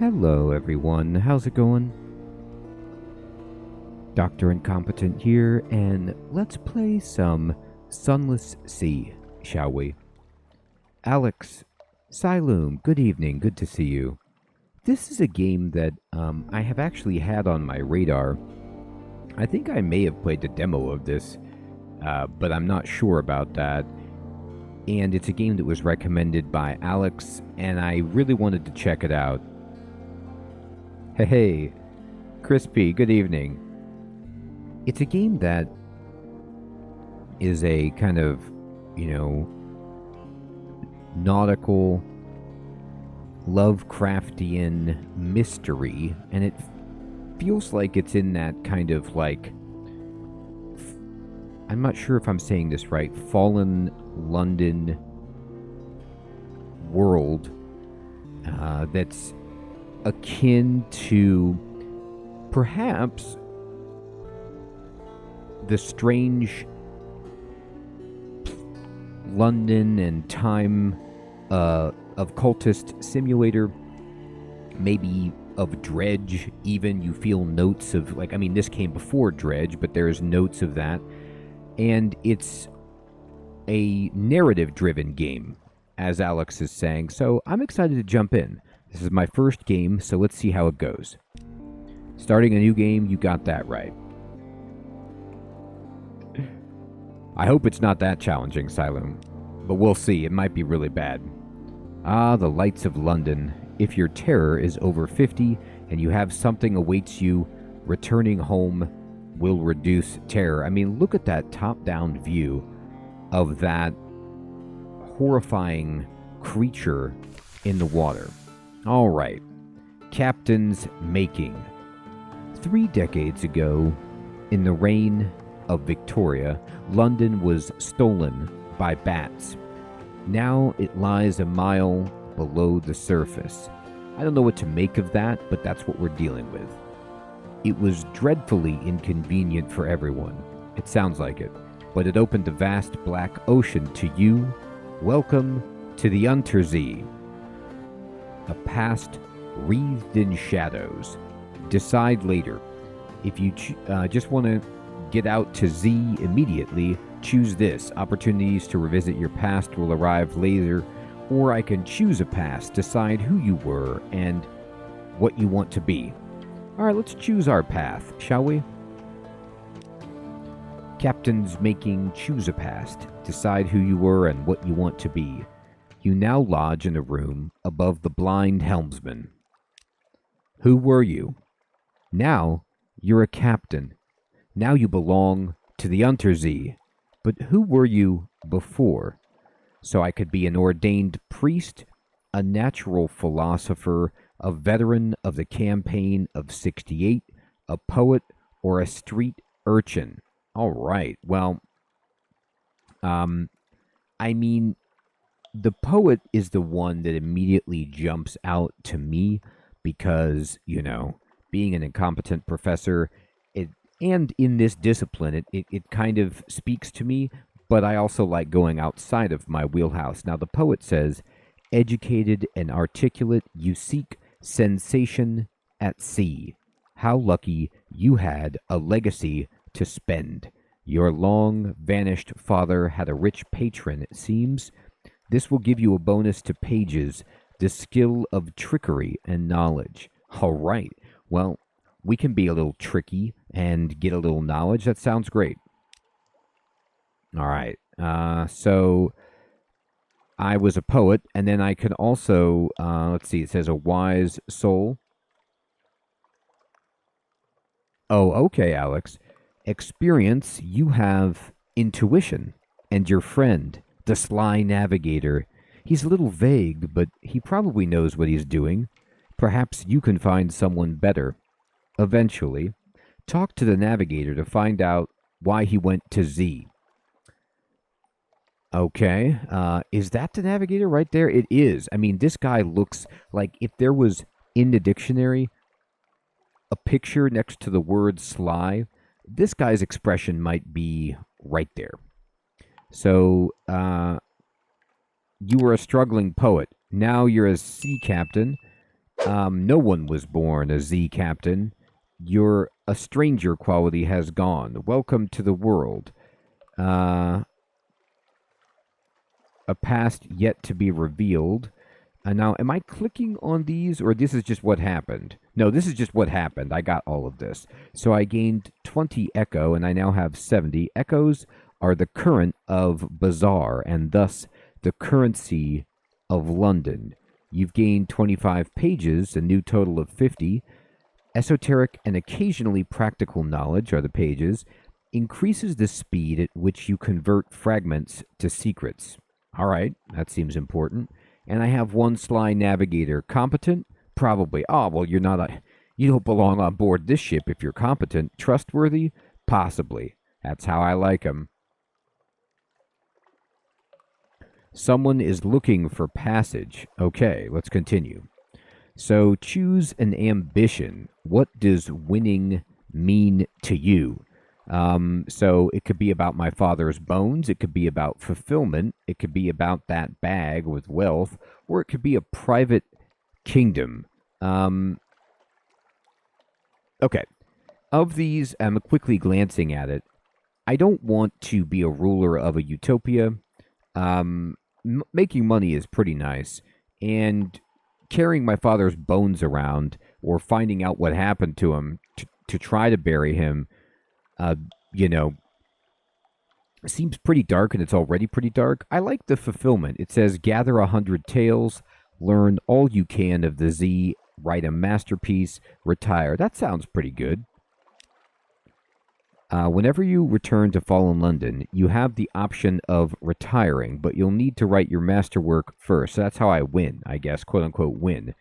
Hello everyone, how's it going? Dr. Incompetent here, and let's play some Sunless Sea, shall we? Alex, Siloom, good evening, good to see you. This is a game that I have actually had on my radar. I think I may have played the demo of this, but I'm not sure about that. And it's a game that was recommended by Alex, and I really wanted to check it out. Hey, Crispy, good evening. It's a game that is a kind of, nautical, Lovecraftian mystery, and it feels like it's in that kind of like, I'm not sure if I'm saying this right, fallen London world that's akin to perhaps the strange London and time of cultist simulator, maybe of Dredge even. You feel notes of, this came before Dredge, but there's notes of that. And it's a narrative-driven game, as Alex is saying, so I'm excited to jump in. This is my first game, so let's see how it goes. Starting a new game, you got that right. I hope it's not that challenging, Siloom, but we'll see. It might be really bad. Ah, the lights of London. If your terror is over 50 and you have something awaits you, returning home will reduce terror. I mean, look at that top-down view of that horrifying creature in the water. All right, Captain's Making. 3 decades ago, in the reign of Victoria, London was stolen by bats. Now it lies a mile below the surface. I don't know what to make of that, but that's what we're dealing with. It was dreadfully inconvenient for everyone. It sounds like it. But it opened a vast black ocean to you. Welcome to the Unterzee. A past wreathed in shadows. Decide later. If you just want to get out to Z immediately, choose this. Opportunities to revisit your past will arrive later. Or I can choose a past, decide who you were, and what you want to be. Alright, let's choose our path, shall we? Captain's Making, choose a past. Decide who you were and what you want to be. You now lodge in a room above the blind helmsman. Who were you? Now you're a captain. Now you belong to the Unterzee. But who were you before? So I could be an ordained priest, a natural philosopher, a veteran of the campaign of 68, a poet, or a street urchin. All right, well, the poet is the one that immediately jumps out to me because, being an incompetent professor, and in this discipline, it kind of speaks to me, but I also like going outside of my wheelhouse. Now, the poet says, educated and articulate, you seek sensation at sea. How lucky you had a legacy to spend. Your long-vanished father had a rich patron, it seems. This will give you a bonus to pages, the skill of trickery and knowledge. All right, well, we can be a little tricky and get a little knowledge. That sounds great. All right, so I was a poet, and then I can also, let's see, it says a wise soul. Oh, okay, Alex. Experience, you have intuition, and your friend, the sly navigator. He's a little vague, but he probably knows what he's doing. Perhaps you can find someone better. Eventually, talk to the navigator to find out why he went to Z. Okay, is that the navigator right there? It is. I mean, this guy looks like if there was in the dictionary a picture next to the word sly, this guy's expression might be right there. So, you were a struggling poet. Now you're a sea captain. No one was born a Z captain. Your a stranger quality has gone. Welcome to the world. A past yet to be revealed. Now, am I clicking on these, or this is just what happened? No, this is just what happened. I got all of this. So I gained 20 echo, and I now have 70. Echoes are the current of Bazaar, and thus the currency of London. You've gained 25 pages, a new total of 50. Esoteric and occasionally practical knowledge are the pages. Increases the speed at which you convert fragments to secrets. All right, that seems important. And I have one sly navigator. Competent? Probably. Oh, well, you don't belong on board this ship if you're competent. Trustworthy? Possibly. That's how I like 'em. Someone is looking for passage. Okay, let's continue. So choose an ambition. What does winning mean to you? So it could be about my father's bones. It could be about fulfillment. It could be about that bag with wealth, or it could be a private kingdom. Okay. Of these, I'm quickly glancing at it. I don't want to be a ruler of a utopia. Making money is pretty nice, and carrying my father's bones around or finding out what happened to him to try to bury him, you know, seems pretty dark, and it's already pretty dark. I like the fulfillment. It says, gather 100 tales, learn all you can of the Z, write a masterpiece, retire. That sounds pretty good. Whenever you return to Fallen London, you have the option of retiring, but you'll need to write your masterwork first. So that's how I win, I guess, quote-unquote win.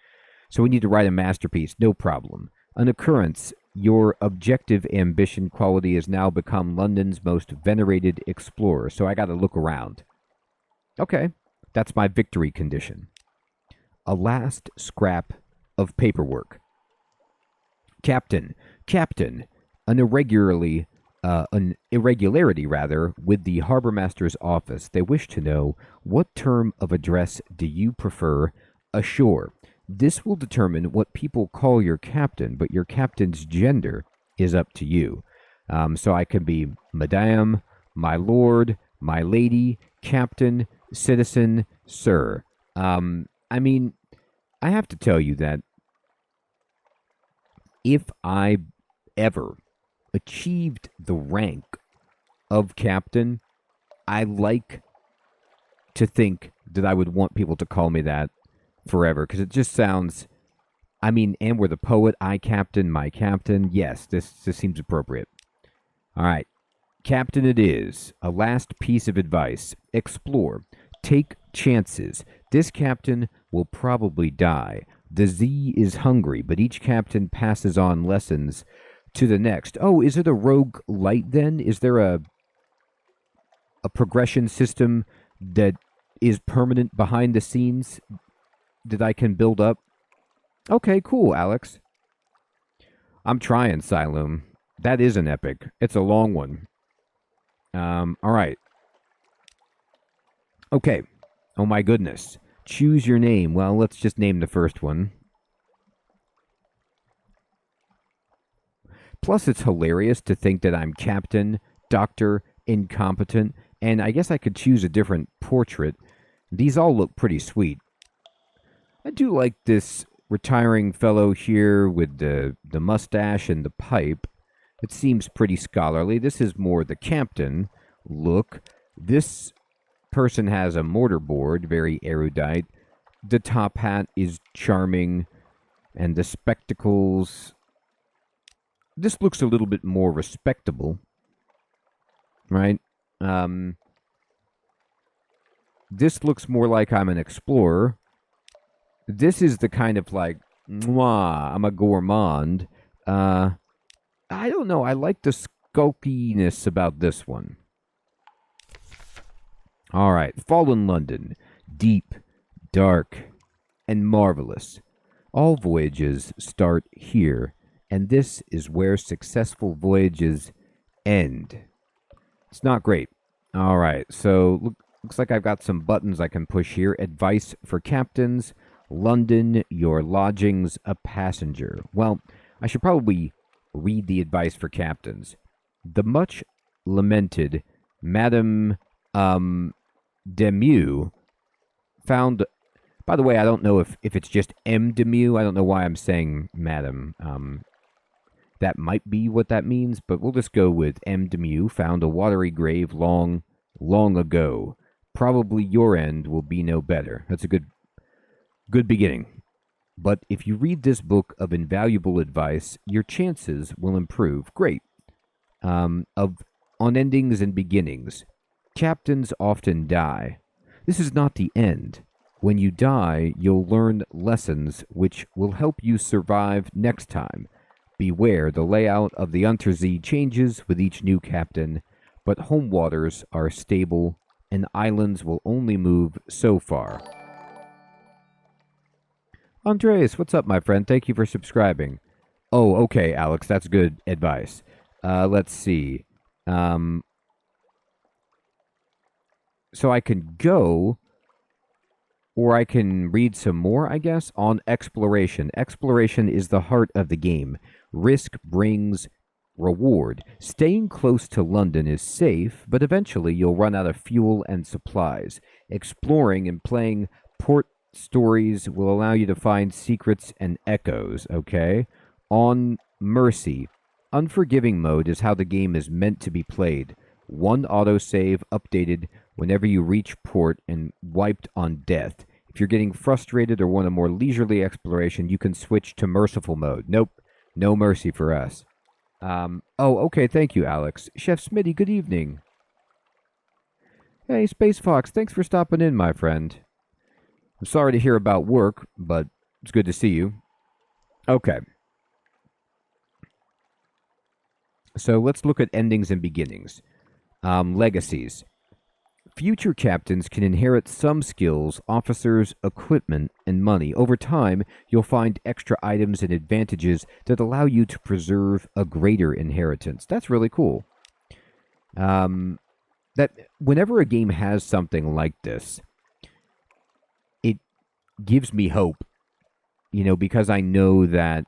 So we need to write a masterpiece, no problem. An occurrence, your objective ambition quality has now become London's most venerated explorer, so I got to look around. Okay, that's my victory condition. A last scrap of paperwork. Captain, an irregularity with the harbormaster's office. They wish to know, what term of address do you prefer ashore? This will determine what people call your captain, but your captain's gender is up to you. So I can be Madame, my lord, my lady, captain, citizen, sir. I mean, I have to tell you that if I ever achieved the rank of captain, I like to think that I would want people to call me that forever, because it just sounds, I mean, and we're the poet, I captain, my captain. Yes, this seems appropriate. All right, captain it is. A last piece of advice. Explore. Take chances. This captain will probably die. The Z is hungry, but each captain passes on lessons to the next. Oh, is it a roguelite then? Is there a progression system that is permanent behind the scenes that I can build up? Okay, cool, Alex. I'm trying, Siloam. That is an epic. It's a long one. All right. Okay. Oh my goodness. Choose your name. Well, let's just name the first one. Plus, it's hilarious to think that I'm Captain, Doctor, Incompetent, and I guess I could choose a different portrait. These all look pretty sweet. I do like this retiring fellow here with the mustache and the pipe. It seems pretty scholarly. This is more the captain look. This person has a mortarboard, very erudite. The top hat is charming, and the spectacles. This looks a little bit more respectable, right? This looks more like I'm an explorer. This is the kind of like, mwah, I'm a gourmand. I don't know. I like the skulkiness about this one. All right. Fallen London. Deep, dark, and marvelous. All voyages start here, and this is where successful voyages end. It's not great. All right. So looks like I've got some buttons I can push here. Advice for captains. London, your lodgings, a passenger. Well, I should probably read the advice for captains. The much lamented Madame Demew found. By the way, I don't know if it's just M. Demew. I don't know why I'm saying Madame. That might be what that means, but we'll just go with M. Demew found a watery grave long, long ago. Probably your end will be no better. That's a good beginning. But if you read this book of invaluable advice, your chances will improve. Great. On endings and beginnings. Captains often die. This is not the end. When you die, you'll learn lessons which will help you survive next time. Beware, the layout of the Unterzee changes with each new captain, but home waters are stable, and islands will only move so far. Andreas, what's up, my friend? Thank you for subscribing. Oh, okay, Alex, that's good advice. Let's see. So I can go, or I can read some more, I guess, on exploration. Exploration is the heart of the game. Risk brings reward. Staying close to London is safe, but eventually you'll run out of fuel and supplies. Exploring and playing port stories will allow you to find secrets and echoes, okay? On Mercy, unforgiving mode is how the game is meant to be played. One autosave updated whenever you reach port and wiped on death. If you're getting frustrated or want a more leisurely exploration, you can switch to merciful mode. Nope, no mercy for us. Okay, thank you, Alex. Chef Smitty, good evening. Hey, Space Fox, thanks for stopping in, my friend. I'm sorry to hear about work, but it's good to see you. Okay. So let's look at endings and beginnings. Legacies. Future captains can inherit some skills, officers, equipment, and money. Over time, you'll find extra items and advantages that allow you to preserve a greater inheritance. That's really cool. That whenever a game has something like this, it gives me hope, because I know that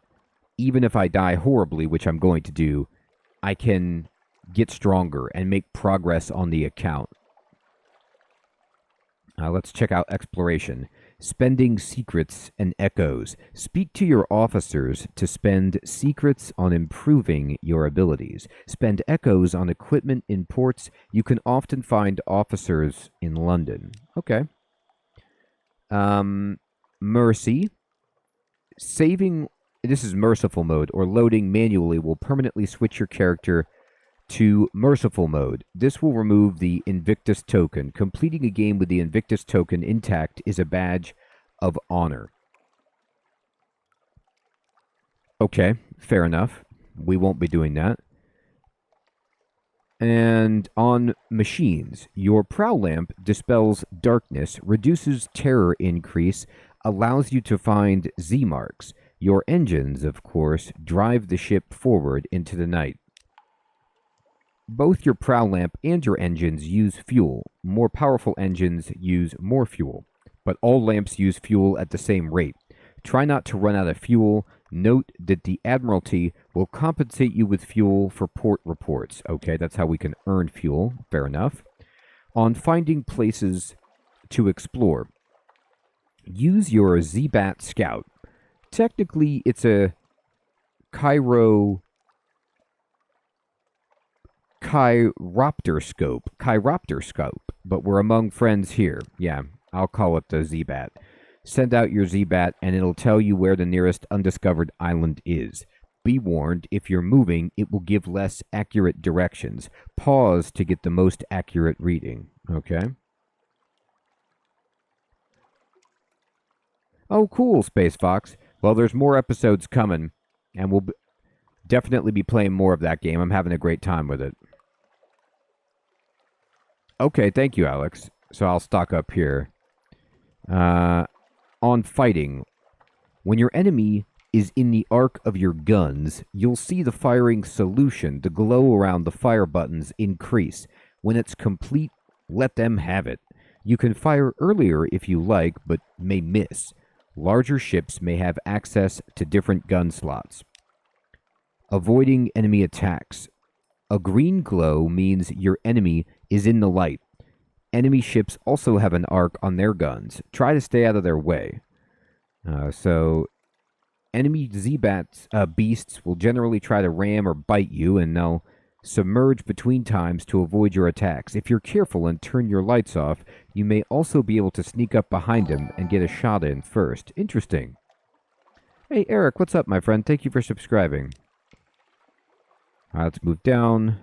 even if I die horribly, which I'm going to do, I can get stronger and make progress on the account. Let's check out exploration. Spending secrets and echoes. Speak to your officers to spend secrets on improving your abilities. Spend echoes on equipment in ports. You can often find officers in London. Okay. Mercy. Saving, this is merciful mode, or loading manually will permanently switch your character to merciful mode. This will remove the Invictus token. Completing a game with the Invictus token intact is a badge of honor. Okay, fair enough. We won't be doing that. And on machines, your prow lamp dispels darkness, reduces terror increase, allows you to find Z marks. Your engines, of course, drive the ship forward into the night. Both your prow lamp and your engines use fuel. More powerful engines use more fuel, but all lamps use fuel at the same rate. Try not to run out of fuel. Note that the Admiralty will compensate you with fuel for port reports. Okay, that's how we can earn fuel. Fair enough. On finding places to explore, use your Z-Bat Scout. Technically, it's a chiropter scope, but we're among friends here. Yeah, I'll call it the Z-Bat. Send out your Z-Bat, and it'll tell you where the nearest undiscovered island is. Be warned, if you're moving, it will give less accurate directions. Pause to get the most accurate reading. Okay? Oh, cool, Space Fox. Well, there's more episodes coming, and we'll definitely be playing more of that game. I'm having a great time with it. Okay, thank you, Alex. So I'll stock up here. On fighting, when your enemy is in the arc of your guns, you'll see the firing solution, the glow around the fire buttons, increase. When it's complete, let them have it. You can fire earlier if you like, but may miss. Larger ships may have access to different gun slots. Avoiding enemy attacks. A green glow means your enemy is in the light. Enemy ships also have an arc on their guns. Try to stay out of their way. So, enemy Z-Bats, beasts will generally try to ram or bite you, and they'll submerge between times to avoid your attacks. If you're careful and turn your lights off, you may also be able to sneak up behind them and get a shot in first. Interesting. Hey, Eric, what's up, my friend? Thank you for subscribing. Let's move down.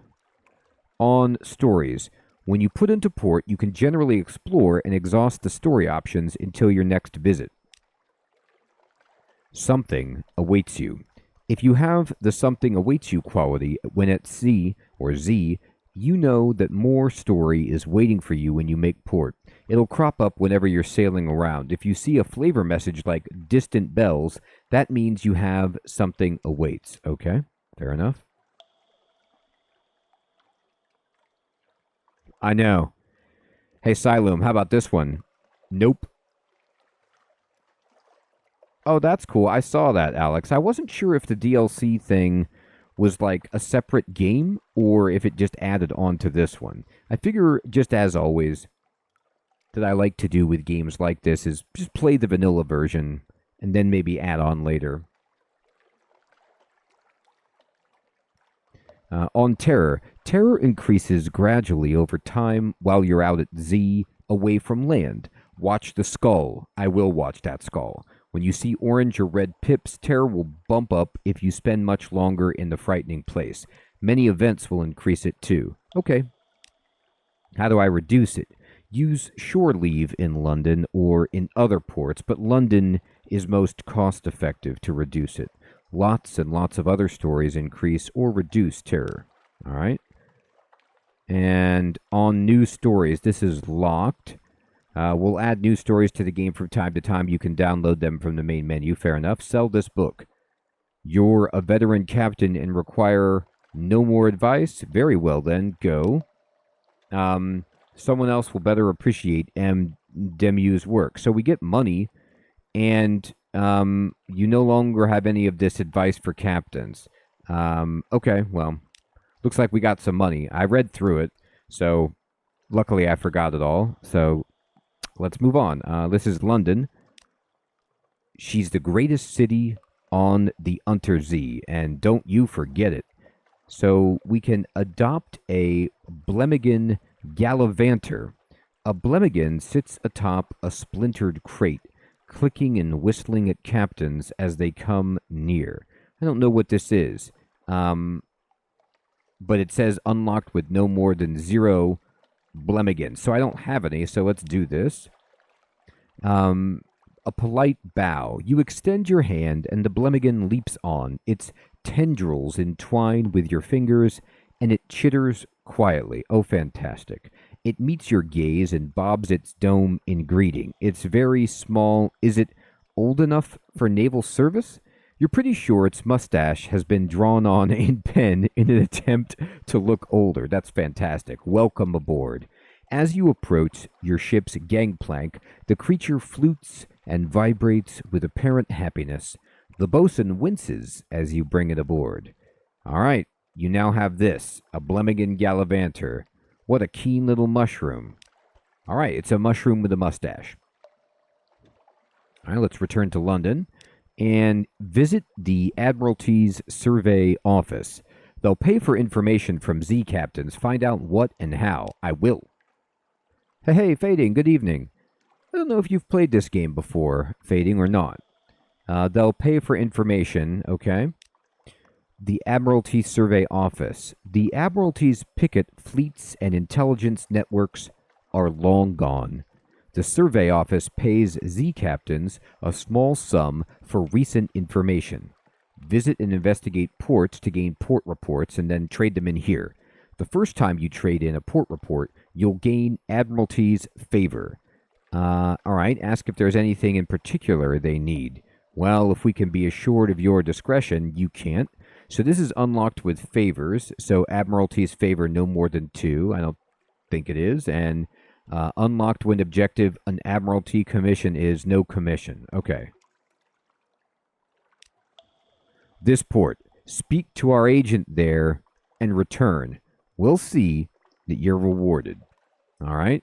On stories. When you put into port, you can generally explore and exhaust the story options until your next visit. Something awaits you. If you have the something awaits you quality when at sea or Z, you know that more story is waiting for you when you make port. It'll crop up whenever you're sailing around. If you see a flavor message like distant bells, that means you have something awaits. Okay, fair enough. I know. Hey, Siloom, how about this one? Nope. Oh, that's cool. I saw that, Alex. I wasn't sure if the DLC thing was like a separate game or if it just added on to this one. I figure, just as always, that I like to do with games like this is just play the vanilla version and then maybe add on later. On terror. Terror increases gradually over time while you're out at Z, away from land. Watch the skull. I will watch that skull. When you see orange or red pips, terror will bump up if you spend much longer in the frightening place. Many events will increase it too. Okay. How do I reduce it? Use shore leave in London or in other ports, but London is most cost effective to reduce it. Lots and lots of other stories increase or reduce terror. All right. And on new stories, this is locked. We'll add new stories to the game from time to time. You can download them from the main menu. Fair enough. Sell this book. You're a veteran captain and require no more advice? Very well then, go. Someone else will better appreciate M. Demu's work. So we get money, and you no longer have any of this advice for captains. Okay, well, looks like we got some money. I read through it, so luckily I forgot it all. So let's move on. This is London. She's the greatest city on the Unterzee, and don't you forget it. So we can adopt a Blemigan Gallivanter. A Blemigan sits atop a splintered crate, clicking and whistling at captains as they come near. I don't know what this is, but it says unlocked with no more than 0 Blemigans. So I don't have any, so let's do this. A polite bow. You extend your hand, and the Blemigan leaps on. Its tendrils entwine with your fingers, and it chitters quietly. Oh, fantastic. It meets your gaze and bobs its dome in greeting. It's very small. Is it old enough for naval service? You're pretty sure its mustache has been drawn on in pen in an attempt to look older. That's fantastic. Welcome aboard. As you approach your ship's gangplank, the creature flutes and vibrates with apparent happiness. The bosun winces as you bring it aboard. All right, you now have this, a Blemigan Gallivanter. What a keen little mushroom. All right, it's a mushroom with a mustache. All right, let's return to London and visit the Admiralty's survey office. They'll pay for information from Z captains. Find out what and how. I will. Hey, Fading, good evening. I don't know if you've played this game before, Fading, or not. They'll pay for information, okay? The Admiralty Survey Office. The Admiralty's picket fleets and intelligence networks are long gone. The Survey Office pays Z captains a small sum for recent information. Visit and investigate ports to gain port reports and then trade them in here. The first time you trade in a port report, you'll gain Admiralty's favor. All right, ask if there's anything in particular they need. Well, if we can be assured of your discretion, you can't. So this is unlocked with favors. So Admiralty's favor no more than 2. I don't think it is. And unlocked when objective, an Admiralty commission is no commission. Okay. This port. Speak to our agent there and return. We'll see that you're rewarded. All right?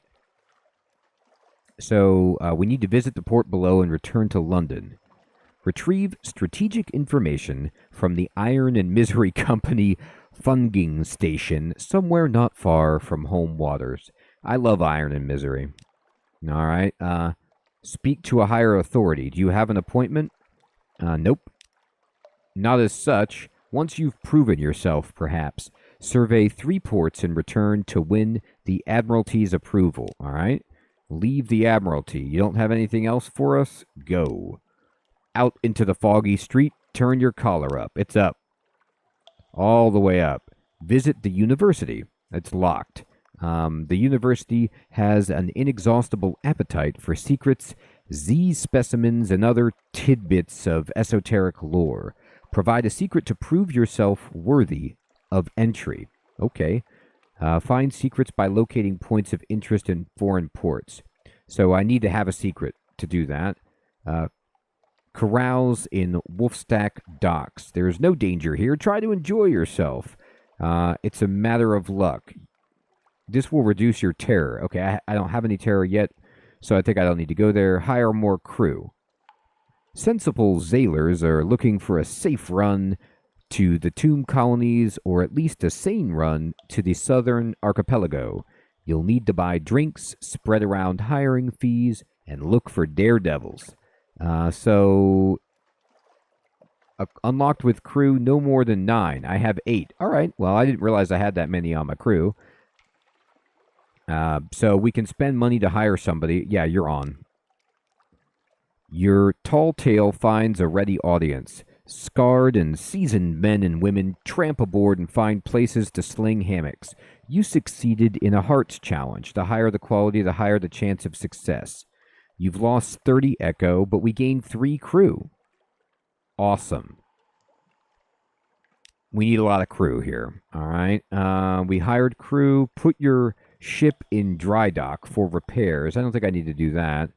So we need to visit the port below and return to London. Retrieve strategic information from the Iron and Misery Company Funging Station somewhere not far from home waters. I love Iron and Misery. All right. Speak to a higher authority. Do you have an appointment? Nope. Not as such. Once you've proven yourself, perhaps, survey 3 ports and return to win the Admiralty's approval. All right? Leave the Admiralty. You don't have anything else for us? Go. Out into the foggy street. Turn your collar up. It's up. All the way up. Visit the university. It's locked. The university has an inexhaustible appetite for secrets, Z specimens, and other tidbits of esoteric lore. Provide a secret to prove yourself worthy of entry. Okay. Find secrets by locating points of interest in foreign ports. So I need to have a secret to do that. Carouse in Wolfstack Docks. There's no danger here. Try to enjoy yourself. It's a matter of luck. This will reduce your terror. Okay, I don't have any terror yet, so I think I don't need to go there. Hire more crew. Sensible sailors are looking for a safe run to the tomb colonies, or at least a sane run to the southern archipelago. You'll need to buy drinks, spread around hiring fees, and look for daredevils. Unlocked with crew, no more than 9. I have 8. All right, well, I didn't realize I had that many on my crew. So we can spend money to hire somebody. Yeah, you're on. Your tall tale finds a ready audience. Scarred and seasoned men and women tramp aboard and find places to sling hammocks. You succeeded in a hearts challenge. The higher the quality, the higher the chance of success. You've lost 30 echo, but we gained 3 crew. Awesome. We need a lot of crew here. All right. We hired crew. Put your ship in dry dock for repairs. I don't think I need to do that.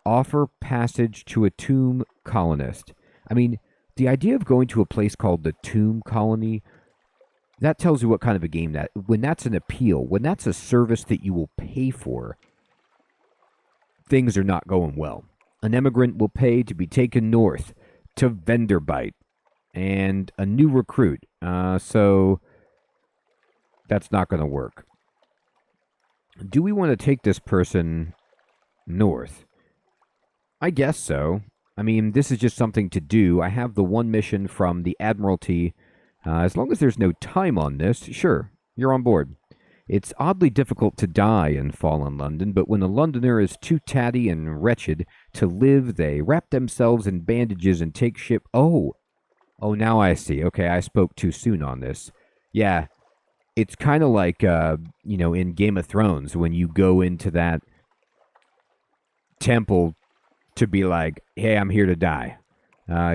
Offer passage to a tomb colonist. I mean, the idea of going to a place called the Tomb Colony, that tells you what kind of a game that... When that's an appeal, when that's a service that you will pay for, things are not going well. An emigrant will pay to be taken north to Venderbight and a new recruit. So that's not going to work. Do we want to take this person north? I guess so. I mean, this is just something to do. I have the one mission from the Admiralty. As long as there's no time on this, sure, you're on board. It's oddly difficult to die in fallen London, but when a Londoner is too tatty and wretched to live, they wrap themselves in bandages and take ship. Oh, now I see. Okay, I spoke too soon on this. Yeah, it's kind of like, in Game of Thrones, when you go into that temple to be like, hey, I'm here to die.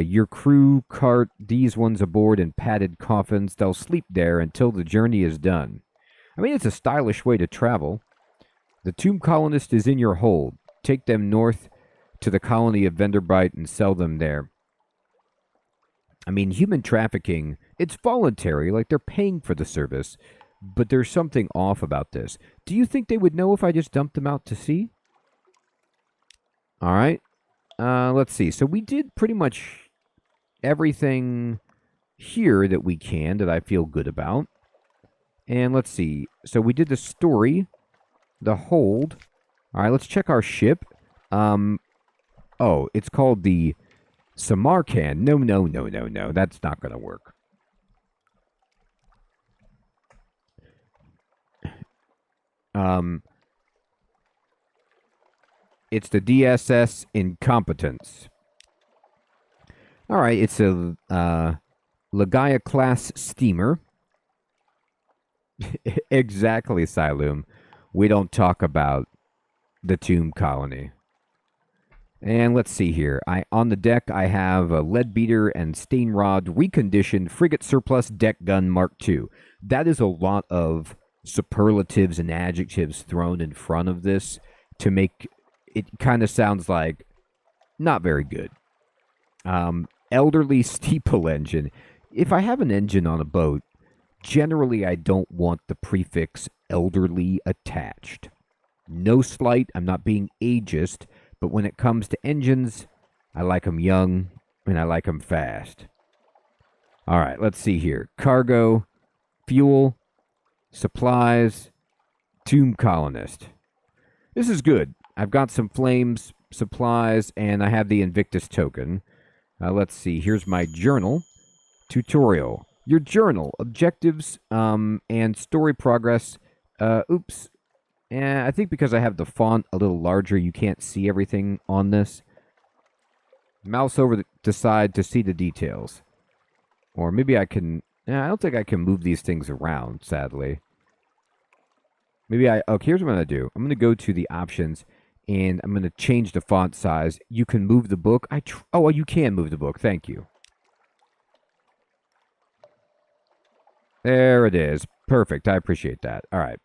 Your crew cart these ones aboard in padded coffins. They'll sleep there until the journey is done. I mean, it's a stylish way to travel. The tomb colonist is in your hold. Take them north to the colony of Venderbight and sell them there. I mean, human trafficking, it's voluntary, like they're paying for the service, but there's something off about this. Do you think they would know if I just dumped them out to sea? All right. Let's see. So we did pretty much everything here that we can that I feel good about. And let's see. So we did the story, the hold. All right, let's check our ship. It's called the Samarkand. No. That's not going to work. It's the DSS Incompetent. All right, it's a Lagaya-class steamer. Exactly, Siloom. We don't talk about the tomb colony. And let's see here. On the deck, I have a leadbeater and stainrod reconditioned frigate surplus deck gun Mark II. That is a lot of superlatives and adjectives thrown in front of this to make it kind of sounds like not very good. elderly steeple engine. If I have an engine on a boat, generally I don't want the prefix elderly attached. No slight, I'm not being ageist, but when it comes to engines, I like them young and I like them fast. All right, let's see here. Cargo, fuel, supplies, tomb colonist. This is good. I've got some flames, supplies, and I have the Invictus token. Let's see. Here's my journal. Tutorial. Your journal. Objectives and story progress. Oops. I think because I have the font a little larger, you can't see everything on this. Mouse over the side to see the details. Or maybe I can... I don't think I can move these things around, sadly. Maybe okay, here's what I'm going to do. I'm going to go to the options, and I'm going to change the font size. You can move the book. Oh, you can move the book. Thank you. There it is. Perfect. I appreciate that. All right.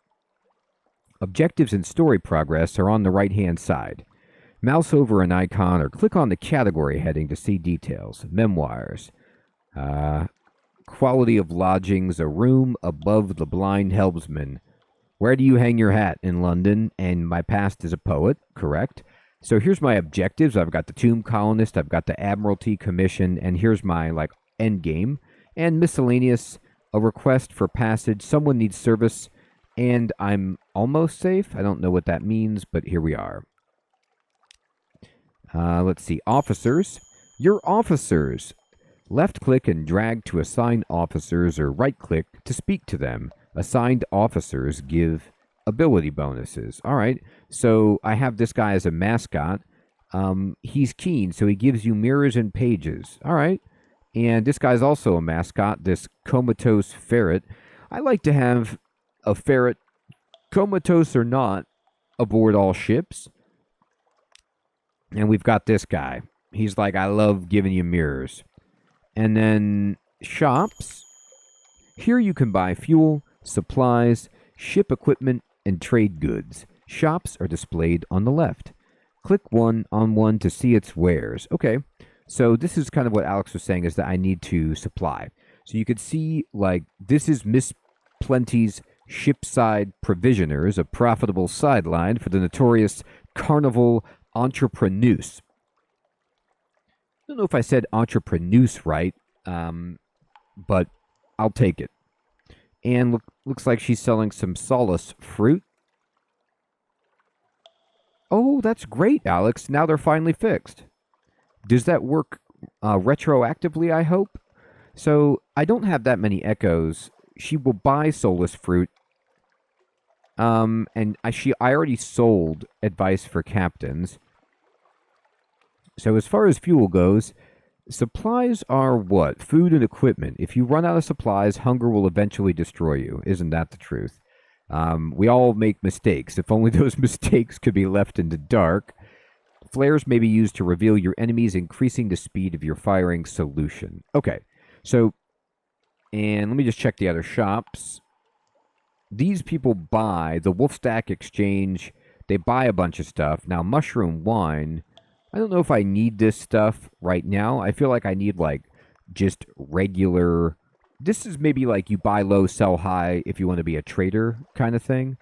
Objectives and story progress are on the right-hand side. Mouse over an icon or click on the category heading to see details. Memoirs. Quality of lodgings, a room above the blind helmsman. Where do you hang your hat? In London, and my past as a poet, correct? So here's my objectives. I've got the Tomb Colonist, I've got the Admiralty Commission, and here's my, end game. And miscellaneous, a request for passage, someone needs service, and I'm almost safe. I don't know what that means, but here we are. Let's see, officers. Your officers. Left-click and drag to assign officers, or right-click to speak to them. Assigned officers give ability bonuses. All right, so I have this guy as a mascot. He's keen, so he gives you mirrors and pages. All right, and this guy's also a mascot, this comatose ferret. I like to have a ferret, comatose or not, aboard all ships. And we've got this guy. He's like, I love giving you mirrors. And then shops. Here you can buy fuel, supplies, ship equipment, and trade goods. Shops are displayed on the left. Click one on one to see its wares. Okay, so this is kind of what Alex was saying, is that I need to supply. So you could see, this is Miss Plenty's Shipside Provisioners, a profitable sideline for the notorious Carnival Entrepreneuse. I don't know if I said entrepreneuse right, but I'll take it. And looks like she's selling some solace fruit. Oh, that's great, Alex. Now they're finally fixed. Does that work retroactively, I hope? So I don't have that many echoes. She will buy solace fruit. And I already sold advice for captains. So as far as fuel goes, supplies are what? Food and equipment. If you run out of supplies, hunger will eventually destroy you. Isn't that the truth? We all make mistakes. If only those mistakes could be left in the dark. Flares may be used to reveal your enemies, increasing the speed of your firing solution. Okay, so, and let me just check the other shops. These people buy the Wolfstack Exchange. They buy a bunch of stuff. Now, mushroom wine, I don't know if I need this stuff right now. I feel like I need, just regular... This is maybe you buy low, sell high if you want to be a trader kind of thing.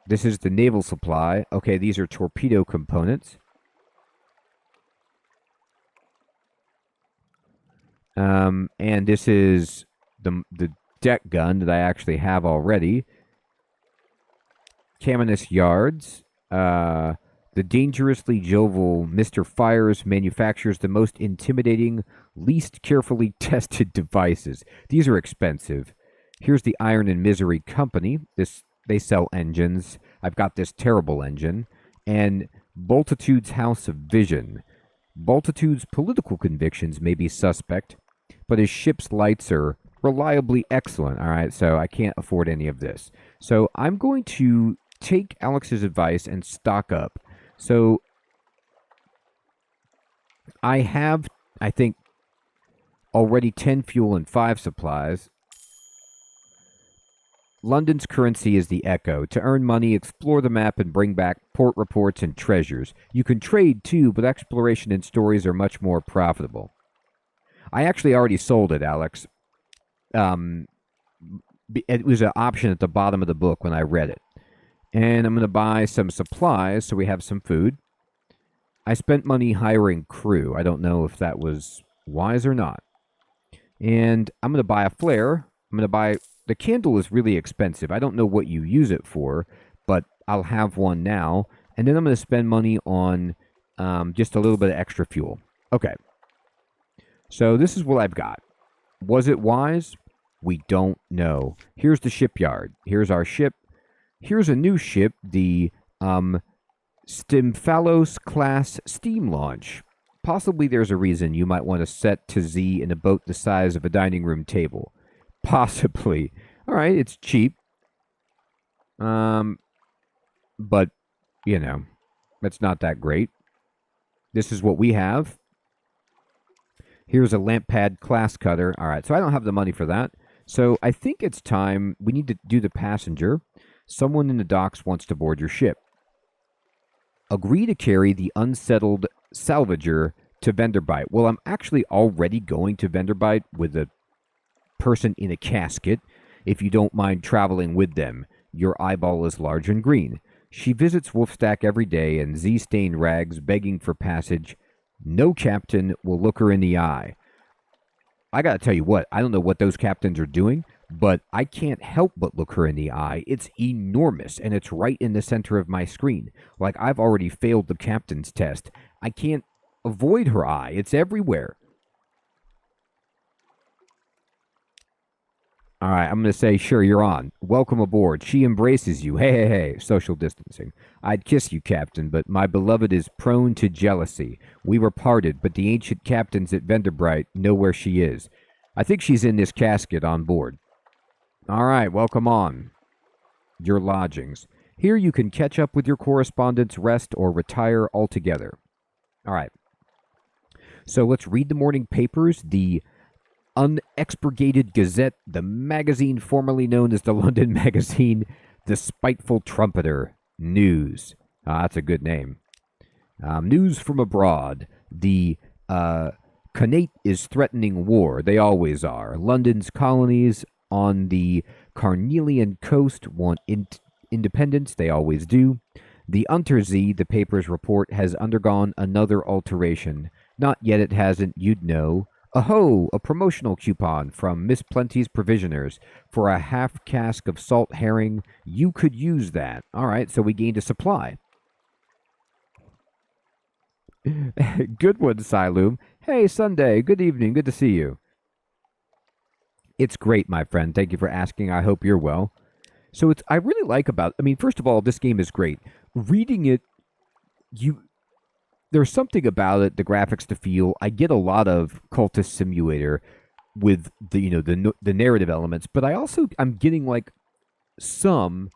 This is the naval supply. Okay, these are torpedo components. And this is the deck gun that I actually have already. Caminus yards. The dangerously jovial Mr. Fires manufactures the most intimidating, least carefully tested devices. These are expensive. Here's the Iron and Misery Company. They sell engines. I've got this terrible engine. And Boltitude's House of Vision. Boltitude's political convictions may be suspect, but his ship's lights are reliably excellent. All right, so I can't afford any of this. So I'm going to take Alex's advice and stock up. So I have, I think, already 10 fuel and 5 supplies. London's currency is the echo. To earn money, explore the map and bring back port reports and treasures. You can trade too, but exploration and stories are much more profitable. I actually already sold it, Alex. It was an option at the bottom of the book when I read it. And I'm going to buy some supplies so we have some food. I spent money hiring crew. I don't know if that was wise or not. And I'm going to buy a flare. I'm going to buy... The candle is really expensive. I don't know what you use it for, but I'll have one now. And then I'm going to spend money on just a little bit of extra fuel. Okay. So this is what I've got. Was it wise? We don't know. Here's the shipyard. Here's our ship. Here's a new ship, the Stymphalos class steam launch. Possibly there's a reason you might want to set to Z in a boat the size of a dining room table. Possibly. All right, it's cheap. But, you know, it's not that great. This is what we have. Here's a lamp pad class cutter. All right, so I don't have the money for that. So I think it's time. We need to do the passenger. Someone in the docks wants to board your ship. Agree to carry the unsettled salvager to Venderbight. Well, I'm actually already going to Venderbight with a person in a casket. If you don't mind traveling with them, your eyeball is large and green. She visits Wolfstack every day in Z-stained rags, begging for passage. No captain will look her in the eye. I gotta tell you what, I don't know what those captains are doing, but I can't help but look her in the eye. It's enormous, and it's right in the center of my screen. Like, I've already failed the captain's test. I can't avoid her eye. It's everywhere. All right, I'm going to say, sure, you're on. Welcome aboard. She embraces you. Hey, hey, hey. Social distancing. I'd kiss you, Captain, but my beloved is prone to jealousy. We were parted, but the ancient captains at Venderbight know where she is. I think she's in this casket on board. All right, welcome on. Your lodgings. Here you can catch up with your correspondence, rest, or retire altogether. All right. So let's read the morning papers. The Unexpurgated Gazette, the magazine formerly known as the London Magazine, the Spiteful Trumpeter, News. That's a good name. News from abroad. The Connate is threatening war. They always are. London's colonies on the Carnelian coast want independence. They always do. The Unterzee, the papers report, has undergone another alteration. Not yet it hasn't, you'd know. Aho! A promotional coupon from Miss Plenty's Provisioners for a half cask of salt herring. You could use that. All right, so we gained a supply. Good one, Siloom. Hey, Sunday. Good evening. Good to see you. It's great, my friend. Thank you for asking. I hope you're well. So I really like about, I mean, first of all, this game is great. Reading it, there's something about it, the graphics, the feel. I get a lot of Cultist Simulator with the narrative elements, but I'm getting like some,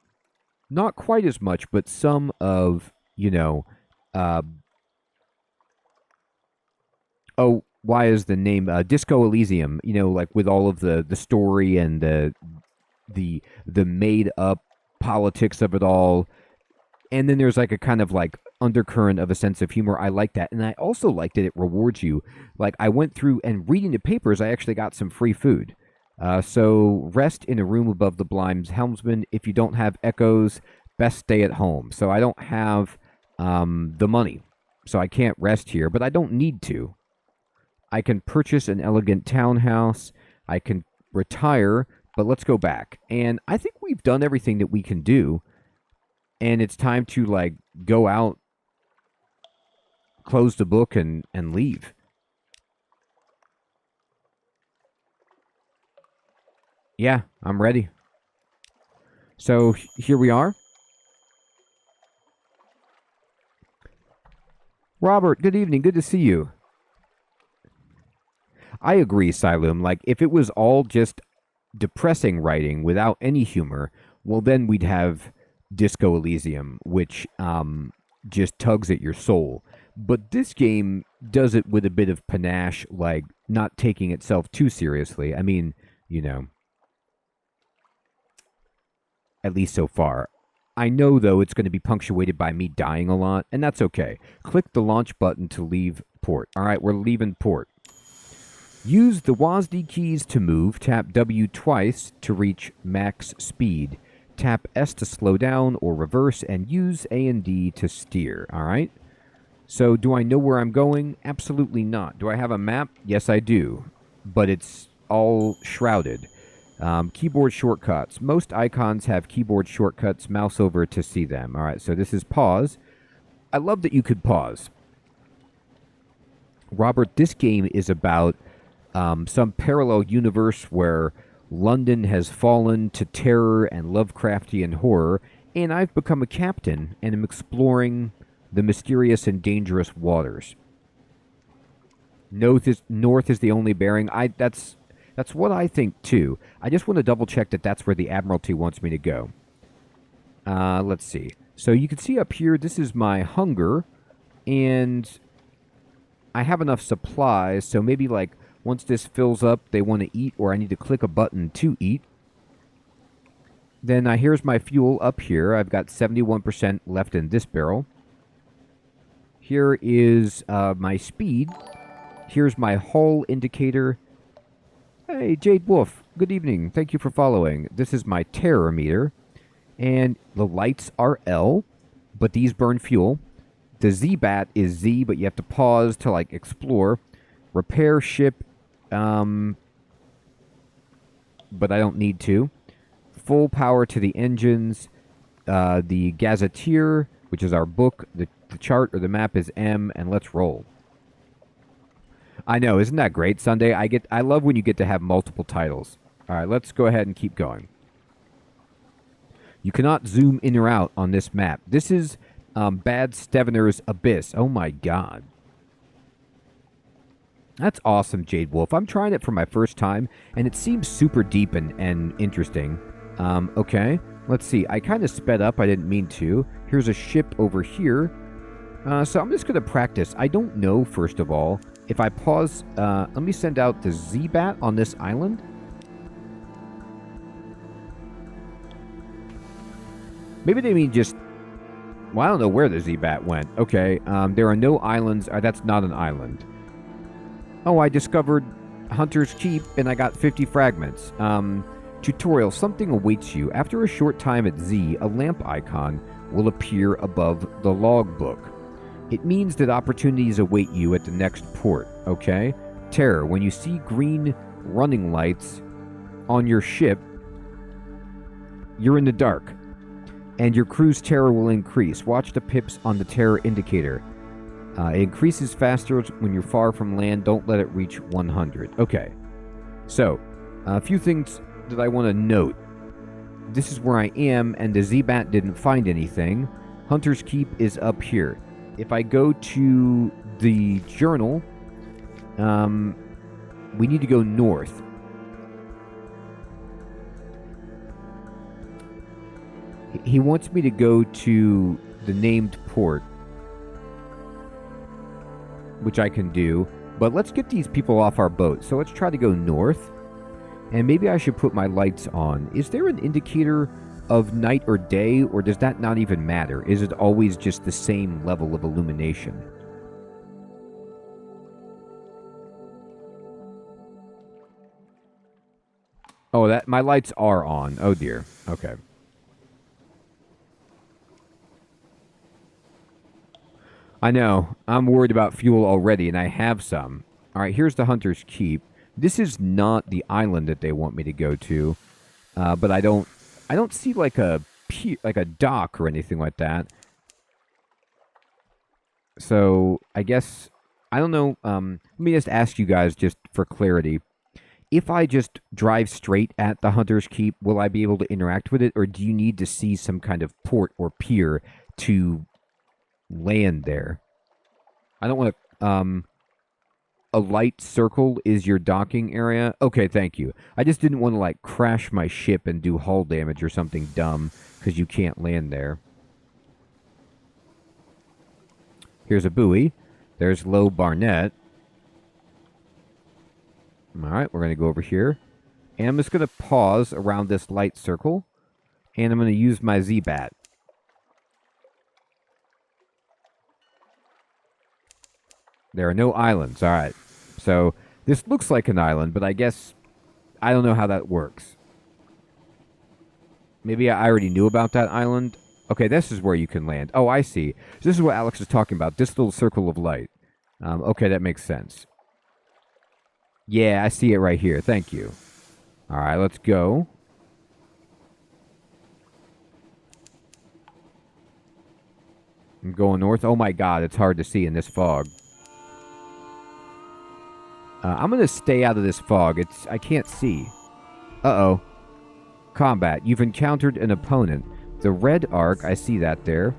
not quite as much, but some of why is the name Disco Elysium? Like with all of the story and the made up politics of it all, and then there's like a kind of like undercurrent of a sense of humor. I like that. And I also like that it rewards you. Like I went through and reading the papers, I actually got some free food. So rest in a room above the blinds, helmsman. If you don't have echoes, best stay at home. So I don't have the money, so I can't rest here, but I don't need to. I can purchase an elegant townhouse. I can retire, but let's go back. And I think we've done everything that we can do. And it's time to like go out, close the book, and leave. Yeah, I'm ready. So here we are. Robert, good evening. Good to see you. I agree, Siloom. Like, if it was all just depressing writing without any humor, well, then we'd have Disco Elysium, which just tugs at your soul. But this game does it with a bit of panache, like not taking itself too seriously. I mean, at least so far. I know, though, it's going to be punctuated by me dying a lot, and that's okay. Click the launch button to leave port. All right, we're leaving port. Use the WASD keys to move. Tap W twice to reach max speed. Tap S to slow down or reverse, and use A and D to steer. All right? So, do I know where I'm going? Absolutely not. Do I have a map? Yes, I do. But it's all shrouded. Keyboard shortcuts. Most icons have keyboard shortcuts. Mouse over to see them. All right, so this is pause. I love that you could pause. Robert, this game is about some parallel universe where London has fallen to terror and Lovecraftian horror, and I've become a captain and am exploring the mysterious and dangerous waters. North is the only bearing. That's what I think too. I just want to double check that that's where the Admiralty wants me to go. Let's see. So you can see up here, this is my hunger, and I have enough supplies, so maybe like once this fills up, they want to eat, or I need to click a button to eat. Then here's my fuel up here. I've got 71% left in this barrel. Here is my speed. Here's my hull indicator. Hey, Jade Wolf, good evening. Thank you for following. This is my terror meter. And the lights are L, but these burn fuel. The Z-Bat is Z, but you have to pause to, like, explore. Repair ship, but I don't need to. Full power to the engines. The Gazetteer, which is our book. The chart or the map is M, and let's roll. I know, isn't that great, Sunday? I love when you get to have multiple titles. All right, let's go ahead and keep going. You cannot zoom in or out on this map. This is Bad Stevener's Abyss. Oh my god. That's awesome, Jade Wolf. I'm trying it for my first time, and it seems super deep and interesting. Okay, let's see. I kind of sped up. I didn't mean to. Here's a ship over here. So I'm just going to practice. I don't know, first of all, if I pause... let me send out the Z-Bat on this island. Maybe they mean just... Well, I don't know where the Z-Bat went. Okay, there are no islands. That's not an island. Oh, I discovered Hunter's Keep, and I got 50 fragments. Tutorial, something awaits you. After a short time at Z, a lamp icon will appear above the logbook. It means that opportunities await you at the next port, okay? Terror, when you see green running lights on your ship, you're in the dark, and your crew's terror will increase. Watch the pips on the terror indicator. It increases faster when you're far from land. Don't let it reach 100. Okay, so a few things that I want to note. This is where I am, and the Z-Bat didn't find anything. Hunter's Keep is up here. If I go to the journal, we need to go north. He wants me to go to the named port, which I can do. But let's get these people off our boat. So let's try to go north. And maybe I should put my lights on. Is there an indicator of night or day, or does that not even matter? Is it always just the same level of illumination? Oh, that my lights are on. Oh dear. Okay. I know. I'm worried about fuel already, and I have some. All right, here's the Hunter's Keep. This is not the island that they want me to go to, but I don't see like a dock or anything like that. So I guess I don't know. Let me just ask you guys, just for clarity: if I just drive straight at the Hunter's Keep, will I be able to interact with it, or do you need to see some kind of port or pier to land there? I don't want to. A light circle is your docking area? Okay, thank you. I just didn't want to, like, crash my ship and do hull damage or something dumb, because you can't land there. Here's a buoy. There's Low Barnett. Alright, we're going to go over here. And I'm just going to pause around this light circle And I'm going to use my Z-Bat. There are no islands. All right. So this looks like an island, but I guess I don't know how that works. Maybe I already knew about that island. Okay, this is where you can land. Oh, I see. So this is what Alex is talking about. This little circle of light. Okay, that makes sense. Yeah, I see it right here. Thank you. All right, let's go. I'm going north. Oh my god, it's hard to see in this fog. I'm going to stay out of this fog. I can't see. Uh-oh. Combat. You've encountered an opponent. The red arc, I see that there.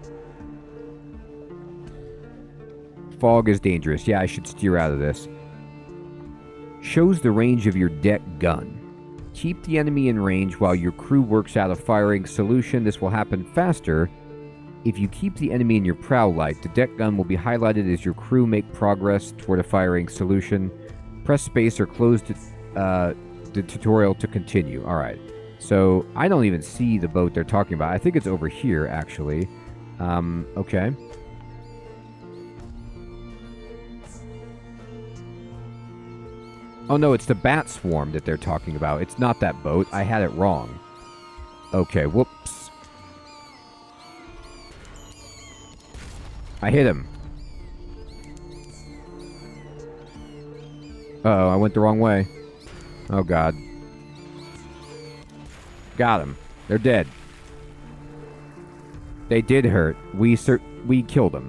Fog is dangerous. Yeah, I should steer out of this. Shows the range of your deck gun. Keep the enemy in range while your crew works out a firing solution. This will happen faster if you keep the enemy in your prow light. The deck gun will be highlighted as your crew make progress toward a firing solution. Press space or close the tutorial to continue. All right. So I don't even see the boat they're talking about. I think it's over here, actually. Okay. Oh, no, it's the bat swarm that they're talking about. It's not that boat. I had it wrong. Okay, whoops. I hit him. Uh-oh, I went the wrong way. Oh, God. Got him. They're dead. They did hurt. We killed them.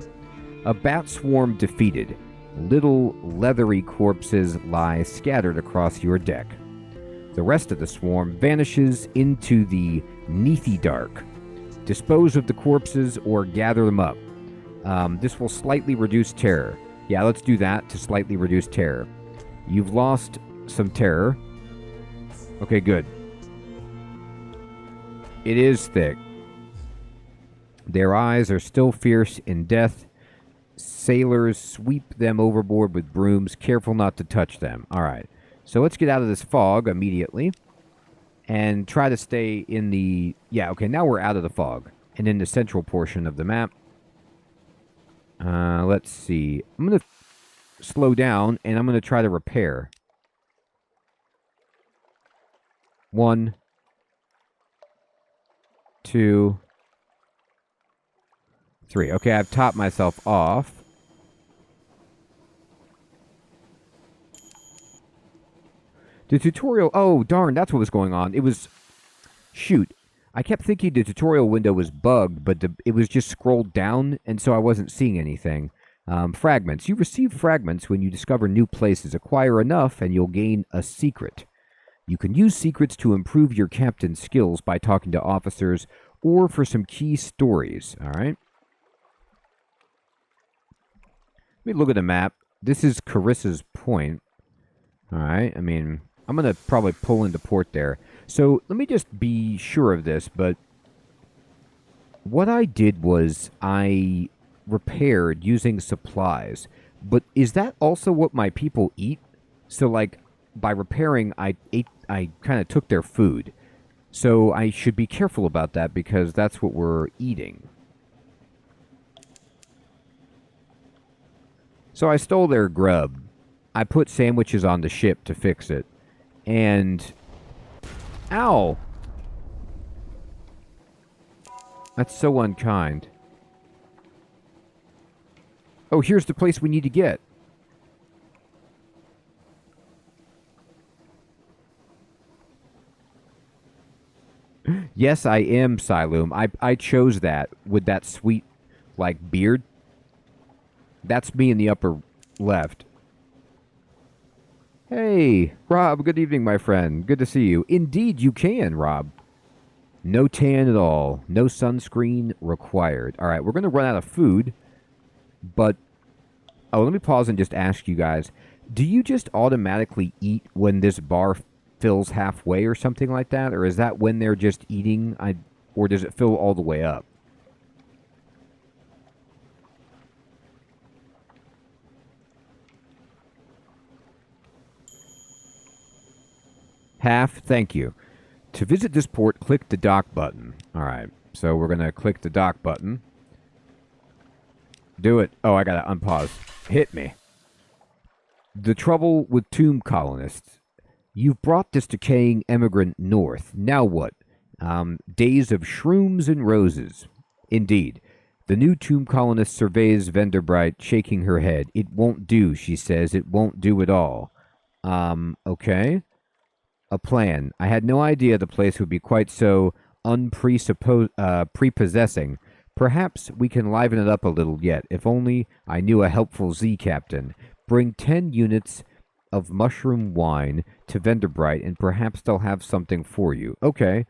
A bat swarm defeated. Little leathery corpses lie scattered across your deck. The rest of the swarm vanishes into the Neathy Dark. Dispose of the corpses or gather them up. This will slightly reduce terror. Yeah, let's do that to slightly reduce terror. You've lost some terror. Okay, good. It is thick. Their eyes are still fierce in death. Sailors sweep them overboard with brooms, careful not to touch them. All right. So let's get out of this fog immediately and try to stay in the... Yeah, okay, now we're out of the fog and in the central portion of the map. Let's see. I'm going to slow down and I'm going to try to repair. 1, 2, 3. Okay, I've topped myself off. The tutorial... Oh, darn, that's what was going on. It was... Shoot. I kept thinking the tutorial window was bugged, but it was just scrolled down, and so I wasn't seeing anything. Fragments. You receive fragments when you discover new places. Acquire enough, and you'll gain a secret. You can use secrets to improve your captain's skills by talking to officers or for some key stories. All right? Let me look at the map. This is Carissa's Point. All right. I mean, I'm going to probably pull into port there. So let me just be sure of this, but what I did was I repaired using supplies. But is that also what my people eat? So, like, by repairing, I kind of took their food. So I should be careful about that because that's what we're eating. So I stole their grub. I put sandwiches on the ship to fix it. And... Ow! That's so unkind. Oh, here's the place we need to get. Yes, I am Siloom. I chose that with that sweet, like, beard. That's me in the upper left. Hey, Rob, good evening, my friend. Good to see you. Indeed, you can, Rob. No tan at all. No sunscreen required. All right, we're going to run out of food, but... Oh, let me pause and just ask you guys. Do you just automatically eat when this bar fills halfway or something like that? Or is that when they're just eating? Or does it fill all the way up? Half, thank you. To visit this port, click the dock button. Alright, so we're going to click the dock button. Do it. Oh, I got to unpause. Hit me. The trouble with tomb colonists. You've brought this decaying emigrant north. Now what? Days of shrooms and roses. Indeed. The new tomb colonist surveys Venderbight, shaking her head. It won't do, she says. It won't do at all. Okay. A plan. I had no idea the place would be quite so prepossessing. Perhaps we can liven it up a little yet. If only I knew a helpful Z captain. Bring 10 units of mushroom wine to Venderbight, and perhaps they'll have something for you. Okay.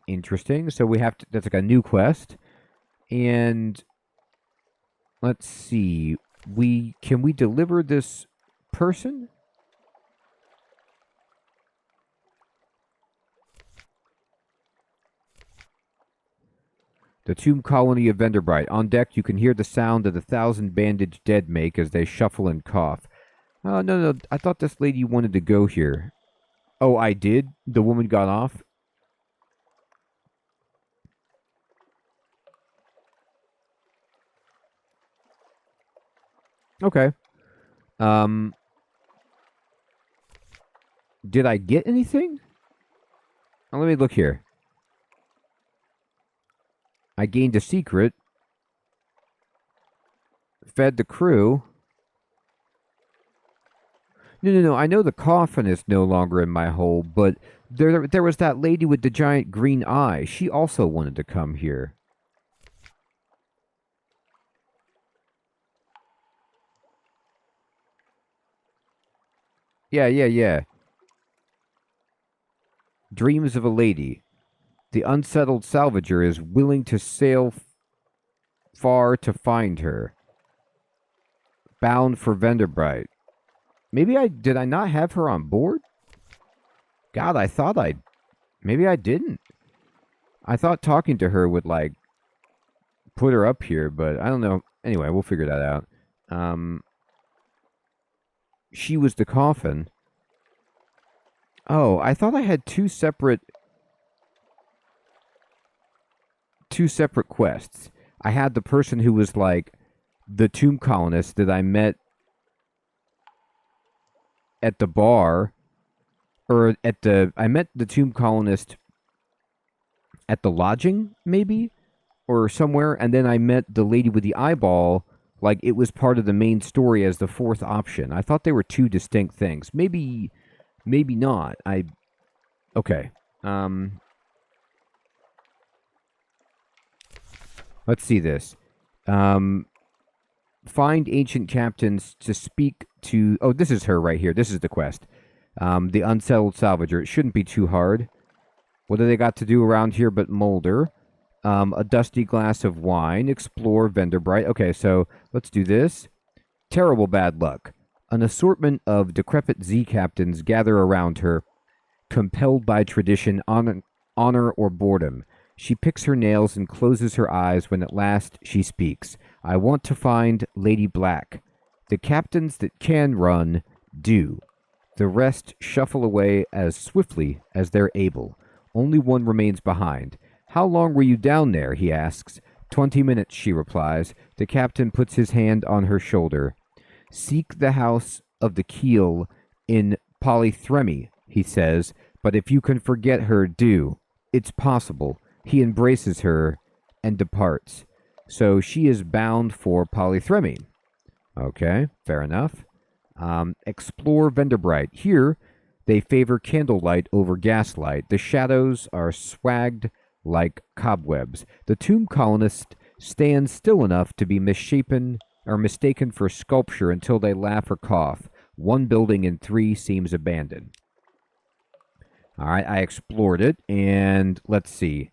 Interesting. So we have to, that's like a new quest. And let's see. Can we deliver this person? The tomb colony of Venderbight. On deck, you can hear the sound of the 1,000 bandaged dead make as they shuffle and cough. No. I thought this lady wanted to go here. Oh, I did? The woman got off? Okay. Did I get anything? Let me look here. I gained a secret. Fed the crew. No. I know the coffin is no longer in my hold, but there was that lady with the giant green eye. She also wanted to come here. Yeah. Dreams of a lady. The unsettled salvager is willing to sail far to find her. Bound for Venderbight. Did I not have her on board? God, maybe I didn't. I thought talking to her would, like, put her up here, but I don't know. Anyway, we'll figure that out. She was the coffin. Oh, I thought I had two separate quests. I had the person who was like the tomb colonist that I met at the bar, or I met the tomb colonist at the lodging, maybe, or somewhere, and then I met the lady with the eyeball, like it was part of the main story as the fourth option. I thought they were two distinct things. Maybe not. Okay. Let's see this. Find ancient captains to speak to... Oh, this is her right here. This is the quest. The unsettled salvager. It shouldn't be too hard. What do they got to do around here but molder? A dusty glass of wine. Explore Venderbight. Okay, so let's do this. Terrible bad luck. An assortment of decrepit Z captains gather around her, compelled by tradition, honor, or boredom. She picks her nails and closes her eyes when at last she speaks. I want to find Lady Black. The captains that can run do. The rest shuffle away as swiftly as they're able. Only one remains behind. How long were you down there? He asks. 20 minutes, she replies. The captain puts his hand on her shoulder. Seek the house of the keel in Polythremy, he says, but if you can forget her, do. It's possible. He embraces her and departs. So she is bound for Polythremy. Okay, fair enough. Explore Venderbight. Here, they favor candlelight over gaslight. The shadows are swagged like cobwebs. The tomb colonist stands still enough to be misshapen or mistaken for sculpture until they laugh or cough. One building in 3 seems abandoned. All right, I explored it, and let's see.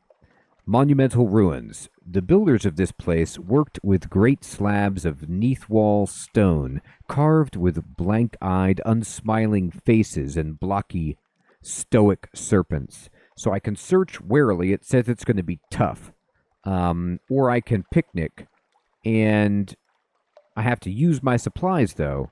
Monumental ruins. The builders of this place worked with great slabs of neath-wall stone, carved with blank-eyed, unsmiling faces and blocky, stoic serpents. So I can search warily. It says it's going to be tough. Or I can picnic, and I have to use my supplies, though.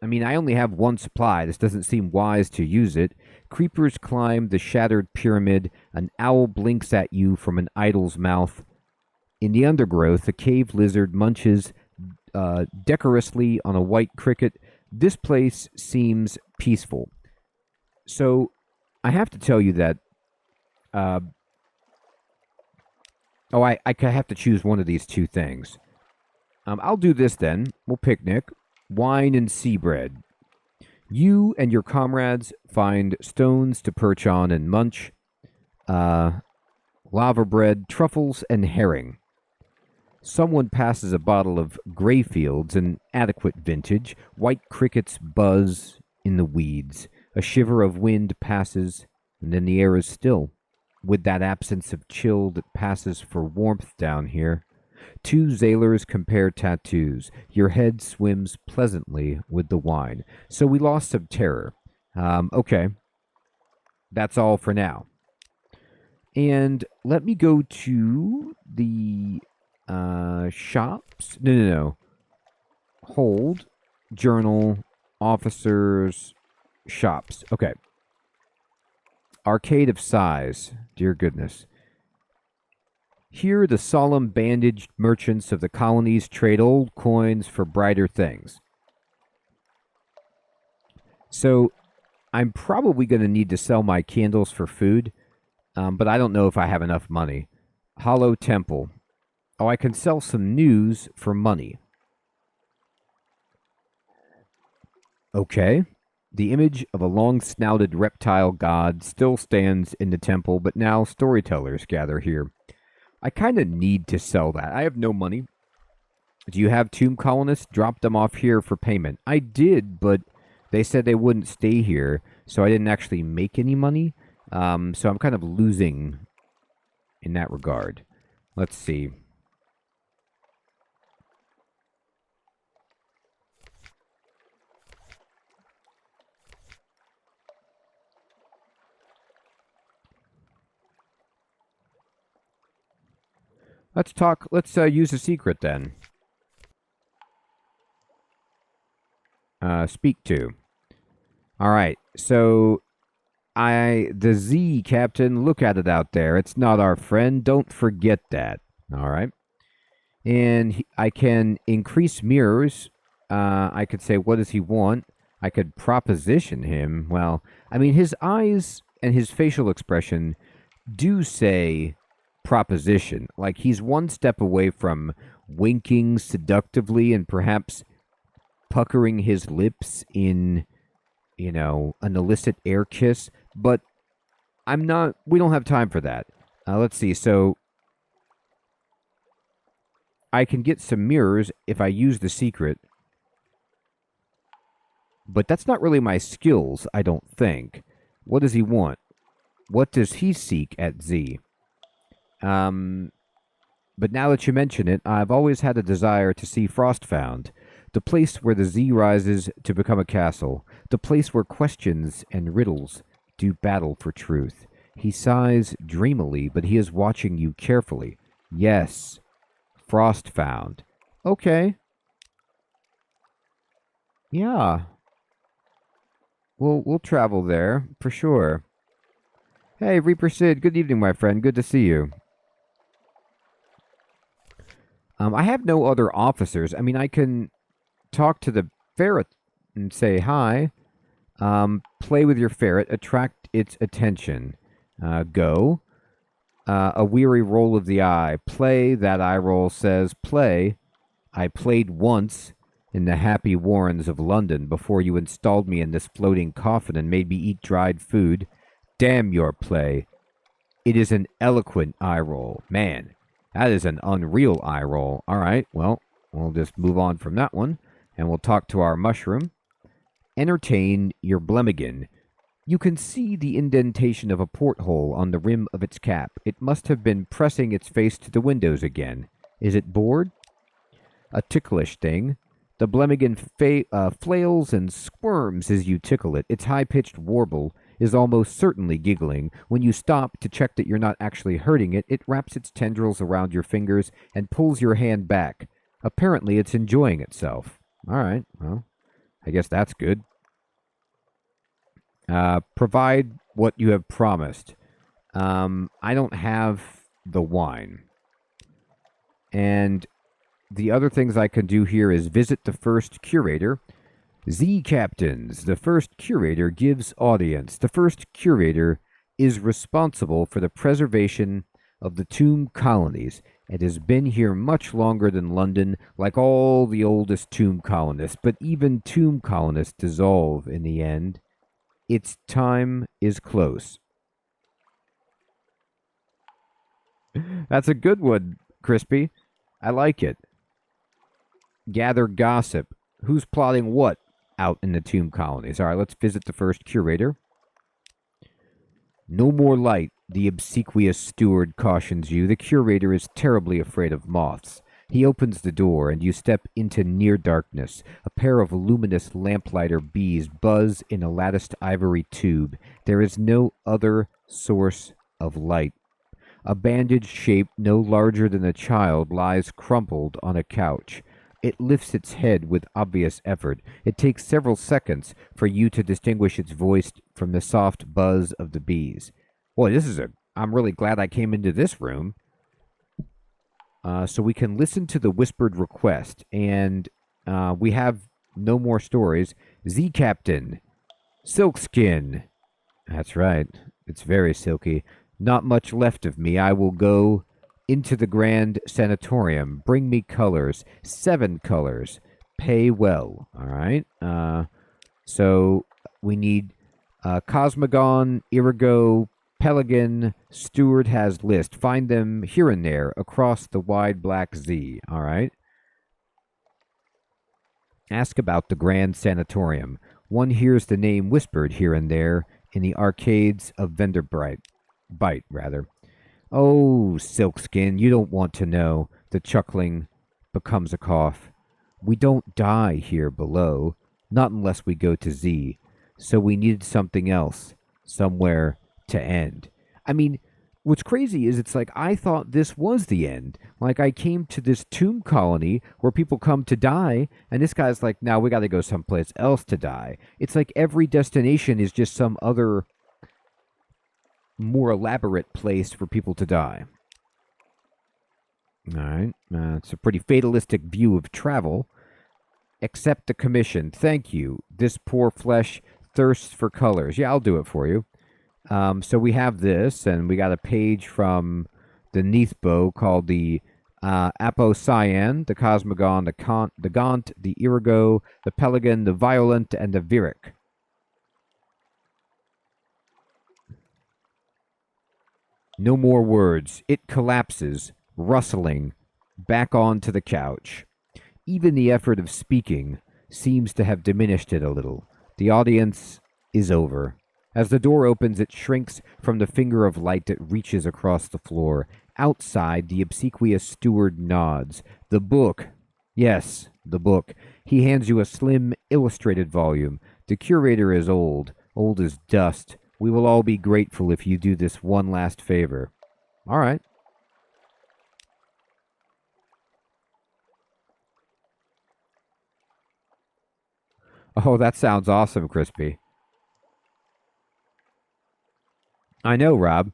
I mean, I only have one supply. This doesn't seem wise to use it. Creepers climb the shattered pyramid. An owl blinks at you from an idol's mouth. In the undergrowth, a cave lizard munches decorously on a white cricket. This place seems peaceful. So, I have to tell you that. I have to choose one of these two things. I'll do this then. We'll picnic. Wine and sea bread. You and your comrades find stones to perch on and munch. Lava bread, truffles, and herring. Someone passes a bottle of Greyfields, an adequate vintage. White crickets buzz in the weeds. A shiver of wind passes, and then the air is still, with that absence of chill that passes for warmth down here. Two sailors compare tattoos. Your head swims pleasantly with the wine. So we lost some terror. Okay. That's all for now. And let me go to the shops. No. Hold. Journal. Officers. Shops. Okay. Arcade of Sighs. Dear goodness. Here the solemn bandaged merchants of the colonies trade old coins for brighter things. So, I'm probably going to need to sell my candles for food, but I don't know if I have enough money. Hollow Temple. Oh, I can sell some news for money. Okay. The image of a long-snouted reptile god still stands in the temple, but now storytellers gather here. I kind of need to sell that. I have no money. Do you have tomb colonists? Drop them off here for payment. I did, but they said they wouldn't stay here, so I didn't actually make any money. So I'm kind of losing in that regard. Let's see. Let's use a secret then. Speak to. Alright, so the Z, Captain, look at it out there. It's not our friend. Don't forget that. Alright. And I can increase mirrors. I could say, what does he want? I could proposition him. Well, I mean, his eyes and his facial expression do say proposition. Like he's one step away from winking seductively and perhaps puckering his lips in, an illicit air kiss. But we don't have time for that. Let's see. So I can get some mirrors if I use the secret. But that's not really my skills, I don't think. What does he want? What does he seek at Z? But now that you mention it, I've always had a desire to see Frostfound, the place where the Z rises to become a castle, the place where questions and riddles do battle for truth. He sighs dreamily, but he is watching you carefully. Yes, Frostfound. Okay. Yeah. We'll travel there, for sure. Hey, Reaper Sid, good evening, my friend. Good to see you. I have no other officers. I mean, I can talk to the ferret and say hi. Play with your ferret. Attract its attention. Go. A weary roll of the eye. Play. That eye roll says play. I played once in the happy warrens of London before you installed me in this floating coffin and made me eat dried food. Damn your play. It is an eloquent eye roll. Man, that is an unreal eye roll. All right, well, we'll just move on from that one, and we'll talk to our mushroom. Entertain your Blemigan. You can see the indentation of a porthole on the rim of its cap. It must have been pressing its face to the windows again. Is it bored? A ticklish thing. The Blemigan flails and squirms as you tickle it. Its high-pitched warble is almost certainly giggling. When you stop to check that you're not actually hurting it, it wraps its tendrils around your fingers and pulls your hand back. Apparently, it's enjoying itself. All right, well, I guess that's good. Provide what you have promised. I don't have the wine. And the other things I can do here is visit the first curator. Z Captains. The first curator gives audience. The first curator is responsible for the preservation of the tomb colonies and has been here much longer than London, like all the oldest tomb colonists. But even tomb colonists dissolve in the end. Its time is close. That's a good one, Crispy. I like it. Gather gossip. Who's plotting what out in the tomb colonies? All right, let's visit the first curator. No more light, the obsequious steward cautions you. The curator is terribly afraid of moths. He opens the door, and you step into near darkness. A pair of luminous lamplighter bees buzz in a latticed ivory tube. There is no other source of light. A bandaged shape no larger than a child lies crumpled on a couch. It lifts its head with obvious effort. It takes several seconds for you to distinguish its voice from the soft buzz of the bees. Boy, I'm really glad I came into this room. So we can listen to the whispered request, and we have no more stories. Z Captain, Silkskin. That's right. It's very silky. Not much left of me. I will go into the Grand Sanatorium. Bring me colors. 7 colors. Pay well. All right. So we need Cosmogon, Irigo, Pelican. Steward has list. Find them here and there across the wide black Z. All right. Ask about the Grand Sanatorium. One hears the name whispered here and there in the arcades of Venderbight. Oh, Silkskin, you don't want to know. The chuckling becomes a cough. We don't die here below, not unless we go to Z. So we needed something else, somewhere to end. I mean, what's crazy is it's like I thought this was the end. Like I came to this tomb colony where people come to die, and this guy's like, now we got to go someplace else to die. It's like every destination is just some other more elaborate place for people to die. All right. It's a pretty fatalistic view of travel. Accept the commission. Thank you. This poor flesh thirsts for colors. Yeah, I'll do it for you. So we have this, and we got a page from the Neathbow called the Apocyan, the Cosmogon, the Gaunt, the Irigo, the Pelican, the Violent, and the Viric. No more words. It collapses, rustling, back onto the couch. Even the effort of speaking seems to have diminished it a little. The audience is over. As the door opens, it shrinks from the finger of light that reaches across the floor. Outside, the obsequious steward nods. The book. Yes, the book. He hands you a slim, illustrated volume. The curator is old as dust. We will all be grateful if you do this one last favor. All right. Oh, that sounds awesome, Crispy. I know, Rob.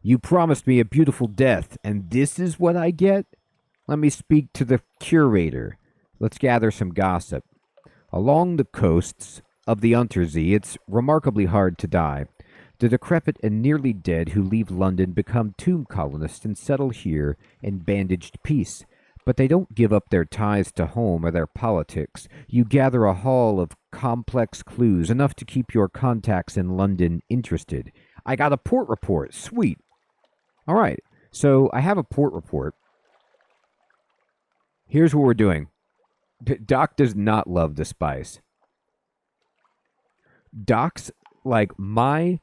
You promised me a beautiful death, and this is what I get? Let me speak to the curator. Let's gather some gossip. Along the coasts of the Unterzee, it's remarkably hard to die. The decrepit and nearly dead who leave London become tomb colonists and settle here in bandaged peace. But they don't give up their ties to home or their politics. You gather a haul of complex clues, enough to keep your contacts in London interested. I got a port report. Sweet. All right. So I have a port report. Here's what we're doing. Doc does not love the spice. Doc's, like, my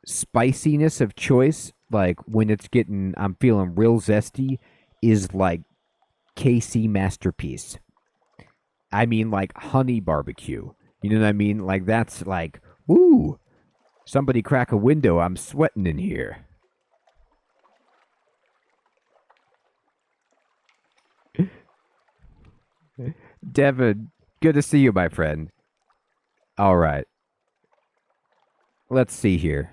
spiciness of choice, like, when I'm feeling real zesty, is like KC Masterpiece. I mean, like honey barbecue. You know what I mean? Like, that's like, woo, somebody crack a window. I'm sweating in here. Devin, good to see you, my friend. All right. Let's see here.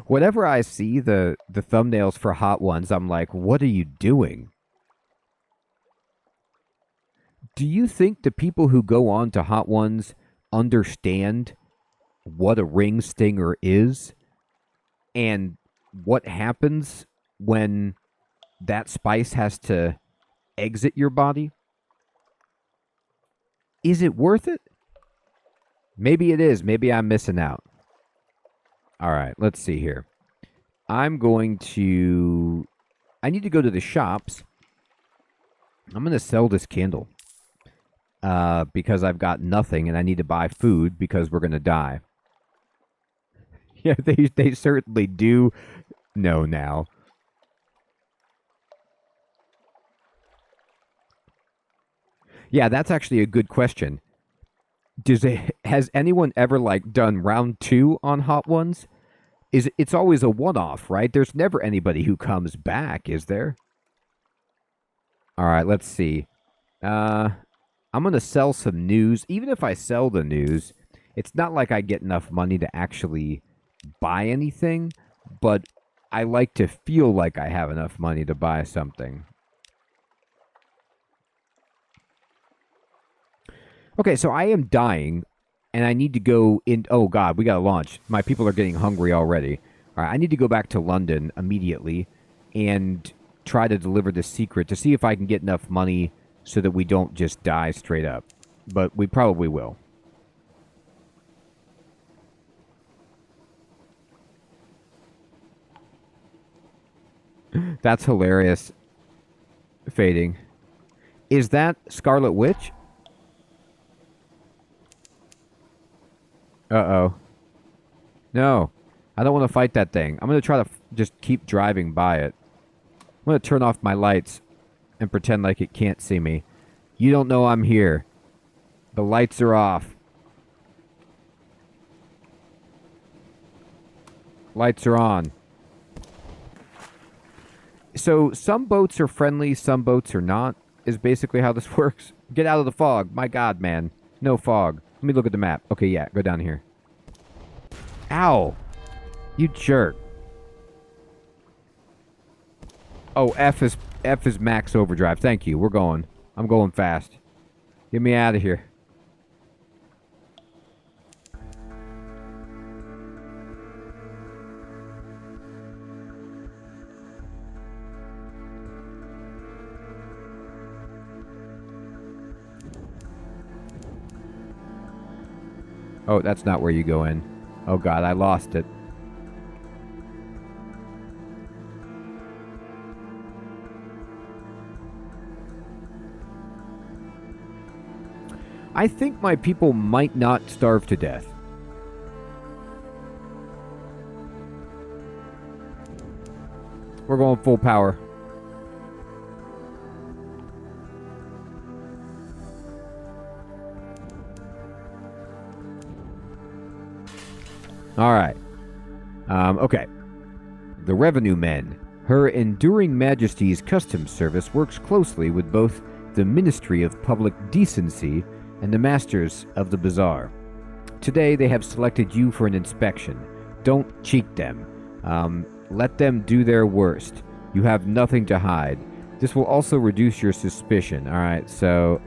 Whenever I see the thumbnails for Hot Ones, I'm like, what are you doing? Do you think the people who go on to Hot Ones understand what a ring stinger is and what happens when that spice has to exit your body? Is it worth it? Maybe it is. Maybe I'm missing out. All right, let's see here. I need to go to the shops. I'm going to sell this candle because I've got nothing and I need to buy food because we're going to die. Yeah, they certainly do know now. Yeah, that's actually a good question. Has anyone ever like done round 2 on Hot Ones? It's always a one-off, right? There's never anybody who comes back, is there? All right, let's see. I'm gonna sell some news. Even if I sell the news, it's not like I get enough money to actually buy anything, but I like to feel like I have enough money to buy something. Okay, so I am dying, and I need to go in. Oh, God, we gotta launch. My people are getting hungry already. All right, I need to go back to London immediately and try to deliver the secret to see if I can get enough money so that we don't just die straight up. But we probably will. That's hilarious. Fading. Is that Scarlet Witch? Uh-oh. No. I don't want to fight that thing. I'm going to try to just keep driving by it. I'm going to turn off my lights and pretend like it can't see me. You don't know I'm here. The lights are off. Lights are on. So some boats are friendly, some boats are not, is basically how this works. Get out of the fog. My God, man. No fog. Let me look at the map. Okay, yeah, go down here. Ow. You jerk. Oh, F is max overdrive. Thank you. We're going. I'm going fast. Get me out of here. Oh, that's not where you go in. Oh, God, I lost it. I think my people might not starve to death. We're going full power. All right. Okay. The Revenue Men. Her Enduring Majesty's Customs Service works closely with both the Ministry of Public Decency and the Masters of the Bazaar. Today they have selected you for an inspection. Don't cheat them. Let them do their worst. You have nothing to hide. This will also reduce your suspicion. All right, so,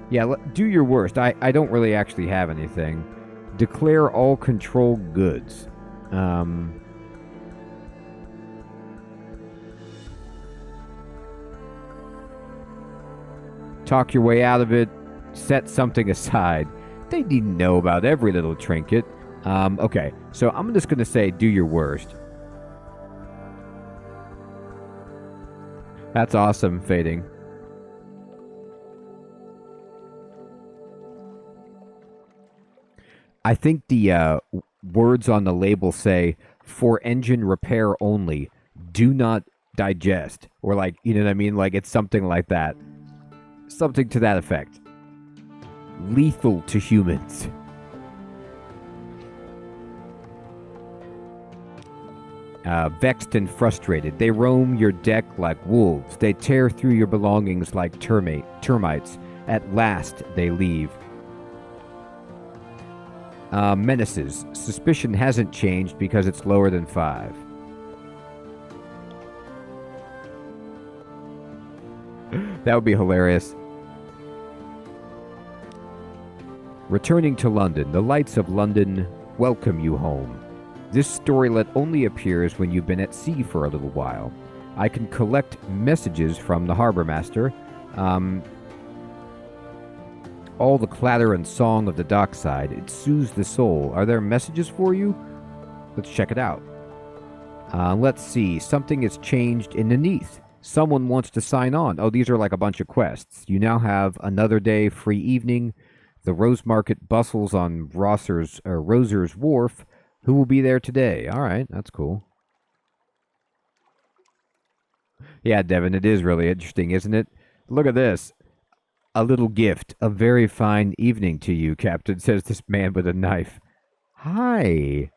yeah, do your worst. I don't really actually have anything. Declare all control goods. Talk your way out of it. Set something aside. They needn't know about every little trinket. Okay, so I'm just going to say do your worst. That's awesome, Fading. I think the words on the label say, for engine repair only, do not digest. Or like, you know what I mean? Like it's something like that. Something to that effect. Lethal to humans. Vexed and frustrated, they roam your deck like wolves. They tear through your belongings like termites. At last, they leave. Menaces. Suspicion hasn't changed because it's lower than 5. That would be hilarious. Returning to London. The lights of London welcome you home. This storylet only appears when you've been at sea for a little while. I can collect messages from the harbor master. All the clatter and song of the dockside. It soothes the soul. Are there messages for you? Let's check it out. Let's see. Something has changed in the Neath. Someone wants to sign on. Oh, these are like a bunch of quests. You now have another day, free evening. The Rose Market bustles on Roser's Wharf. Who will be there today? All right, that's cool. Yeah, Devin, it is really interesting, isn't it? Look at this. A little gift. A very fine evening to you, Captain, says this man with a knife. Hi.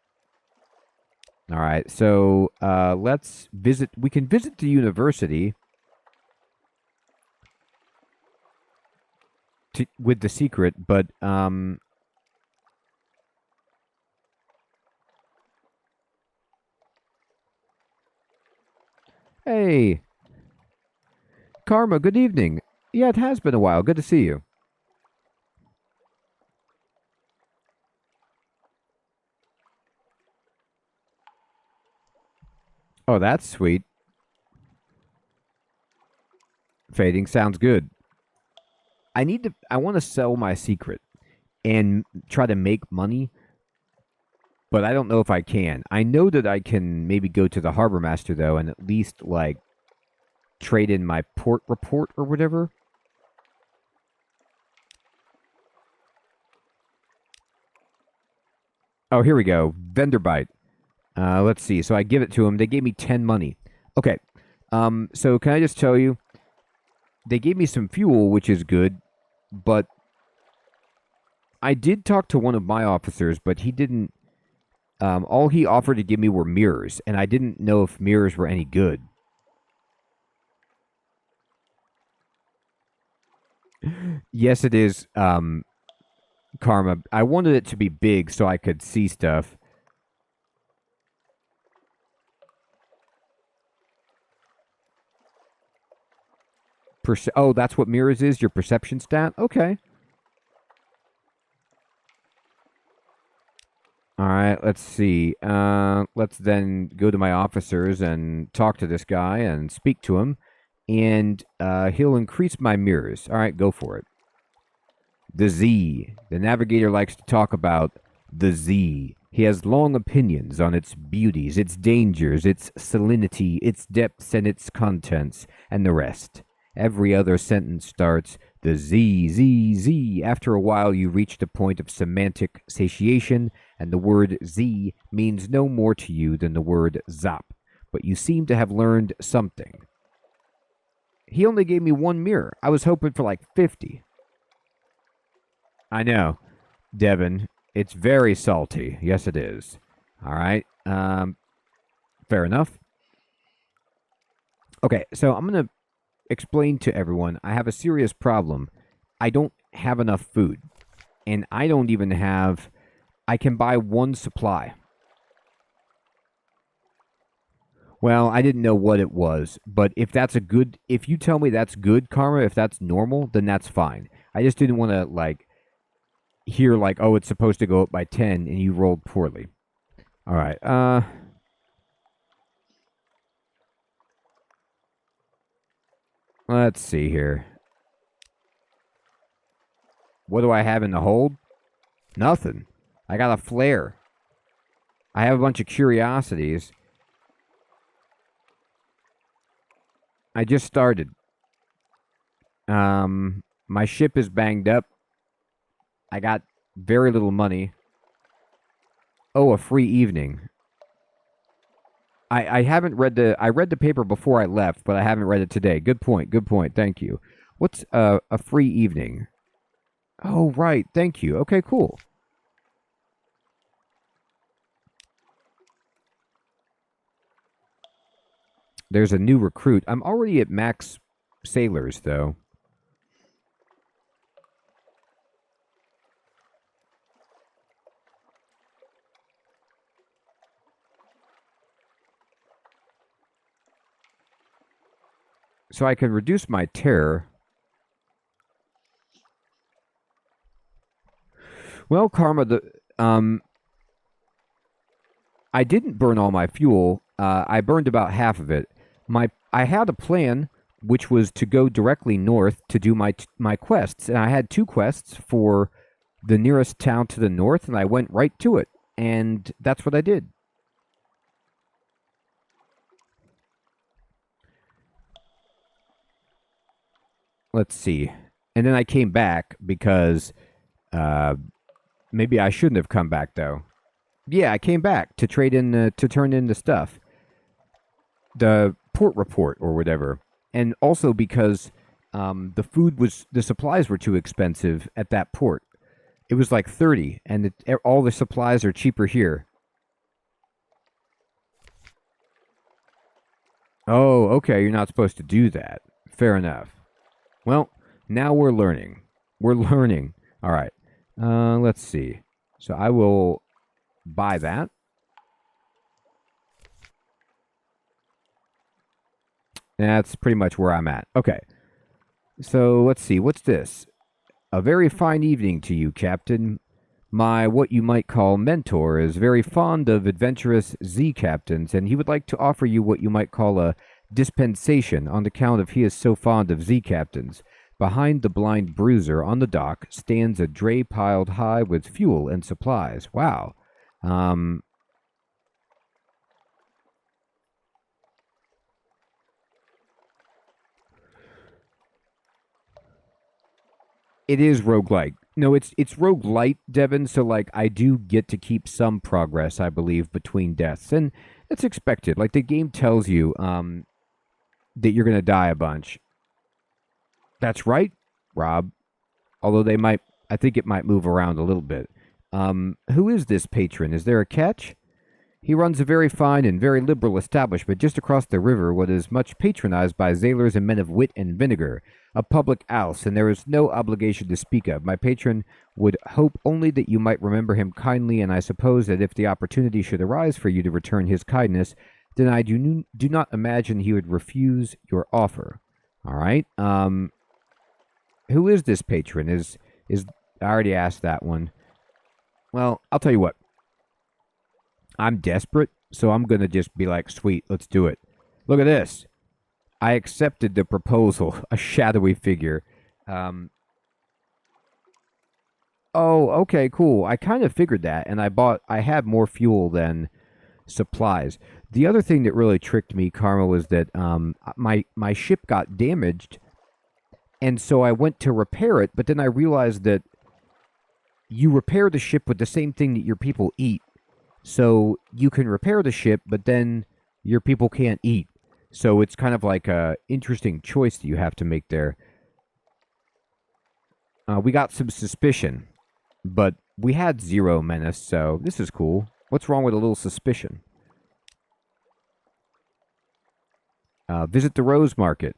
All right, so let's visit. We can visit the university with the secret, but hey, Karma, good evening. Yeah, it has been a while. Good to see you. Oh, that's sweet. Fading sounds good. I want to sell my secret and try to make money, but I don't know if I can. I know that I can maybe go to the harbor master though and at least like trade in my port report or whatever. Oh, here we go. Venderbight. Let's see. So I give it to them. They gave me 10 money. Okay. So can I just tell you, they gave me some fuel, which is good, but I did talk to one of my officers, but he didn't. All he offered to give me were mirrors, and I didn't know if mirrors were any good. Yes, it is, Karma. I wanted it to be big so I could see stuff. Oh, that's what mirrors is? Your perception stat? Okay. All right, let's see. Let's then go to my officers and talk to this guy and speak to him. And he'll increase my mirrors. All right, go for it. The Z. The navigator likes to talk about the Z. He has long opinions on its beauties, its dangers, its salinity, its depths, and its contents, and the rest. Every other sentence starts, the Z, Z, Z. After a while, you reach the point of semantic satiation, and the word Z means no more to you than the word zop. But you seem to have learned something. He only gave me 1 mirror. I was hoping for like 50. I know, Devin. It's very salty. Yes, it is. All right. Fair enough. Okay, so I'm going to explain to everyone I have a serious problem. I don't have enough food. And I don't even have... I can buy 1 supply. Well, I didn't know what it was, but if that's a good... If you tell me that's good, Karma, if that's normal, then that's fine. I just didn't want to, like, hear, like, oh, it's supposed to go up by 10, and you rolled poorly. All right, let's see here. What do I have in the hold? Nothing. I got a flare. I have a bunch of curiosities. I just started. My ship is banged up. I got very little money. Oh, a free evening. I haven't read the... I read the paper before I left, but I haven't read it today. Good point. Good point. Thank you. What's a free evening? Oh, right. Thank you. Okay, cool. There's a new recruit. I'm already at max sailors, though. So I can reduce my terror. Well, Karma, I didn't burn all my fuel. I burned about half of it. I had a plan, which was to go directly north to do my quests, and I had 2 quests for the nearest town to the north, and I went right to it, and that's what I did. Let's see. And then I came back because maybe I shouldn't have come back, though. Yeah, I came back to trade in to turn in the stuff, the port report or whatever, and also because the supplies were too expensive at that port. It was like 30, and all the supplies are cheaper here. Oh, okay, you're not supposed to do that. Fair enough. Well, now we're learning. We're learning. All right. Let's see. So I will buy that. That's pretty much where I'm at. Okay. So let's see. What's this? A very fine evening to you, Captain. My what you might call mentor is very fond of adventurous Z captains, and he would like to offer you what you might call a dispensation on account of he is so fond of Z captains. Behind the blind bruiser on the dock stands a dray piled high with fuel and supplies. Wow. It is roguelike. No, it's roguelite, Devin, so like I do get to keep some progress, I believe, between deaths. And it's expected. Like the game tells you that you're gonna die a bunch. That's right, Rob. Although I think it might move around a little bit. Who is this patron? Is there a catch? He runs a very fine and very liberal establishment just across the river, what is much patronized by sailors and men of wit and vinegar, a public house, and there is no obligation to speak of. My patron would hope only that you might remember him kindly, and I suppose that if the opportunity should arise for you to return his kindness, then I do not imagine he would refuse your offer. All right. Who is this patron? Is I already asked that one. Well, I'll tell you what. I'm desperate, so I'm going to just be like, sweet, let's do it. Look at this. I accepted the proposal, a shadowy figure. Oh, okay, cool. I kind of figured that, and I had more fuel than supplies. The other thing that really tricked me, Karma, was that my ship got damaged, and so I went to repair it, but then I realized that you repair the ship with the same thing that your people eat. So you can repair the ship, but then your people can't eat. So it's kind of like a interesting choice that you have to make there. We got some suspicion, but we had 0 menace, so this is cool. What's wrong with a little suspicion? Visit the Rose Market.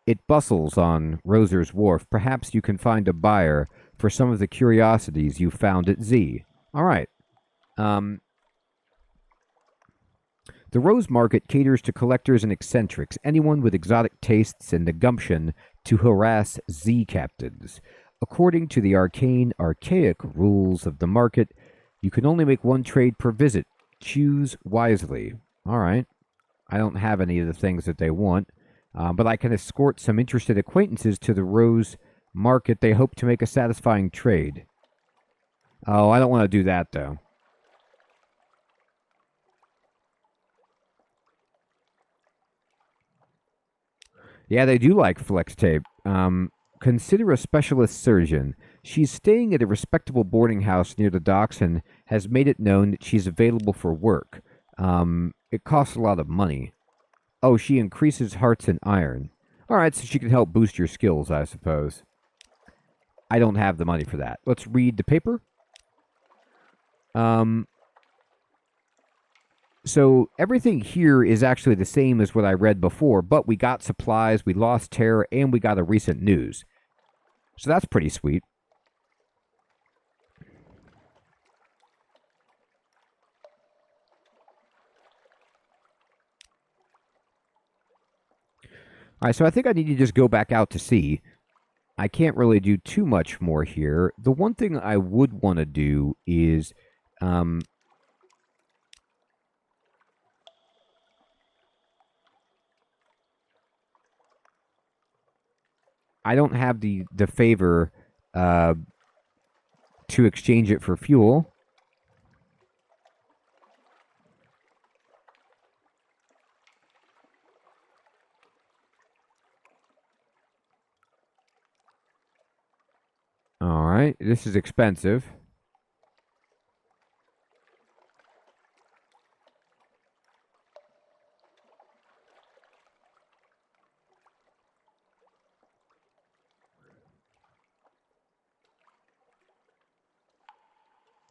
It bustles on Roser's Wharf. Perhaps you can find a buyer for some of the curiosities you found at Z. All right. The Rose Market caters to collectors and eccentrics, anyone with exotic tastes and the gumption to harass Z captains. According to the archaic rules of the market, you can only make 1 trade per visit. Choose wisely. All right. I don't have any of the things that they want, but I can escort some interested acquaintances to the Rose Market. They hope to make a satisfying trade. Oh, I don't want to do that, though. Yeah, they do like flex tape. Consider a specialist surgeon. She's staying at a respectable boarding house near the docks and has made it known that she's available for work. It costs a lot of money. Oh, she increases hearts and iron. All right, so she can help boost your skills, I suppose. I don't have the money for that. Let's read the paper. So everything here is actually the same as what I read before, but we got supplies, we lost terror, and we got a recent news. So that's pretty sweet. All right, so I think I need to just go back out to sea. I can't really do too much more here. The one thing I would want to do is I don't have the favor to exchange it for fuel. All right, this is expensive.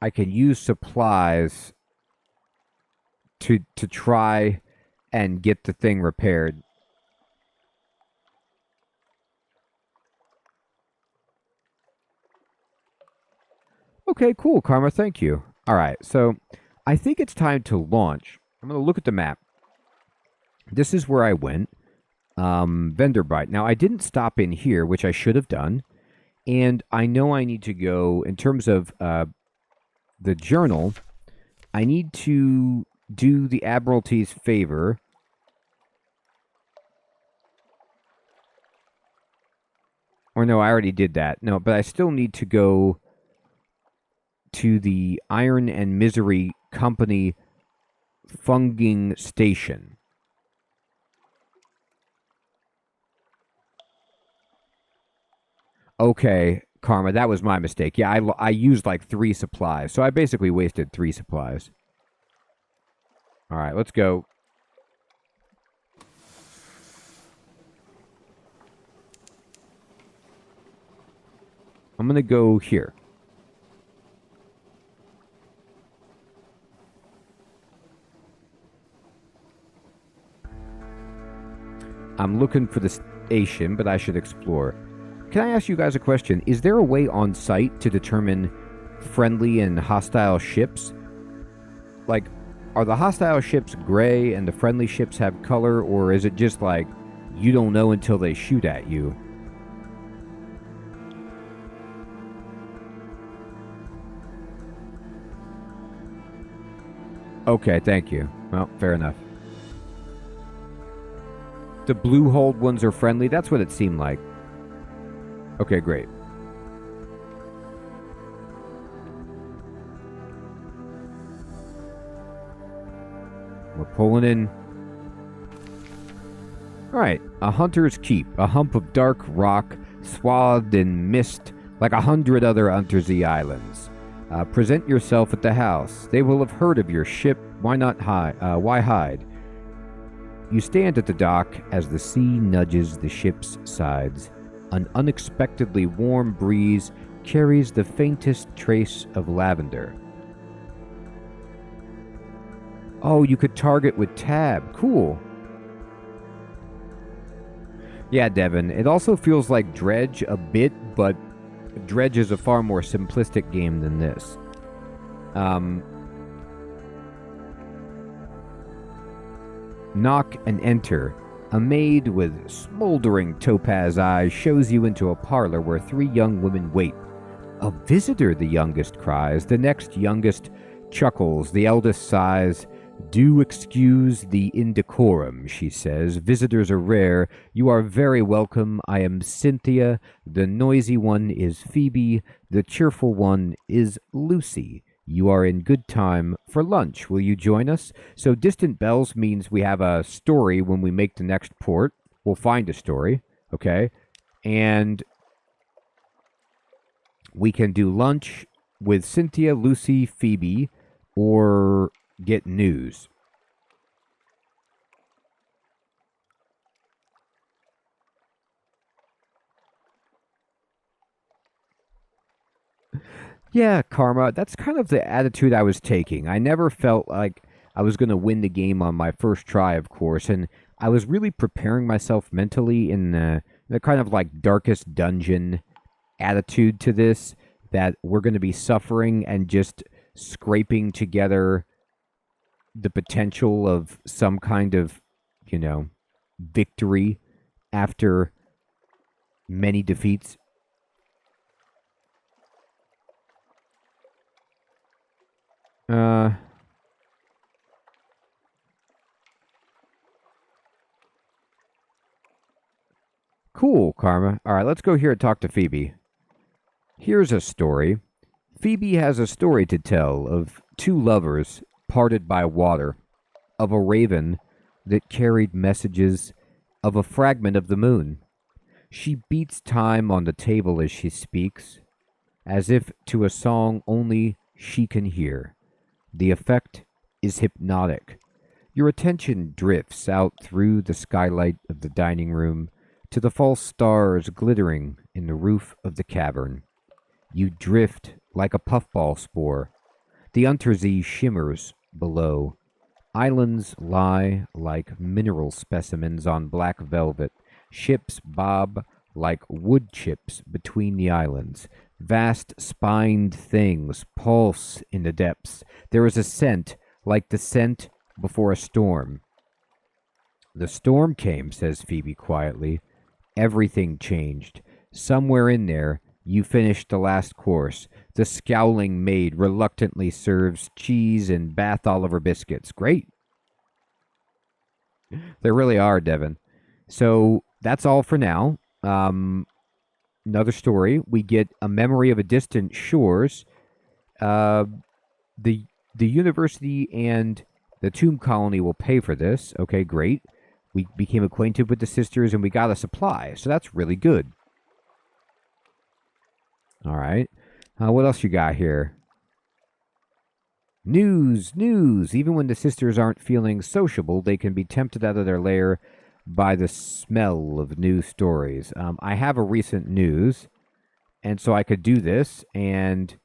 I can use supplies to try and get the thing repaired. Okay, cool, Karma. Thank you. All right, so I think it's time to launch. I'm going to look at the map. This is where I went. Venderbight. Now, I didn't stop in here, which I should have done. And I know I need to go, in terms of the journal, I need to do the Admiralty's favor. Or no, I already did that. No, but I still need to go to the Iron and Misery Company Funging Station. Okay, Karma, that was my mistake. Yeah, I used like 3 supplies, so I basically wasted 3 supplies. All right, let's go. I'm going to go here. I'm looking for the station, but I should explore. Can I ask you guys a question? Is there a way on site to determine friendly and hostile ships? Like, are the hostile ships gray and the friendly ships have color, or is it just like you don't know until they shoot at you? Okay, thank you. Well, fair enough. The blue-hulled ones are friendly? That's what it seemed like. Okay, great. We're pulling in. All right, a hunter's keep, a hump of dark rock swathed in mist like 100 other Unterzee islands. Present yourself at the house. They will have heard of your ship. Why not hide? Why hide? You stand at the dock as the sea nudges the ship's sides. An unexpectedly warm breeze carries the faintest trace of lavender. Oh, you could target with tab. Cool. Yeah, Devin. It also feels like Dredge a bit, but Dredge is a far more simplistic game than this. Knock and enter. A maid with smoldering topaz eyes shows you into a parlor where 3 young women wait. A visitor, the youngest cries. The next youngest chuckles. The eldest sighs. Do excuse the indecorum, she says. Visitors are rare. You are very welcome. I am Cynthia. The noisy one is Phoebe. The cheerful one is Lucy. You are in good time for lunch. Will you join us? So distant bells means we have a story when we make the next port. We'll find a story, okay? And we can do lunch with Cynthia, Lucy, Phoebe, or get news. Yeah, Karma, that's kind of the attitude I was taking. I never felt like I was going to win the game on my first try, of course, and I was really preparing myself mentally in the kind of like darkest dungeon attitude to this, that we're going to be suffering and just scraping together the potential of some kind of, victory after many defeats. Cool, Karma. All right, let's go here and talk to Phoebe. Here's a story. Phoebe has a story to tell of two lovers parted by water, of a raven that carried messages, of a fragment of the moon. She beats time on the table as she speaks, as if to a song only she can hear. The effect is hypnotic. Your attention drifts out through the skylight of the dining room to the false stars glittering in the roof of the cavern. You drift like a puffball spore. The Unterzee shimmers below. Islands lie like mineral specimens on black velvet. Ships bob like wood chips between the islands. Vast spined things pulse in the depths. There is a scent like the scent before a storm. The storm came, says Phoebe quietly. Everything changed. Somewhere in there, you finished the last course. The scowling maid reluctantly serves cheese and Bath Oliver biscuits. Great. There really are, Devin. So that's all for now. Another story. We get a memory of a distant shores. The university and the tomb colony will pay for this. Okay, great. We became acquainted with the sisters and we got a supply. So that's really good. All right. What else you got here? News. Even when the sisters aren't feeling sociable, they can be tempted out of their lair by the smell of new stories. I have a recent news, and so I could do this. And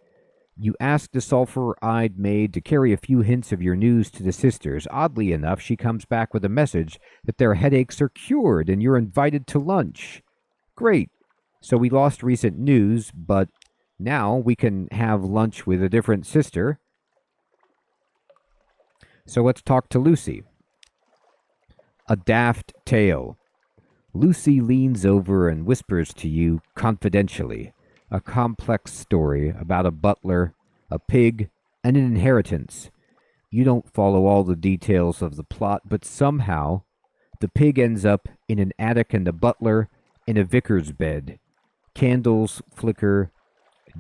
you ask the sulphur-eyed maid to carry a few hints of your news to the sisters. Oddly enough, she comes back with a message that their headaches are cured and you're invited to lunch. Great. So we lost recent news, but now we can have lunch with a different sister. So let's talk to Lucy. A daft tale. Lucy leans over and whispers to you confidentially a complex story about a butler, a pig, and an inheritance. You don't follow all the details of the plot, but somehow the pig ends up in an attic and the butler in a vicar's bed. Candles flicker,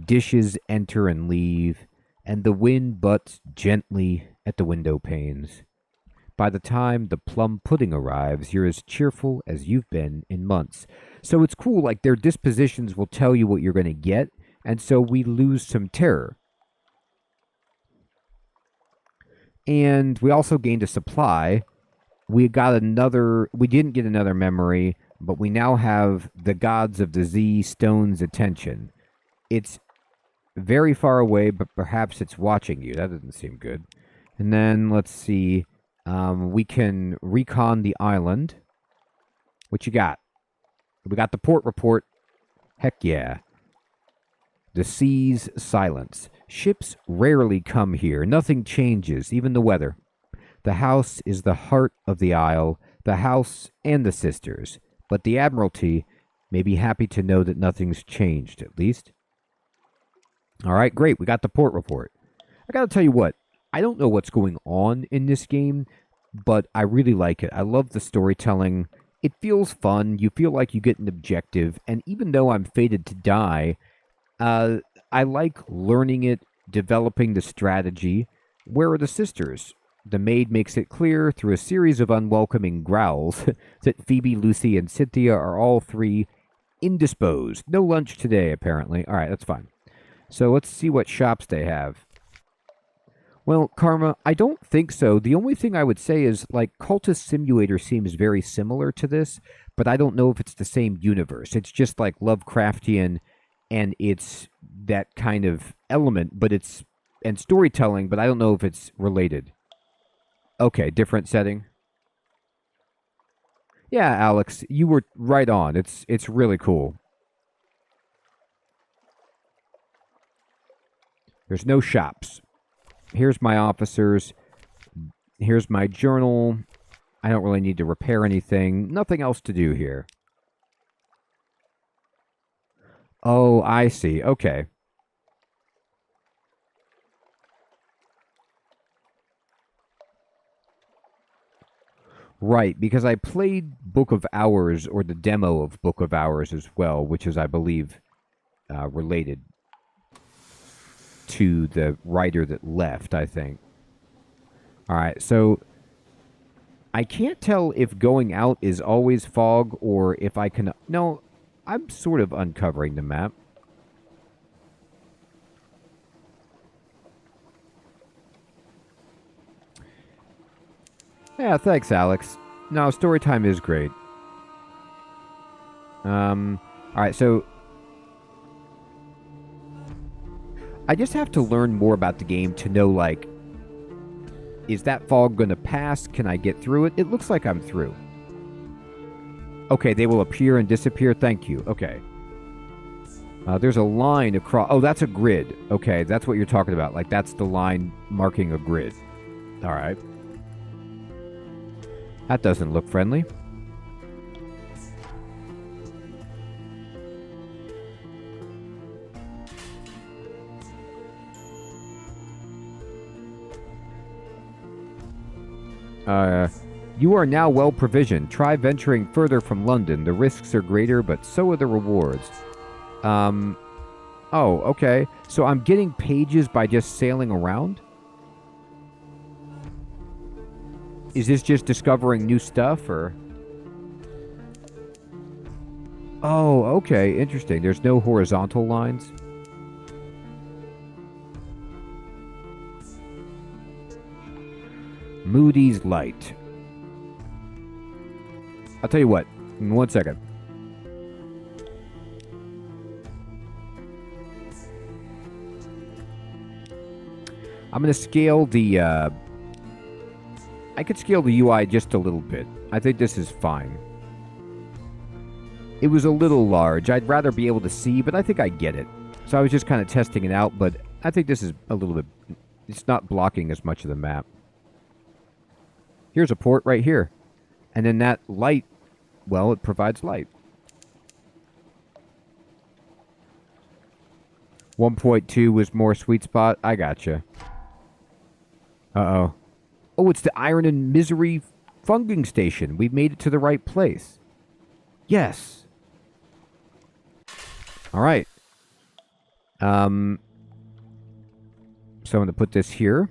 dishes enter and leave, and the wind butts gently at the window panes. By the time the plum pudding arrives, you're as cheerful as you've been in months. So it's cool, like their dispositions will tell you what you're going to get, and so we lose some terror. And we also gained a supply. We didn't get another memory, but we now have the gods of the Z Stone's attention. It's very far away, but perhaps it's watching you. That doesn't seem good. And then, let's see. We can recon the island. What you got? We got the port report. Heck yeah. The sea's silence. Ships rarely come here. Nothing changes, even the weather. The house is the heart of the isle, the house and the sisters. But the Admiralty may be happy to know that nothing's changed, at least. All right, great. We got the port report. I got to tell you what. I don't know what's going on in this game, but I really like it. I love the storytelling. It feels fun. You feel like you get an objective. And even though I'm fated to die, I like learning it, developing the strategy. Where are the sisters? The maid makes it clear through a series of unwelcoming growls that Phoebe, Lucy, and Cynthia are all three indisposed. No lunch today, apparently. All right, that's fine. So let's see what shops they have. Well, Karma, I don't think so. The only thing I would say is, like, Cultist Simulator seems very similar to this, but I don't know if it's the same universe. It's just like Lovecraftian, and it's that kind of element, but and storytelling, but I don't know if it's related. Okay, different setting. Yeah, Alex, you were right on. It's really cool. There's no shops. Here's my officers. Here's my journal. I don't really need to repair anything. Nothing else to do here. Oh, I see. Okay. Right, because I played Book of Hours, or the demo of Book of Hours as well, which is, I believe, related to the writer that left, I think. All right, so I can't tell if going out is always fog or if I can. No, I'm sort of uncovering the map. Yeah, thanks, Alex. No, story time is great. All right, so I just have to learn more about the game to know, like, is that fog going to pass? Can I get through it? It looks like I'm through. Okay, they will appear and disappear. Thank you. Okay. There's a line across. Oh, that's a grid. Okay, that's what you're talking about. Like, that's the line marking a grid. All right. That doesn't look friendly. You are now well provisioned. Try venturing further from London. The risks are greater, but so are the rewards. Oh, okay. So I'm getting pages by just sailing around? Is this just discovering new stuff, or? Oh, okay. Interesting. There's no horizontal lines. Moody's Light. I'll tell you what. In 1 second. I'm going to scale the... I could scale the UI just a little bit. I think this is fine. It was a little large. I'd rather be able to see, but I think I get it. So I was just kind of testing it out, but I think this is a little bit... It's not blocking as much of the map. Here's a port right here. And then that light, well, it provides light. 1.2 was more sweet spot. I gotcha. Uh-oh. Oh, it's the Iron and Misery Funging Station. We've made it to the right place. Yes. All right. So I'm going to put this here.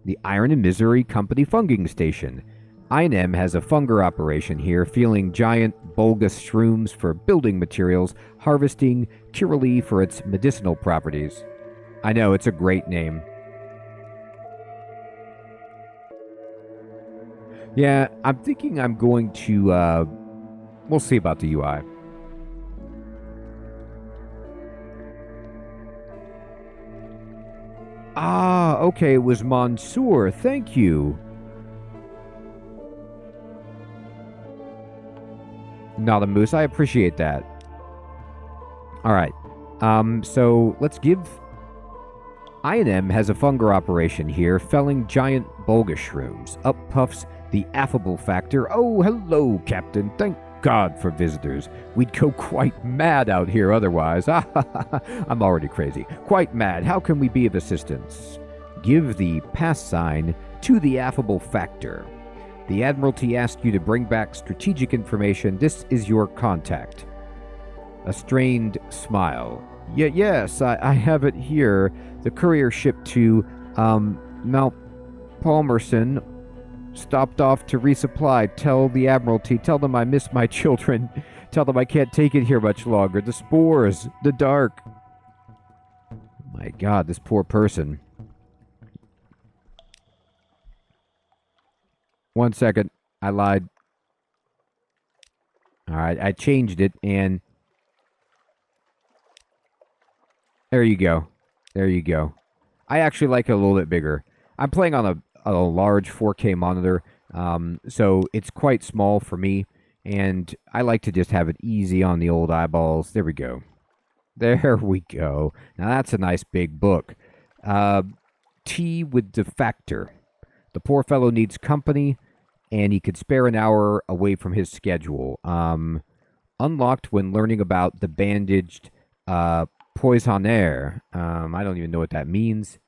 The Iron and Misery Company Funging Station. I&M has a funger operation here, feeling giant bulbous shrooms for building materials, harvesting Curaleaf for its medicinal properties. I know, it's a great name. Yeah, I'm thinking I'm going to, we'll see about the UI. Ah, okay, it was Mansour. Thank you. Not a moose. I appreciate that. All right. So let's give... I&M has a funger operation here, felling giant bulgus shrooms. Up puffs the affable factor. Oh, hello, Captain. Thank God for visitors. We'd go quite mad out here otherwise. I'm already crazy. Quite mad. How can we be of assistance? Give the pass sign to the affable factor. The Admiralty asked you to bring back strategic information. This is your contact. A strained smile. Yes, I have it here. The courier ship to Mount Palmerston stopped off to resupply. Tell the Admiralty. Tell them I miss my children. Tell them I can't take it here much longer. The spores. The dark. My God, this poor person. 1 second. I lied. Alright, I changed it, and... There you go. There you go. I actually like it a little bit bigger. I'm playing on a large 4K monitor, so it's quite small for me, and I like to just have it easy on the old eyeballs. There we go. There we go. Now that's a nice big book. Tea with the Factor. The poor fellow needs company, and he could spare an hour away from his schedule. Unlocked when learning about the bandaged poisonnaire. I don't even know what that means.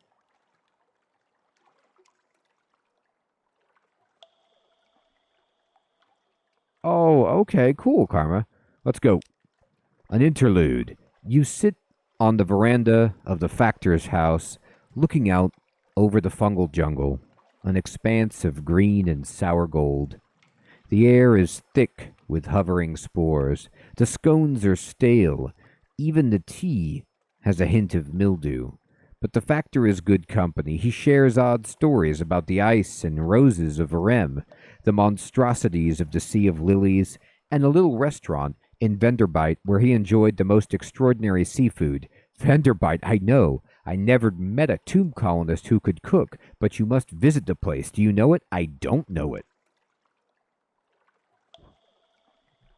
Oh, okay, cool, Karma. Let's go. An interlude. You sit on the veranda of the factor's house, looking out over the fungal jungle, an expanse of green and sour gold. The air is thick with hovering spores. The scones are stale. Even the tea has a hint of mildew. But the factor is good company. He shares odd stories about the ice and roses of Arem, the monstrosities of the Sea of Lilies, and a little restaurant in Venderbight where he enjoyed the most extraordinary seafood. Venderbight, I know. I never met a tomb colonist who could cook, but you must visit the place. Do you know it? I don't know it.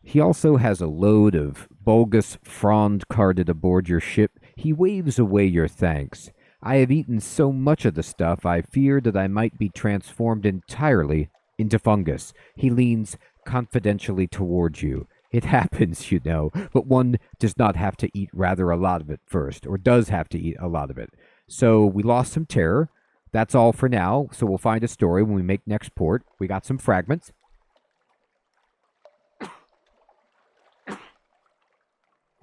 He also has a load of bulgus frond carded aboard your ship. He waves away your thanks. I have eaten so much of the stuff, I fear that I might be transformed entirely into fungus. He leans confidentially towards you. It happens, you know, but one does not have to eat rather a lot of it first, or does have to eat a lot of it. So we lost some terror. That's all for now, so we'll find a story when we make next port. We got some fragments.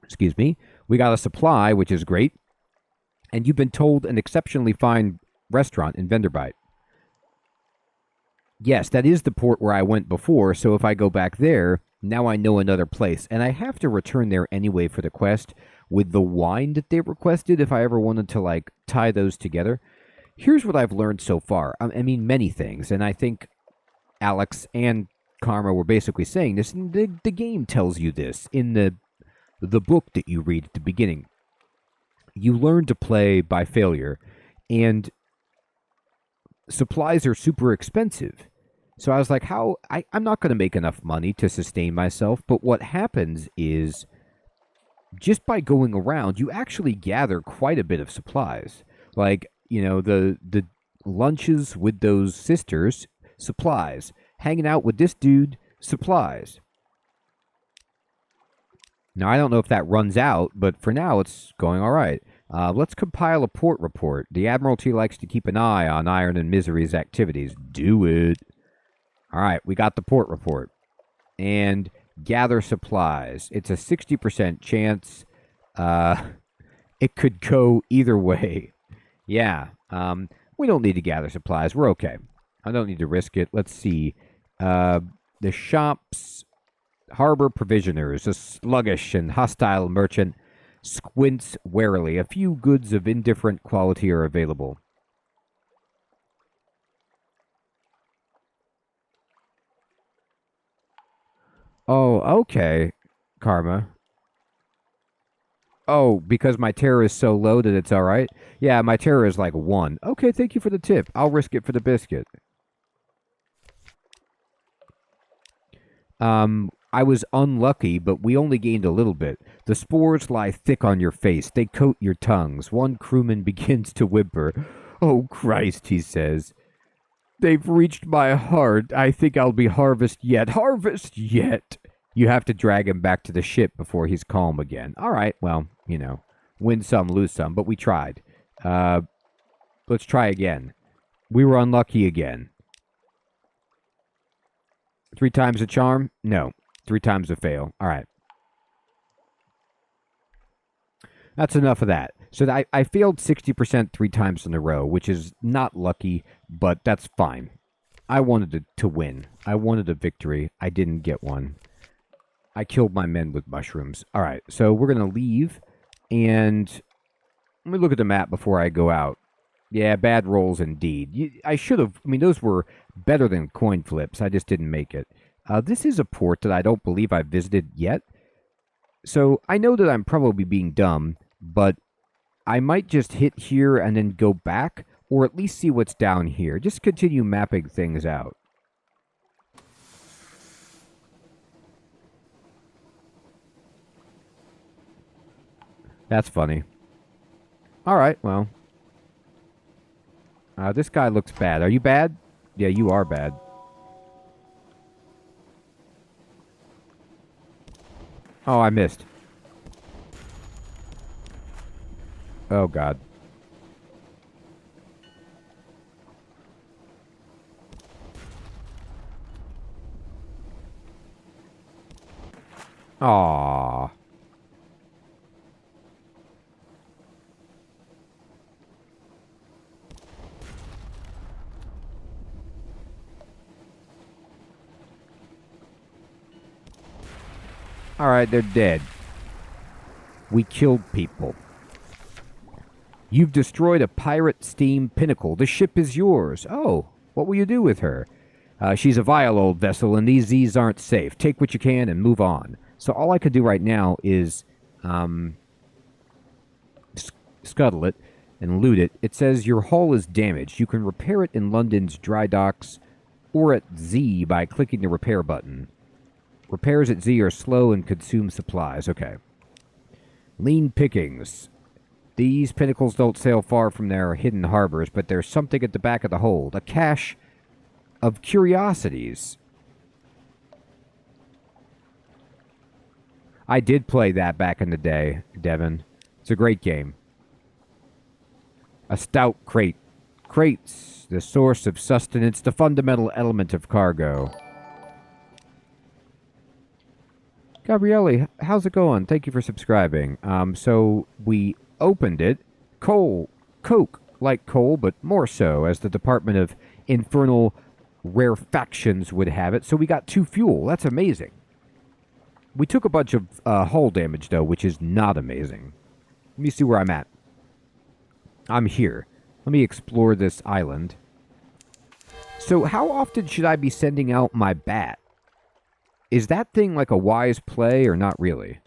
Excuse me. We got a supply, which is great. And you've been told an exceptionally fine restaurant in Venderbight. Yes, that is the port where I went before, so if I go back there, now I know another place. And I have to return there anyway for the quest with the wine that they requested if I ever wanted to, like, tie those together. Here's what I've learned so far. I mean, many things. And I think Alex and Karma were basically saying this. And the game tells you this in the book that you read at the beginning. You learn to play by failure, and supplies are super expensive. So I was like, I'm not going to make enough money to sustain myself, but what happens is, just by going around, you actually gather quite a bit of supplies. Like, you know, the lunches with those sisters, supplies. Hanging out with this dude, supplies. Now, I don't know if that runs out, but for now, it's going all right. Let's compile a port report. The Admiralty likes to keep an eye on Iron and Misery's activities. Do it. All right, we got the port report. And gather supplies. It's a 60% chance. It could go either way. Yeah, we don't need to gather supplies. We're okay. I don't need to risk it. Let's see. The shops... Harbor provisioners, a sluggish and hostile merchant, squints warily. A few goods of indifferent quality are available. Oh, okay, Karma. Oh, because my terror is so low that it's all right? Yeah, my terror is like 1. Okay, thank you for the tip. I'll risk it for the biscuit. I was unlucky, but we only gained a little bit. The spores lie thick on your face. They coat your tongues. One crewman begins to whimper. Oh, Christ, he says. They've reached my heart. I think I'll be harvest yet. Harvest yet. You have to drag him back to the ship before he's calm again. All right, well, you know, win some, lose some, but we tried. Let's try again. We were unlucky again. 3 times a charm? No. 3 times a fail. All right. That's enough of that. So I failed 60% 3 times in a row, which is not lucky, but that's fine. I wanted to win. I wanted a victory. I didn't get one. I killed my men with mushrooms. All right, so we're going to leave, and let me look at the map before I go out. Yeah, bad rolls indeed. I should have... I mean, those were better than coin flips. I just didn't make it. This is a port that I don't believe I've visited yet. So I know that I'm probably being dumb, but I might just hit here and then go back. Or at least see what's down here. Just continue mapping things out. That's funny. Alright, well. This guy looks bad. Are you bad? Yeah, you are bad. Oh, I missed. Oh, God. Aww. Alright, they're dead. We killed people. You've destroyed a pirate steam pinnacle. The ship is yours. Oh, what will you do with her? She's a vile old vessel, and these Z's aren't safe. Take what you can and move on. So all I could do right now is scuttle it and loot it. It says your hull is damaged. You can repair it in London's dry docks or at Z by clicking the repair button. Repairs at Z are slow and consume supplies. Okay. Lean pickings. These pinnacles don't sail far from their hidden harbors, but there's something at the back of the hold. A cache of curiosities. I did play that back in the day, Devin. It's a great game. A stout crate. Crates, the source of sustenance, the fundamental element of cargo. Gabriele, how's it going? Thank you for subscribing. So we opened it. Coke, like coal, but more so, as the Department of Infernal Rarefactions would have it. So we got 2 fuel. That's amazing. We took a bunch of hull damage, though, which is not amazing. Let me see where I'm at. I'm here. Let me explore this island. So how often should I be sending out my bat? Is that thing like a wise play or not really?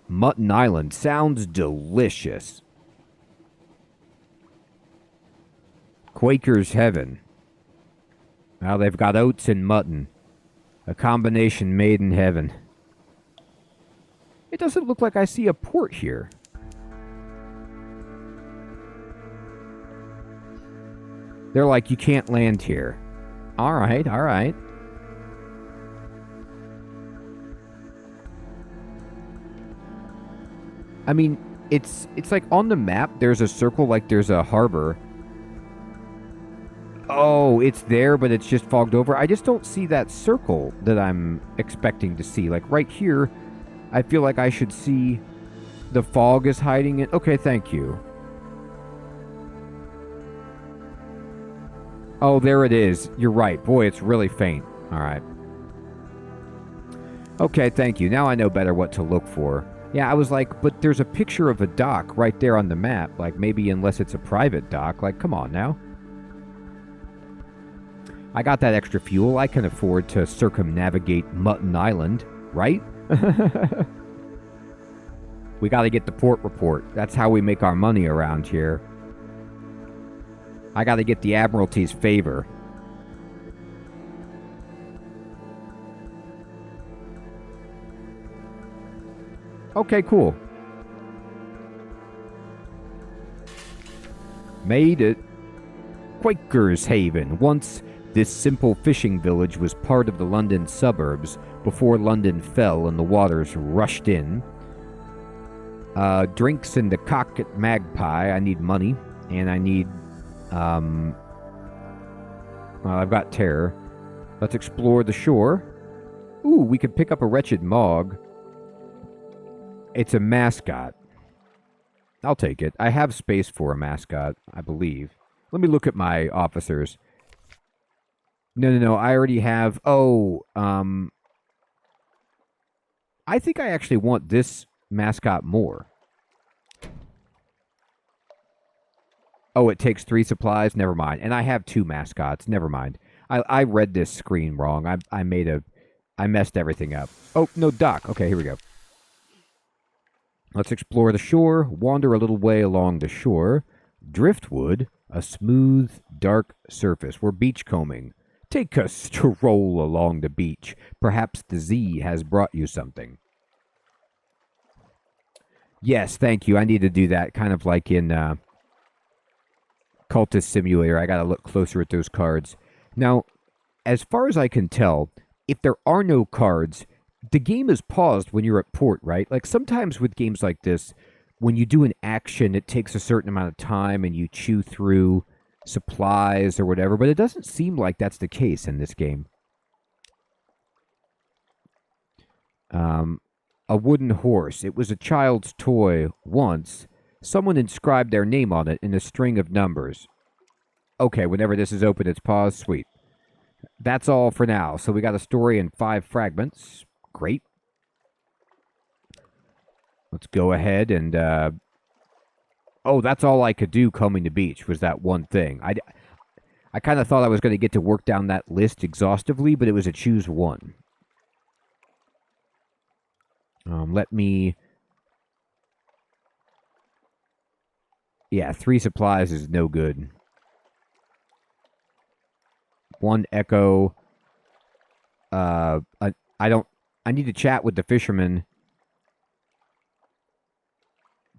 Mutton Island sounds delicious. Quaker's Heaven. Well, they've got oats and mutton. A combination made in heaven. It doesn't look like I see a port here. They're like, you can't land here. Alright, alright. I mean, it's like on the map, there's a circle like there's a harbor. Oh, it's there, but it's just fogged over. I just don't see that circle that I'm expecting to see. Like right here, I feel like I should see the fog is hiding it. Okay, thank you. Oh, there it is. You're right. Boy, it's really faint. All right. Okay, thank you. Now I know better what to look for. Yeah, I was like, but there's a picture of a dock right there on the map. Like, maybe unless it's a private dock. Like, come on now. I got that extra fuel. I can afford to circumnavigate Mutton Island, right? We got to get the port report. That's how we make our money around here. I got to get the Admiralty's favor. Okay, cool. Made it. Quaker's Haven. Once, this simple fishing village was part of the London suburbs before London fell and the waters rushed in. Drinks in the Cock at Magpie. I need money. And I need... well, I've got terror. Let's explore the shore. Ooh, we could pick up a wretched Mog. It's a mascot. I'll take it. I have space for a mascot, I believe. Let me look at my officers. No. I already have... Oh, I think I actually want this mascot more. Oh, it takes 3 supplies? Never mind. And I have 2 mascots. Never mind. I read this screen wrong. I messed everything up. Oh, no, Doc. Okay, here we go. Let's explore the shore, wander a little way along the shore. Driftwood, a smooth, dark surface. We're beachcombing. Take a stroll along the beach. Perhaps the Z has brought you something. Yes, thank you. I need to do that, kind of like in Cultist Simulator. I gotta look closer at those cards. Now, as far as I can tell, if there are no cards, the game is paused when you're at port, right? Like sometimes with games like this, when you do an action, it takes a certain amount of time and you chew through supplies or whatever, but it doesn't seem like that's the case in this game. A wooden horse. It was a child's toy once. Someone inscribed their name on it in a string of numbers. Okay, whenever this is open, it's paused. Sweet. That's all for now. So we got a story in 5 fragments. Great. Let's go ahead and... Oh, that's all I could do combing the beach was that one thing. I kind of thought I was going to get to work down that list exhaustively, but it was a choose one. Let me... Yeah, 3 supplies is no good. 1 echo. I need to chat with the fisherman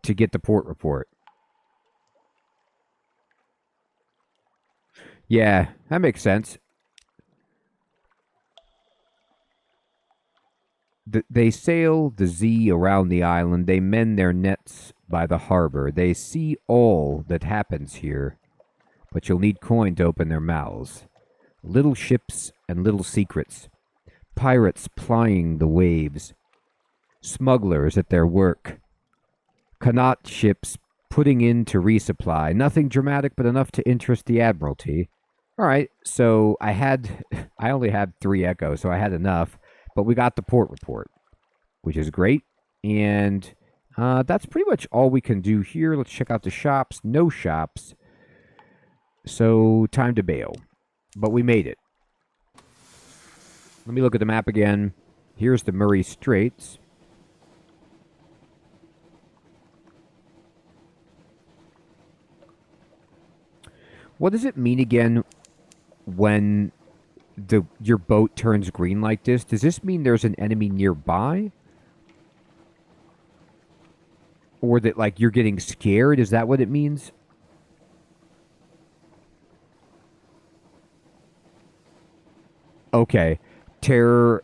to get the port report. Yeah, that makes sense. They sail the Z around the island. They mend their nets by the harbor. They see all that happens here, but you'll need coin to open their mouths. Little ships and little secrets. Pirates plying the waves. Smugglers at their work. Connaught ships putting in to resupply. Nothing dramatic, but enough to interest the Admiralty. All right, so I only had 3 echoes, so I had enough. But we got the port report, which is great. And that's pretty much all we can do here. Let's check out the shops. No shops. So time to bail. But we made it. Let me look at the map again. Here's the Murray Straits. What does it mean again when your boat turns green like this? Does this mean there's an enemy nearby? Or that, like, you're getting scared? Is that what it means? Okay. Terror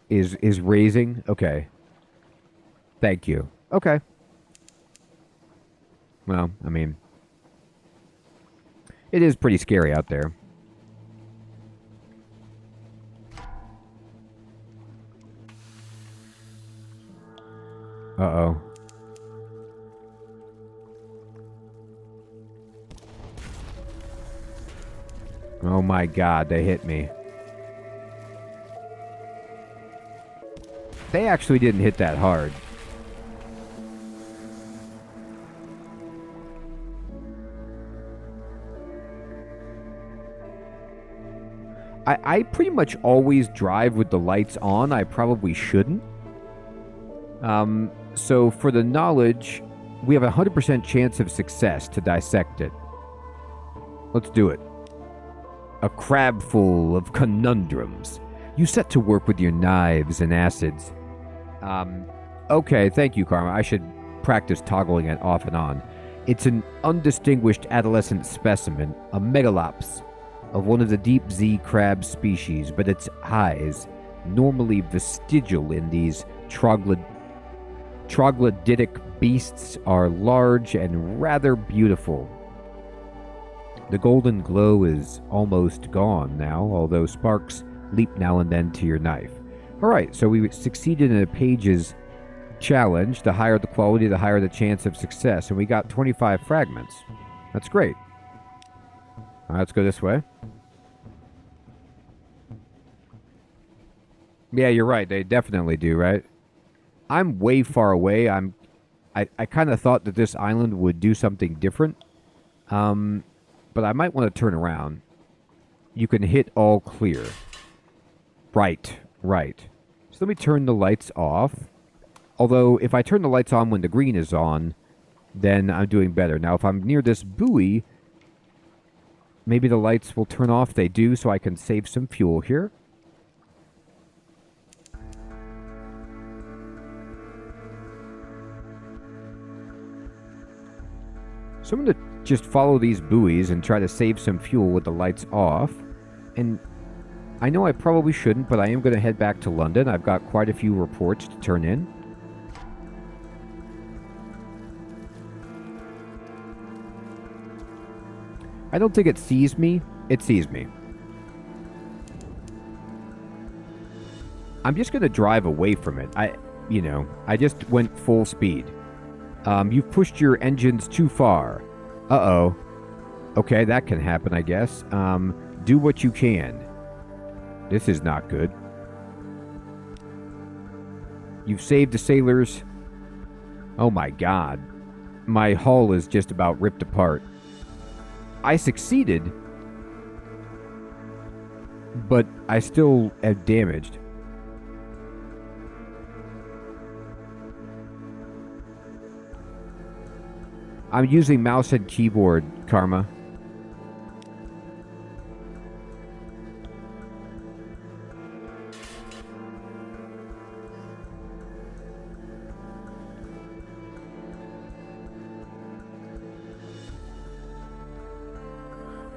is raising. Okay. Thank you. Okay. Well, I mean, it is pretty scary out there. Uh-oh. Oh my god, they hit me. They actually didn't hit that hard. I pretty much always drive with the lights on. I probably shouldn't. So for the knowledge, we have a 100% chance of success to dissect it. Let's do it. A crab full of conundrums. You set to work with your knives and acids. Okay, thank you, Karma. I should practice toggling it off and on. It's an undistinguished adolescent specimen, a megalops, of one of the deep Z crab species, but its eyes, normally vestigial in these troglodytic beasts, are large and rather beautiful. The golden glow is almost gone now, although sparks leap now and then to your knife. Alright, so we succeeded in a page's challenge. The higher the quality, the higher the chance of success. And we got 25 fragments. That's great. Alright, let's go this way. Yeah, you're right. They definitely do, right? I'm way far away. I kind of thought that this island would do something different. But I might want to turn around. You can hit all clear. Right. So let me turn the lights off. Although, if I turn the lights on when the green is on, then I'm doing better. Now, if I'm near this buoy, maybe the lights will turn off. They do, so I can save some fuel here. So I'm going to just follow these buoys and try to save some fuel with the lights off. And I know I probably shouldn't, but I am going to head back to London. I've got quite a few reports to turn in. I don't think it sees me. It sees me. I'm just going to drive away from it. I just went full speed. You've pushed your engines too far. Uh-oh. Okay, that can happen, I guess. Do what you can. This is not good. You've saved the sailors. Oh my god. My hull is just about ripped apart. I succeeded, but I still am damaged. I'm using mouse and keyboard, Karma.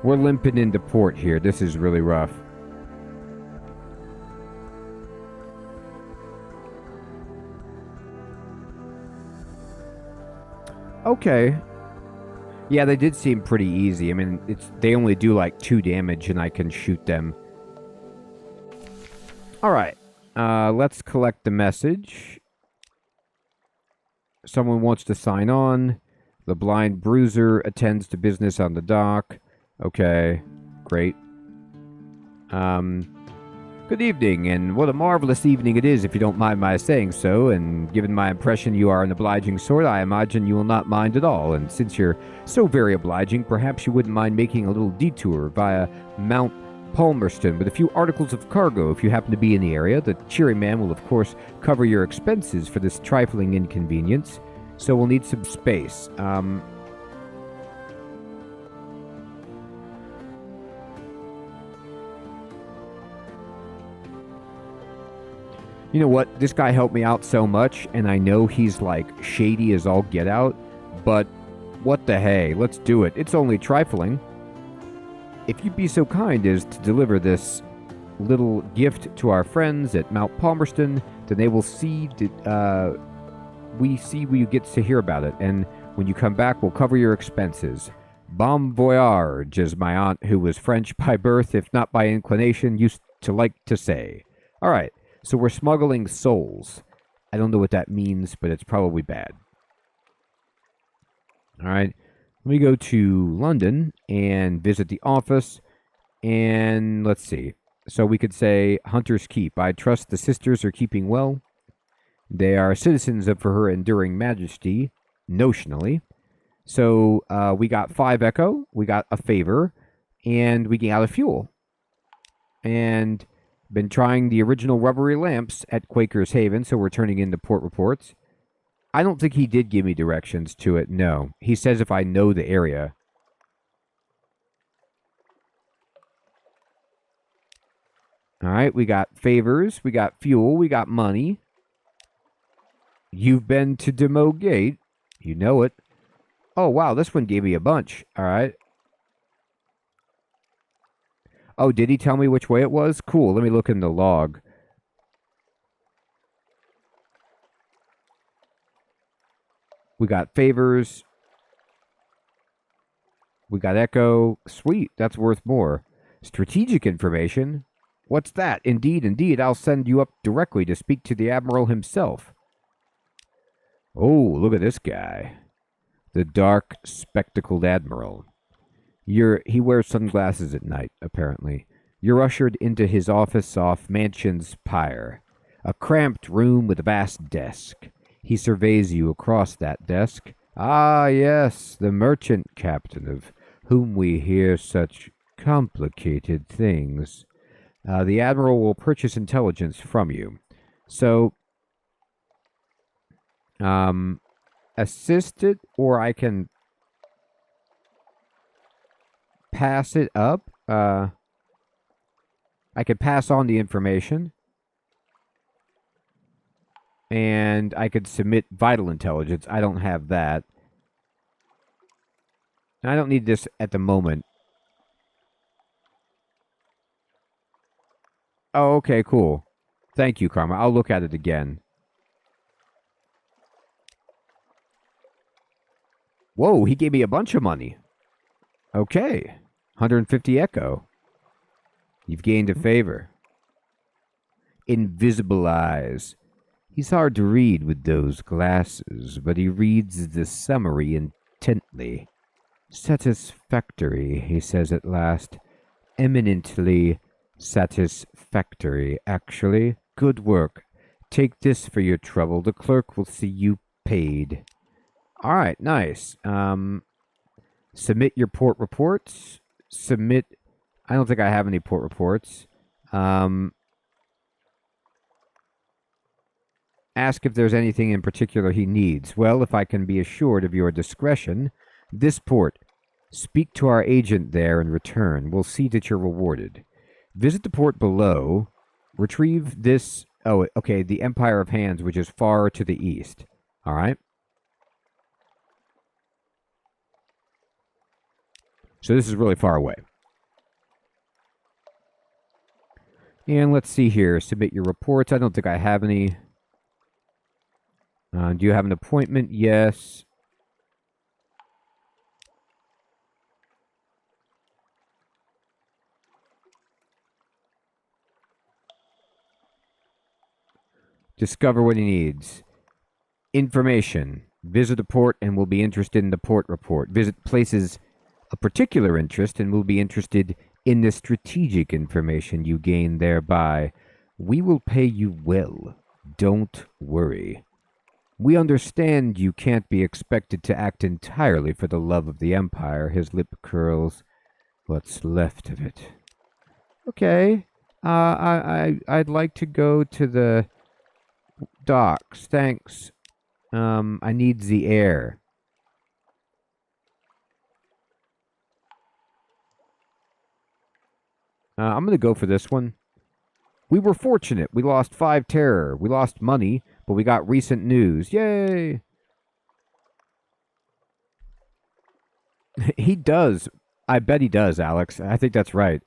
We're limping into port here. This is really rough. Okay. Yeah, they did seem pretty easy. I mean, they only do like 2 damage and I can shoot them. Alright. Let's collect the message. Someone wants to sign on. The blind bruiser attends to business on the dock. Okay, great. Good evening, and what a marvelous evening it is, if you don't mind my saying so, and given my impression you are an obliging sort, I imagine you will not mind at all, and since you're so very obliging, perhaps you wouldn't mind making a little detour via Mount Palmerston with a few articles of cargo if you happen to be in the area. The cheery man will, of course, cover your expenses for this trifling inconvenience, so we'll need some space. You know what? This guy helped me out so much, and I know he's like shady as all get out, but what the hey? Let's do it. It's only trifling. If you'd be so kind as to deliver this little gift to our friends at Mount Palmerston, then they will see we get to hear about it, and when you come back, we'll cover your expenses. Bon voyage, as my aunt, who was French by birth, if not by inclination, used to like to say. All right. So we're smuggling souls. I don't know what that means, but it's probably bad. All right. Let me go to London and visit the office. And let's see. So we could say Hunter's Keep. I trust the sisters are keeping well. They are citizens of her enduring majesty, notionally. So we got 5 echo. We got a favor. And we got a fuel. And... been trying the original rubbery lamps at Quaker's Haven, so we're turning in the port reports. I don't think he did give me directions to it, no. He says if I know the area. Alright, we got favors, we got fuel, we got money. You've been to Demo Gate. You know it. Oh, wow, this one gave me a bunch. Alright. Oh, did he tell me which way it was? Cool, let me look in the log. We got favors. We got echo. Sweet, that's worth more. Strategic information? What's that? Indeed, indeed, I'll send you up directly to speak to the Admiral himself. Oh, look at this guy. The dark, spectacled Admiral. He wears sunglasses at night, apparently. You're ushered into his office off Mansion's Pyre, a cramped room with a vast desk. He surveys you across that desk. Ah, yes, the merchant captain of whom we hear such complicated things. The Admiral will purchase intelligence from you. So, Assist it, or I can pass it up. I could pass on the information. And I could submit vital intelligence. I don't have that. I don't need this at the moment. Oh, okay, cool. Thank you, Karma. I'll look at it again. Whoa, he gave me a bunch of money. Okay. 150 Echo. You've gained a favor. Invisible eyes. He's hard to read with those glasses, but he reads the summary intently. Satisfactory, he says at last. Eminently satisfactory, actually. Good work. Take this for your trouble. The clerk will see you paid. All right, nice. Submit your port reports. Submit. I don't think I have any port reports. Ask if there's anything in particular he needs. Well, if I can be assured of your discretion, this port. Speak to our agent there and return. We'll see that you're rewarded. Visit the port below. Retrieve this. Oh, okay, the Empire of Hands, which is far to the east. All right. So this is really far away. And let's see here. Submit your reports. I don't think I have any. Do you have an appointment? Yes. Discover what he needs. Information. Visit a port and will be interested in the port report. Visit places of particular interest and will be interested in the strategic information you gain thereby. We will pay you well. Don't worry. We understand you can't be expected to act entirely for the love of the Empire. His lip curls. What's left of it. Okay. I'd like to go to the docks. Thanks. I need the air. I'm going to go for this one. We were fortunate. We lost 5 terror. We lost money, but we got recent news. Yay! He does. I bet he does, Alex. I think that's right.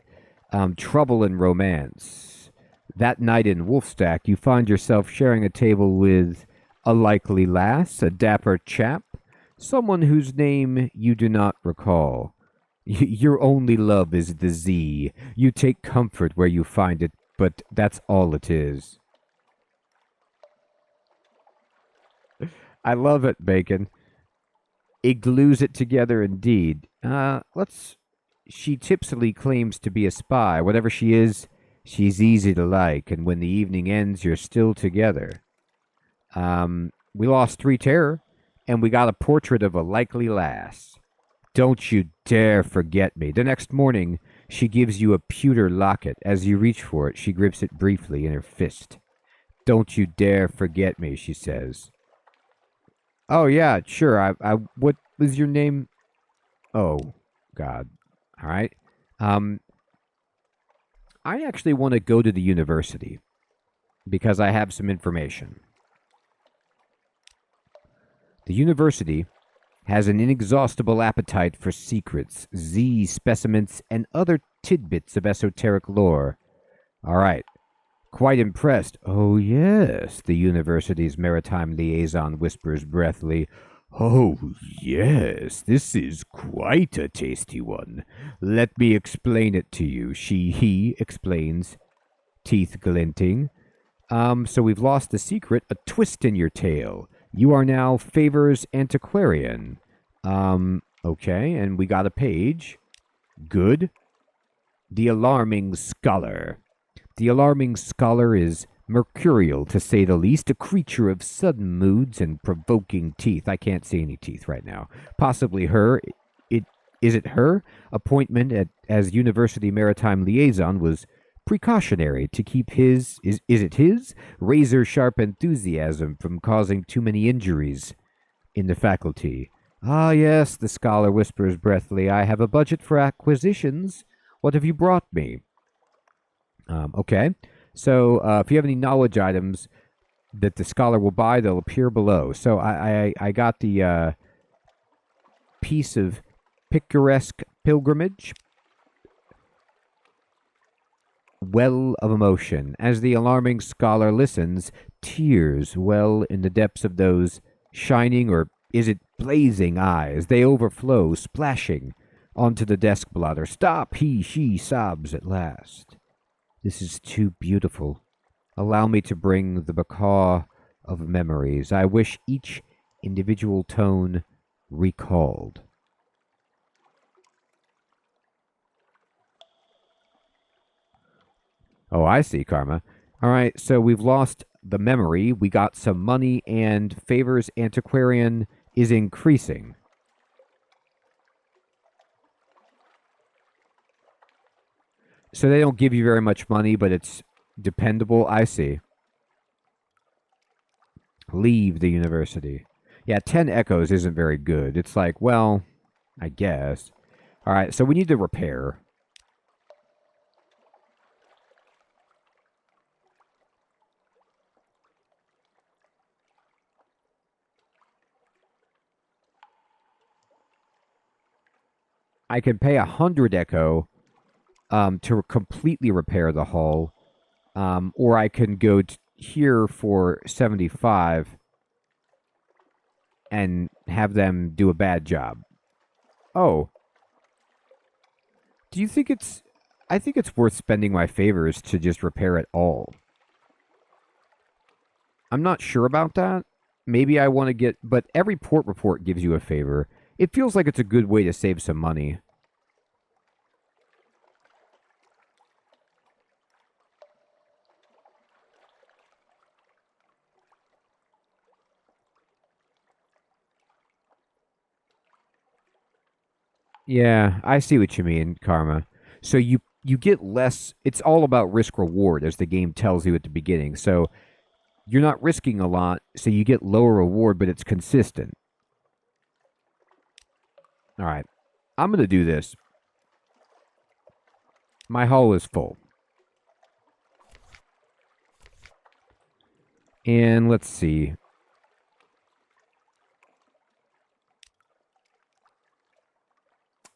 Trouble and romance. That night in Wolfstack, you find yourself sharing a table with a likely lass, a dapper chap, someone whose name you do not recall. Your only love is the Z. You take comfort where you find it, but that's all it is. I love it, Bacon. It glues it together indeed. She tipsily claims to be a spy. Whatever she is, she's easy to like, and when the evening ends, you're still together. We lost 3 terror, and we got a portrait of a likely lass. Don't you dare forget me. The next morning, she gives you a pewter locket. As you reach for it, she grips it briefly in her fist. Don't you dare forget me, she says. Oh, yeah, sure. What was your name? Oh, God. All right. I actually want to go to the university because I have some information. The university has an inexhaustible appetite for secrets, Z specimens, and other tidbits of esoteric lore. All right. Quite impressed. Oh, yes, the university's maritime liaison whispers breathily. Oh, yes, this is quite a tasty one. Let me explain it to you. He explains, teeth glinting. So we've lost the secret, a twist in your tale. You are now Favor's antiquarian. Okay, and we got a page. Good. The alarming scholar. The alarming scholar is mercurial, to say the least, a creature of sudden moods and provoking teeth. I can't see any teeth right now. Possibly her. Is it her? Appointment as University Maritime Liaison was precautionary to keep is it his razor-sharp enthusiasm from causing too many injuries in the faculty. Ah, yes, the scholar whispers breathily. I have a budget for acquisitions. What have you brought me? Okay. So, if you have any knowledge items that the scholar will buy, they'll appear below. So, I got the piece of picturesque pilgrimage. Well of emotion. As the alarming scholar listens, tears well in the depths of those shining, or is it blazing eyes? They overflow, splashing onto the desk blotter. Stop, she sobs at last. This is too beautiful. Allow me to bring the macaw of memories. I wish each individual tone recalled. Oh, I see, Karma. All right, so we've lost the memory. We got some money, and Favor's antiquarian is increasing. So they don't give you very much money, but it's dependable. I see. Leave the university. Yeah, 10 echoes isn't very good. It's like, well, I guess. All right, so we need to repair. I can pay 100 echo to completely repair the hull, or I can go here for 75 and have them do a bad job. Oh. Do you think it's... I think it's worth spending my favors to just repair it all. I'm not sure about that. Maybe I want to get... But every port report gives you a favor. It feels like it's a good way to save some money. Yeah, I see what you mean, Karma. So you get less. It's all about risk reward, as the game tells you at the beginning. So you're not risking a lot, so you get lower reward, but it's consistent. All right, I'm gonna do this. My hull is full, and let's see.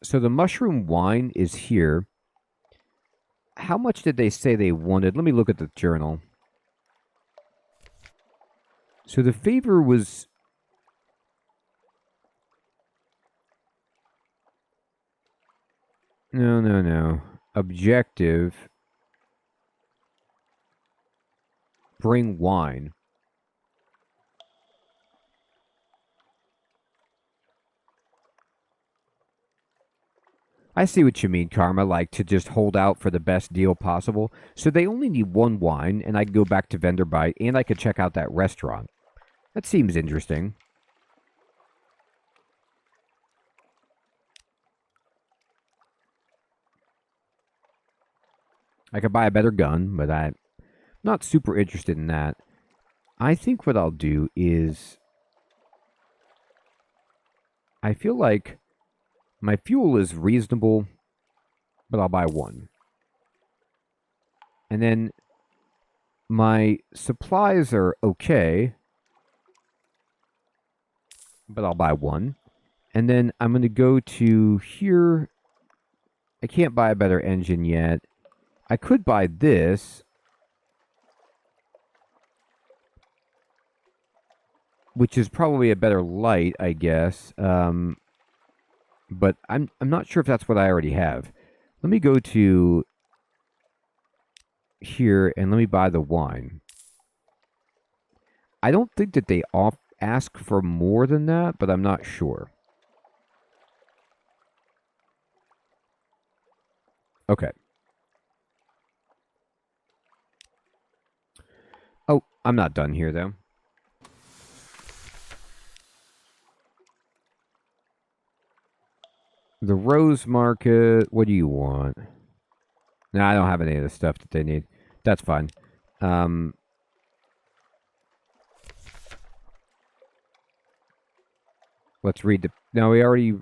So the mushroom wine is here. How much did they say they wanted? Let me look at the journal. So the favor was... No. Objective. Bring wine. I see what you mean, Karma, like to just hold out for the best deal possible. So they only need one wine, and I can go back to Venderbight, and I could check out that restaurant. That seems interesting. I could buy a better gun, but I'm not super interested in that. I think what I'll do is... I feel like my fuel is reasonable, but I'll buy one. And then my supplies are okay, but I'll buy one. And then I'm going to go to here. I can't buy a better engine yet. I could buy this, which is probably a better light, I guess. But I'm not sure if that's what I already have. Let me go to here and let me buy the wine. I don't think that they ask for more than that, but I'm not sure. Okay. Oh, I'm not done here, though. The rose market, what do you want? No, I don't have any of the stuff that they need. That's fine. Let's read the... No, we already...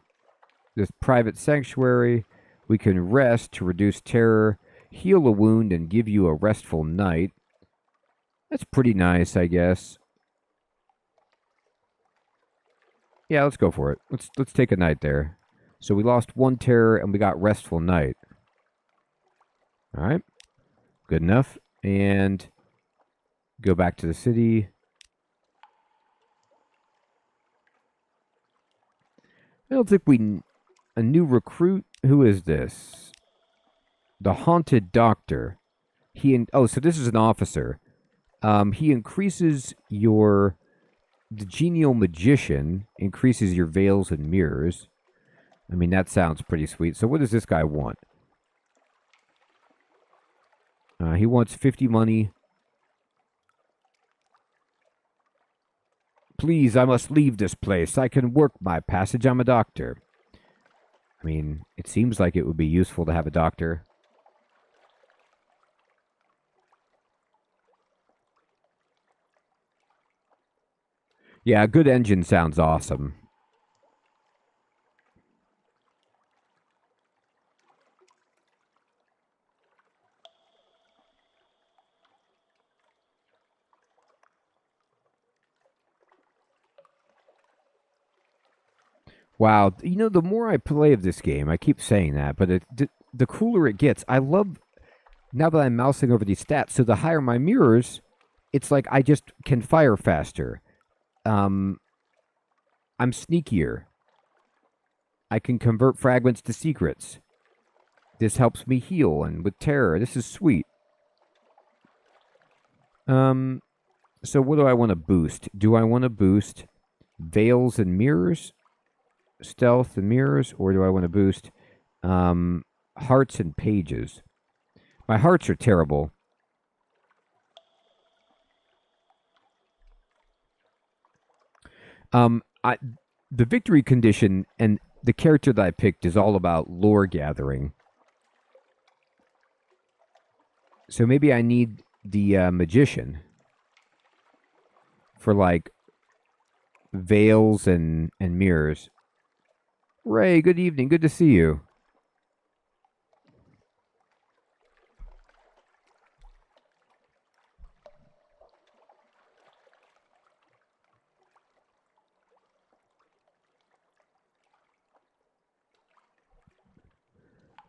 This private sanctuary. We can rest to reduce terror, heal a wound, and give you a restful night. That's pretty nice, I guess. Yeah, let's go for it. Let's take a night there. So we lost 1 terror and we got restful night. All right. Good enough. And go back to the city. I don't think we... A new recruit? Who is this? The Haunted Doctor. Oh, so this is an officer. He increases your... The Genial Magician increases your veils and mirrors. I mean, that sounds pretty sweet. So what does this guy want? He wants 50 money. Please, I must leave this place. I can work my passage. I'm a doctor. I mean, it seems like it would be useful to have a doctor. Yeah, a good engine sounds awesome. Wow, you know, the more I play of this game, I keep saying that, but the cooler it gets. I love, now that I'm mousing over these stats, so the higher my mirrors, it's like I just can fire faster. I'm sneakier. I can convert fragments to secrets. This helps me heal, and with terror, this is sweet. So what do I want to boost? Do I want to boost veils and mirrors? Stealth and mirrors, or do I want to boost hearts and pages? My hearts are terrible. The victory condition and the character that I picked is all about lore gathering. So maybe I need the magician for like veils and mirrors. Ray, good evening. Good to see you.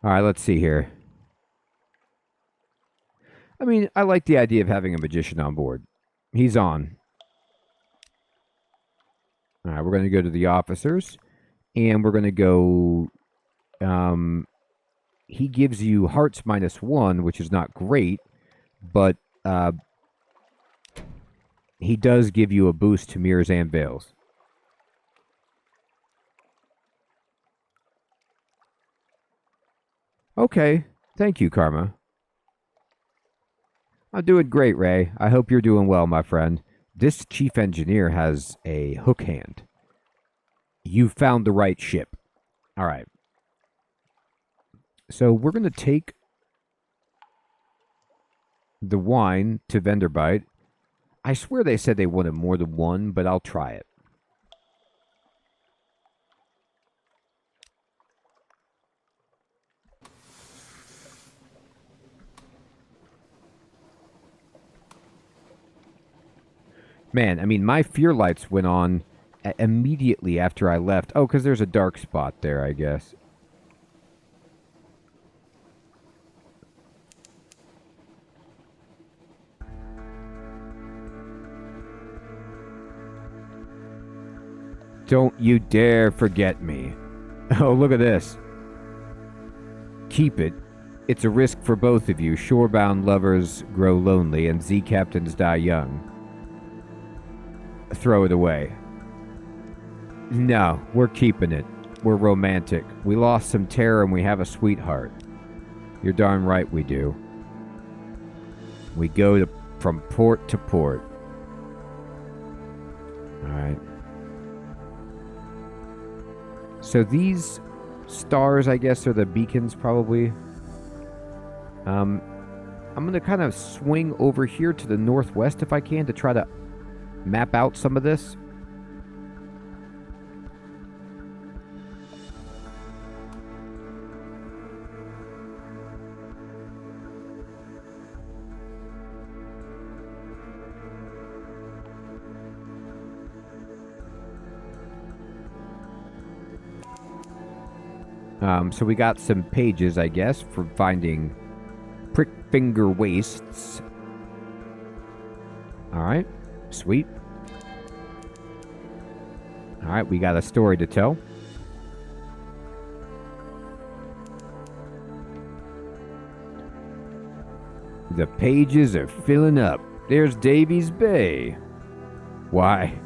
All right, let's see here. I mean, I like the idea of having a magician on board. He's on. All right, we're going to go to the officers. And we're going to go, he gives you hearts -1, which is not great, but he does give you a boost to mirrors and veils. Okay, thank you, Karma. I'm doing great, Ray. I hope you're doing well, my friend. This chief engineer has a hook hand. You found the right ship. All right. So we're going to take the wine to Venderbight. I swear they said they wanted more than 1, but I'll try it. Man, I mean, my fear lights went on immediately after I left. Oh, because there's a dark spot there, I guess. Don't you dare forget me. Oh, look at this. Keep it. It's a risk for both of you. Shorebound lovers grow lonely and Z captains die young. Throw it away. No, we're keeping it. We're romantic. We lost some terror and we have a sweetheart. You're darn right we do. We go from port to port. Alright. So these stars, I guess, are the beacons, probably. I'm going to kind of swing over here to the northwest if I can to try to map out some of this. So we got some pages, I guess, for finding prick finger wastes. Alright, sweet. Alright, we got a story to tell. The pages are filling up. There's Davies Bay. Why,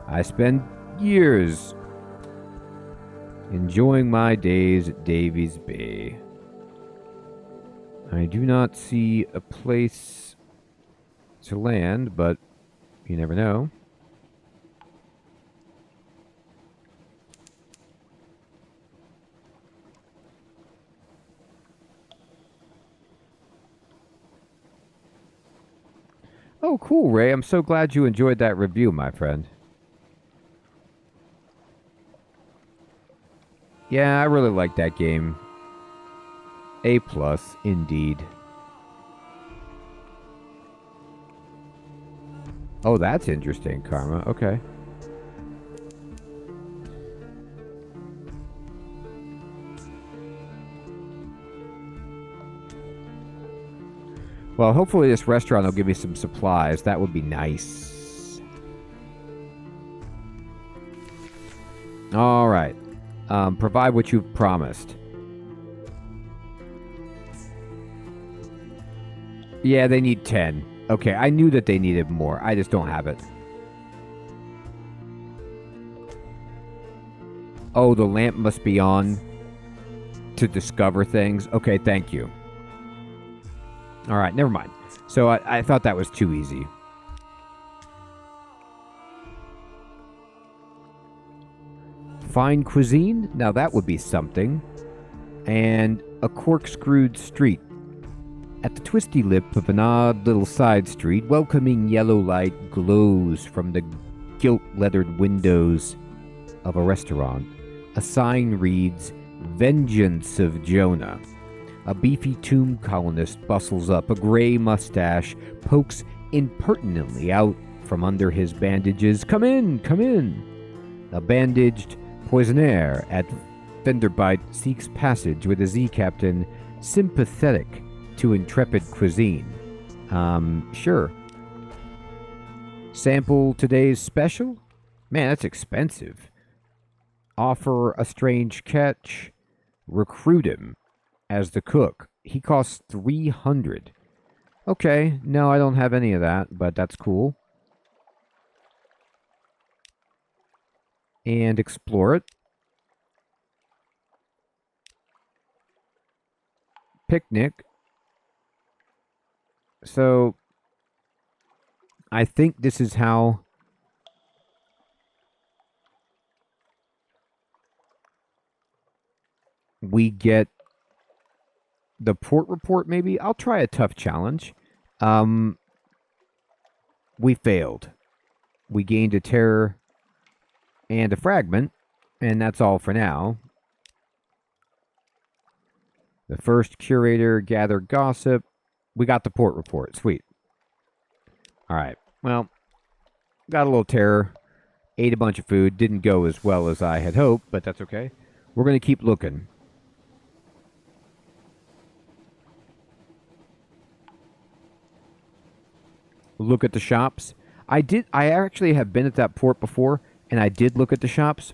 I spent years enjoying my days at Davies Bay. I do not see a place to land, but you never know. Oh, cool, Ray. I'm so glad you enjoyed that review, my friend. Yeah, I really like that game. A+, indeed. Oh, that's interesting, Karma. Okay. Well, hopefully this restaurant will give me some supplies. That would be nice. All right. Provide what you've promised. Yeah, they need 10. Okay, I knew that they needed more. I just don't have it. Oh, the lamp must be on to discover things. Okay, thank you. All right, never mind. So I thought that was too easy. Fine cuisine? Now that would be something. And a corkscrewed street. At the twisty lip of an odd little side street, welcoming yellow light glows from the gilt-lettered windows of a restaurant. A sign reads, Vengeance of Jonah. A beefy tomb colonist bustles up. A gray mustache pokes impertinently out from under his bandages. Come in, come in. A bandaged poisonaire at Venderbight seeks passage with a Z captain sympathetic to intrepid cuisine. Sure. Sample today's special? Man, that's expensive. Offer a strange catch. Recruit him as the cook. He costs 300. Okay, no, I don't have any of that, but that's cool. And explore it. Picnic. So, I think this is how we get the port report, maybe? I'll try a tough challenge. We failed. We gained a terror and a fragment, and that's all for now. The first curator gathered gossip. We got the port report. Sweet. All right. Well, got a little terror. Ate a bunch of food. Didn't go as well as I had hoped, but that's okay. We're going to keep looking. Look at the shops. I actually have been at that port before, and I did look at the shops.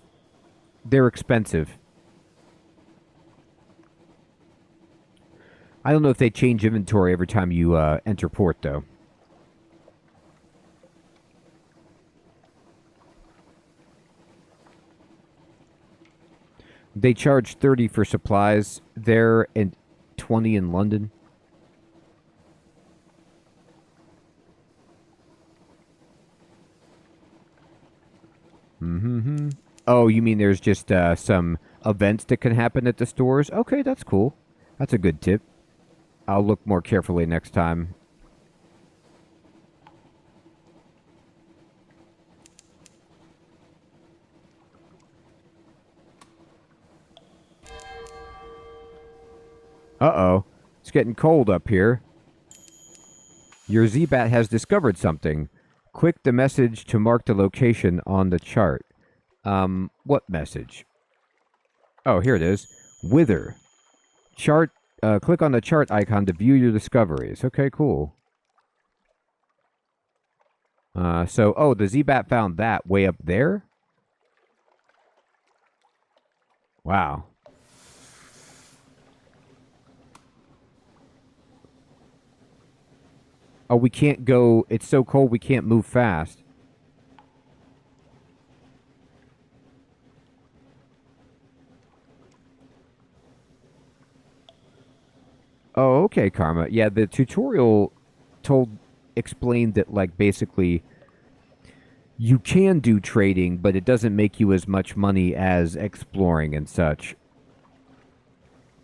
They're expensive. I don't know if they change inventory every time you enter port, though. They charge 30 for supplies there and 20 in London. Mm-hmm. Oh, you mean there's just some events that can happen at the stores? Okay, that's cool. That's a good tip. I'll look more carefully next time. Uh-oh. It's getting cold up here. Your Z-Bat has discovered something. Click the message to mark the location on the chart. What message? Oh, here it is. Wither. Chart. Click on the chart icon to view your discoveries. Okay, cool. Oh, the Z-Bat found that way up there? Wow. Oh, we can't go. It's so cold we can't move fast. Oh, okay, Karma. Yeah, the tutorial explained that, like, basically you can do trading, but it doesn't make you as much money as exploring and such.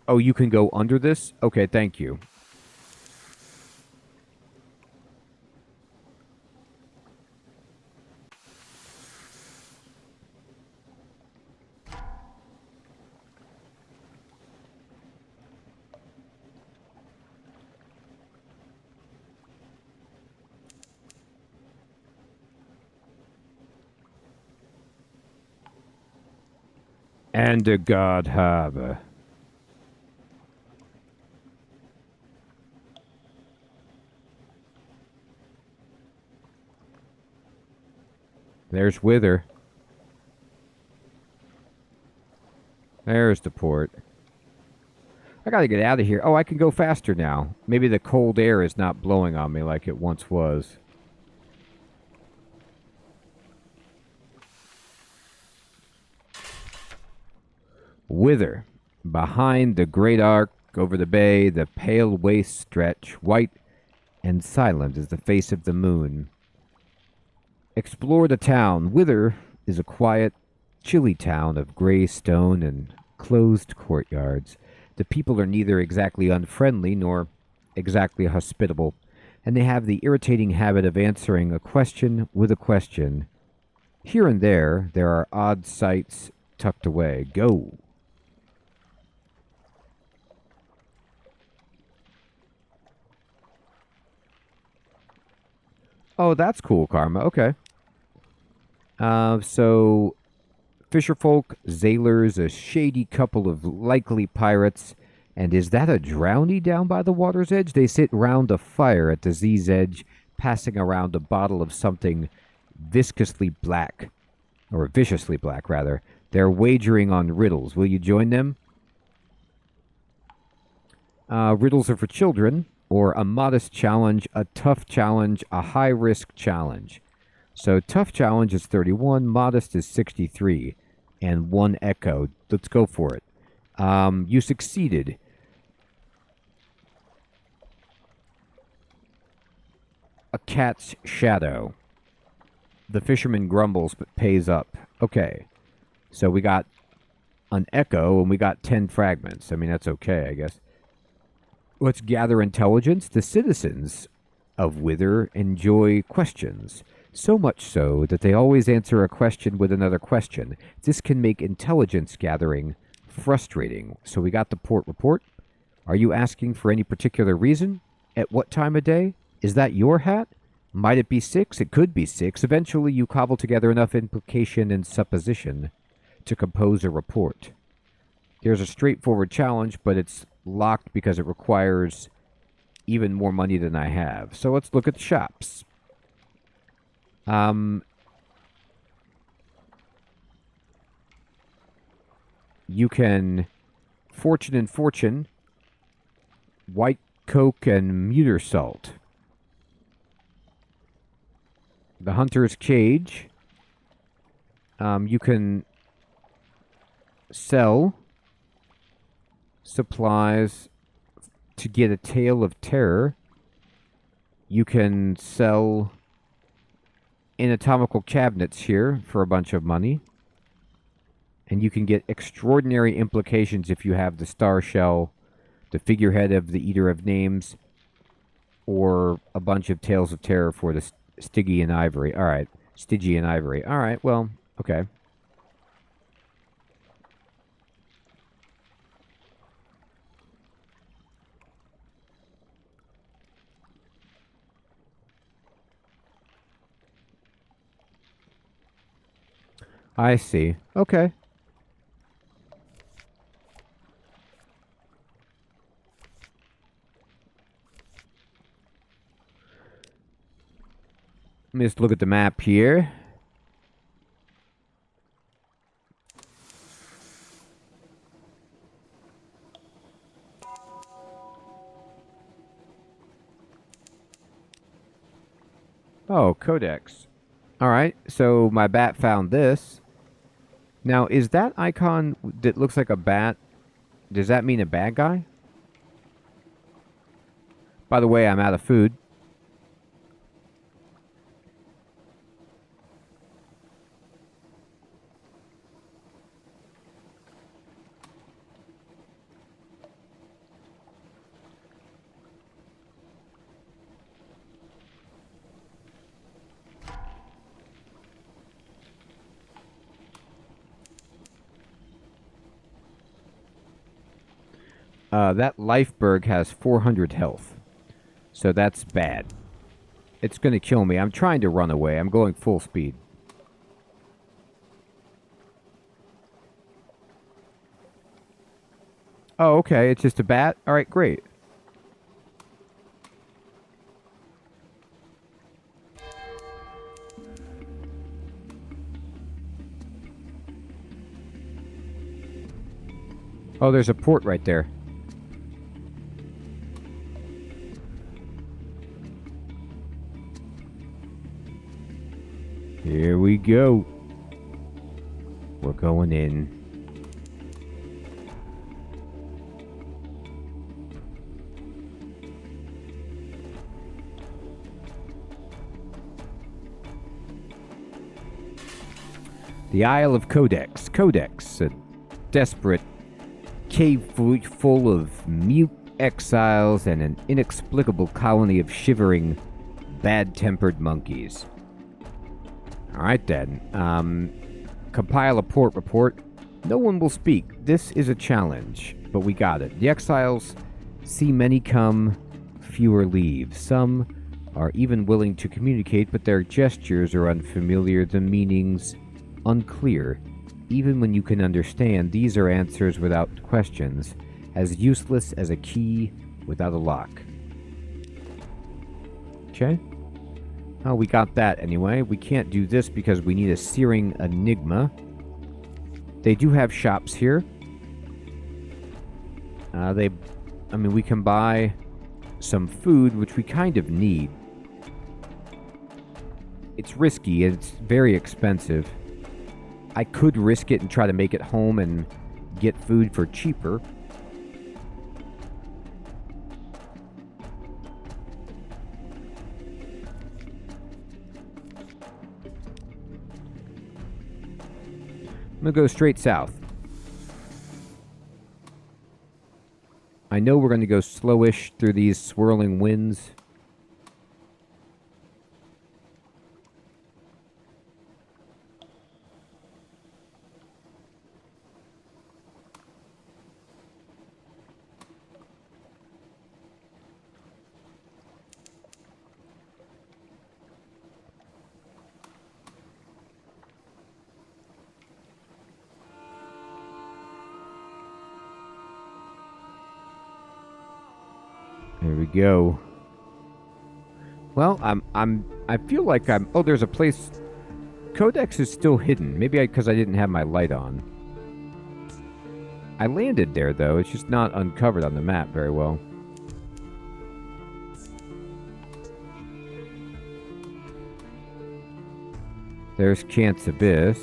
Oh, you can go under this? Okay, thank you. And the God Harbor. There's Wither. There's the port. I gotta get out of here. Oh, I can go faster now. Maybe the cold air is not blowing on me like it once was. Wither. Behind the great arc, over the bay, the pale waste stretch, white and silent as the face of the moon. Explore the town. Wither is a quiet, chilly town of gray stone and closed courtyards. The people are neither exactly unfriendly nor exactly hospitable, and they have the irritating habit of answering a question with a question. Here and there are odd sights tucked away. Go. Oh, that's cool, Karma. Okay. So, fisherfolk, sailors, a shady couple of likely pirates, and is that a drowny down by the water's edge? They sit round a fire at the Z's edge, passing around a bottle of something viscously black, or viciously black, rather. They're wagering on riddles. Will you join them? Riddles are for children, or a modest challenge, a tough challenge, a high-risk challenge. So tough challenge is 31, modest is 63, and 1 echo. Let's go for it. You succeeded. A cat's shadow. The fisherman grumbles but pays up. Okay. So we got an echo and we got 10 fragments. I mean, that's okay, I guess. Let's gather intelligence. The citizens of Wither enjoy questions. So much so that they always answer a question with another question. This can make intelligence gathering frustrating. So we got the port report. Are you asking for any particular reason? At what time of day? Is that your hat? Might it be 6? It could be 6. Eventually you cobble together enough implication and supposition to compose a report. Here's a straightforward challenge, but it's locked because it requires even more money than I have. So let's look at the shops. You can fortune and fortune, white coke and muter salt. The hunter's cage. You can sell supplies to get a tale of terror. You can sell anatomical cabinets here for a bunch of money. And you can get extraordinary implications if you have the star shell the figurehead of the Eater of Names, or a bunch of Tales of Terror for the Stygian Ivory. All right, Stygian Ivory. All right, well, okay. I see. Okay. Let me just look at the map here. Oh, Codex. All right, so my bat found this. Now, is that icon that looks like a bat, does that mean a bad guy? By the way, I'm out of food. That Lifeberg has 400 health. So that's bad. It's going to kill me. I'm trying to run away. I'm going full speed. Oh, okay. It's just a bat? All right, great. Oh, there's a port right there. Here we go. We're going in. The Isle of Codex. Codex, a desperate cave full of mute exiles and an inexplicable colony of shivering, bad-tempered monkeys. Alright then. Compile a port report. No one will speak. This is a challenge, but we got it. The exiles see many come, fewer leave. Some are even willing to communicate, but their gestures are unfamiliar, the meanings unclear. Even when you can understand, these are answers without questions, as useless as a key without a lock. Okay. Oh, we got that anyway. We can't do this because we need a searing enigma. They do have shops here. We can buy some food, which we kind of need. It's risky and it's very expensive. I could risk it and try to make it home and get food for cheaper. I'm going to go straight south. I know we're going to go slowish through these swirling winds. There we go. Well, I feel like oh, there's a place. Codex is still hidden. Maybe because I didn't have my light on. I landed there, though. It's just not uncovered on the map very well. There's Chance Abyss.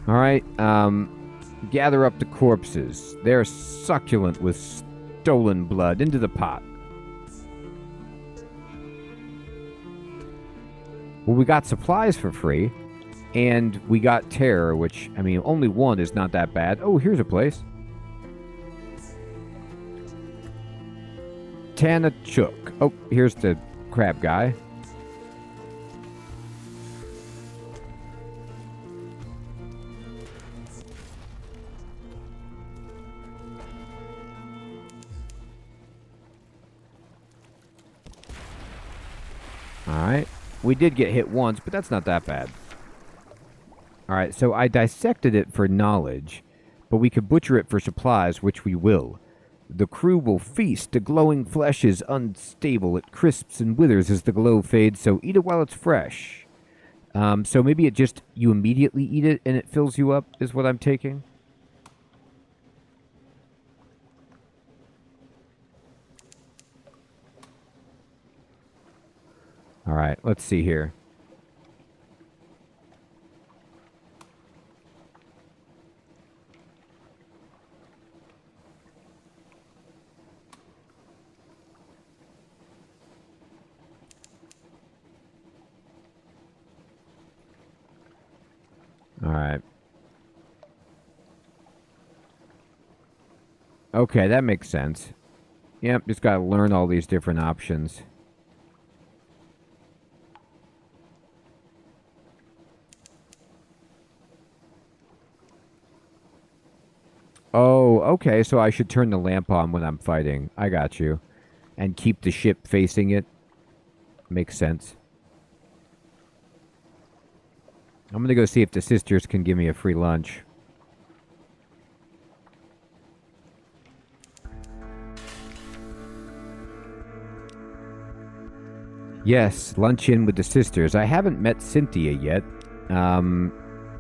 Alright, gather up the corpses. They're succulent with stolen blood. Into the pot. Well, we got supplies for free. And we got terror, which, I mean, only one is not that bad. Oh, here's a place. Tanachuk. Oh, here's the crab guy. Alright. We did get hit once, but that's not that bad. Alright, so I dissected it for knowledge, but we could butcher it for supplies, which we will. The crew will feast. The glowing flesh is unstable. It crisps and withers as the glow fades, so eat it while it's fresh. So maybe it just, you immediately eat it and it fills you up, is what I'm taking. Alright, let's see here. Alright. Okay, that makes sense. Yep, just gotta learn all these different options. Oh, okay, so I should turn the lamp on when I'm fighting. I got you. And keep the ship facing it. Makes sense. I'm gonna go see if the sisters can give me a free lunch. Yes, luncheon with the sisters. I haven't met Cynthia yet.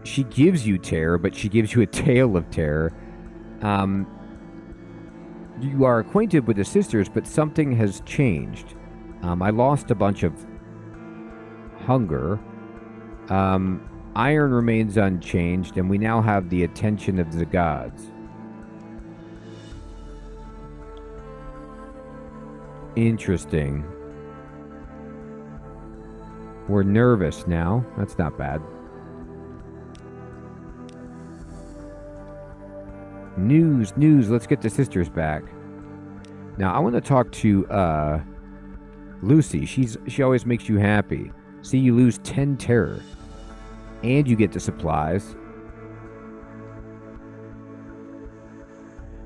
She gives you terror, but she gives you a tale of terror. You are acquainted with the sisters, but something has changed. I lost a bunch of hunger. Iron remains unchanged, and we now have the attention of the gods. Interesting. We're nervous now. That's not bad. News. Let's get the sisters back. Now, I want to talk to, Lucy. She always makes you happy. See, you lose 10 terror. And you get the supplies.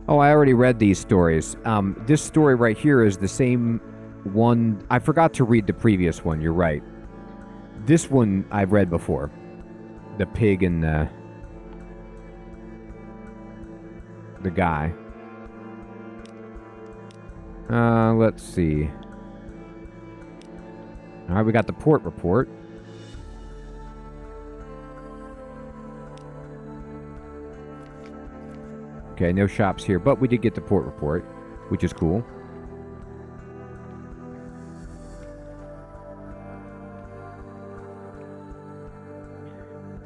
Oh, I already read these stories. This story right here is the same one. I forgot to read the previous one. You're right. This one I've read before. The pig and the guy. Let's see. Alright, we got the port report. Okay, no shops here, but we did get the port report, which is cool.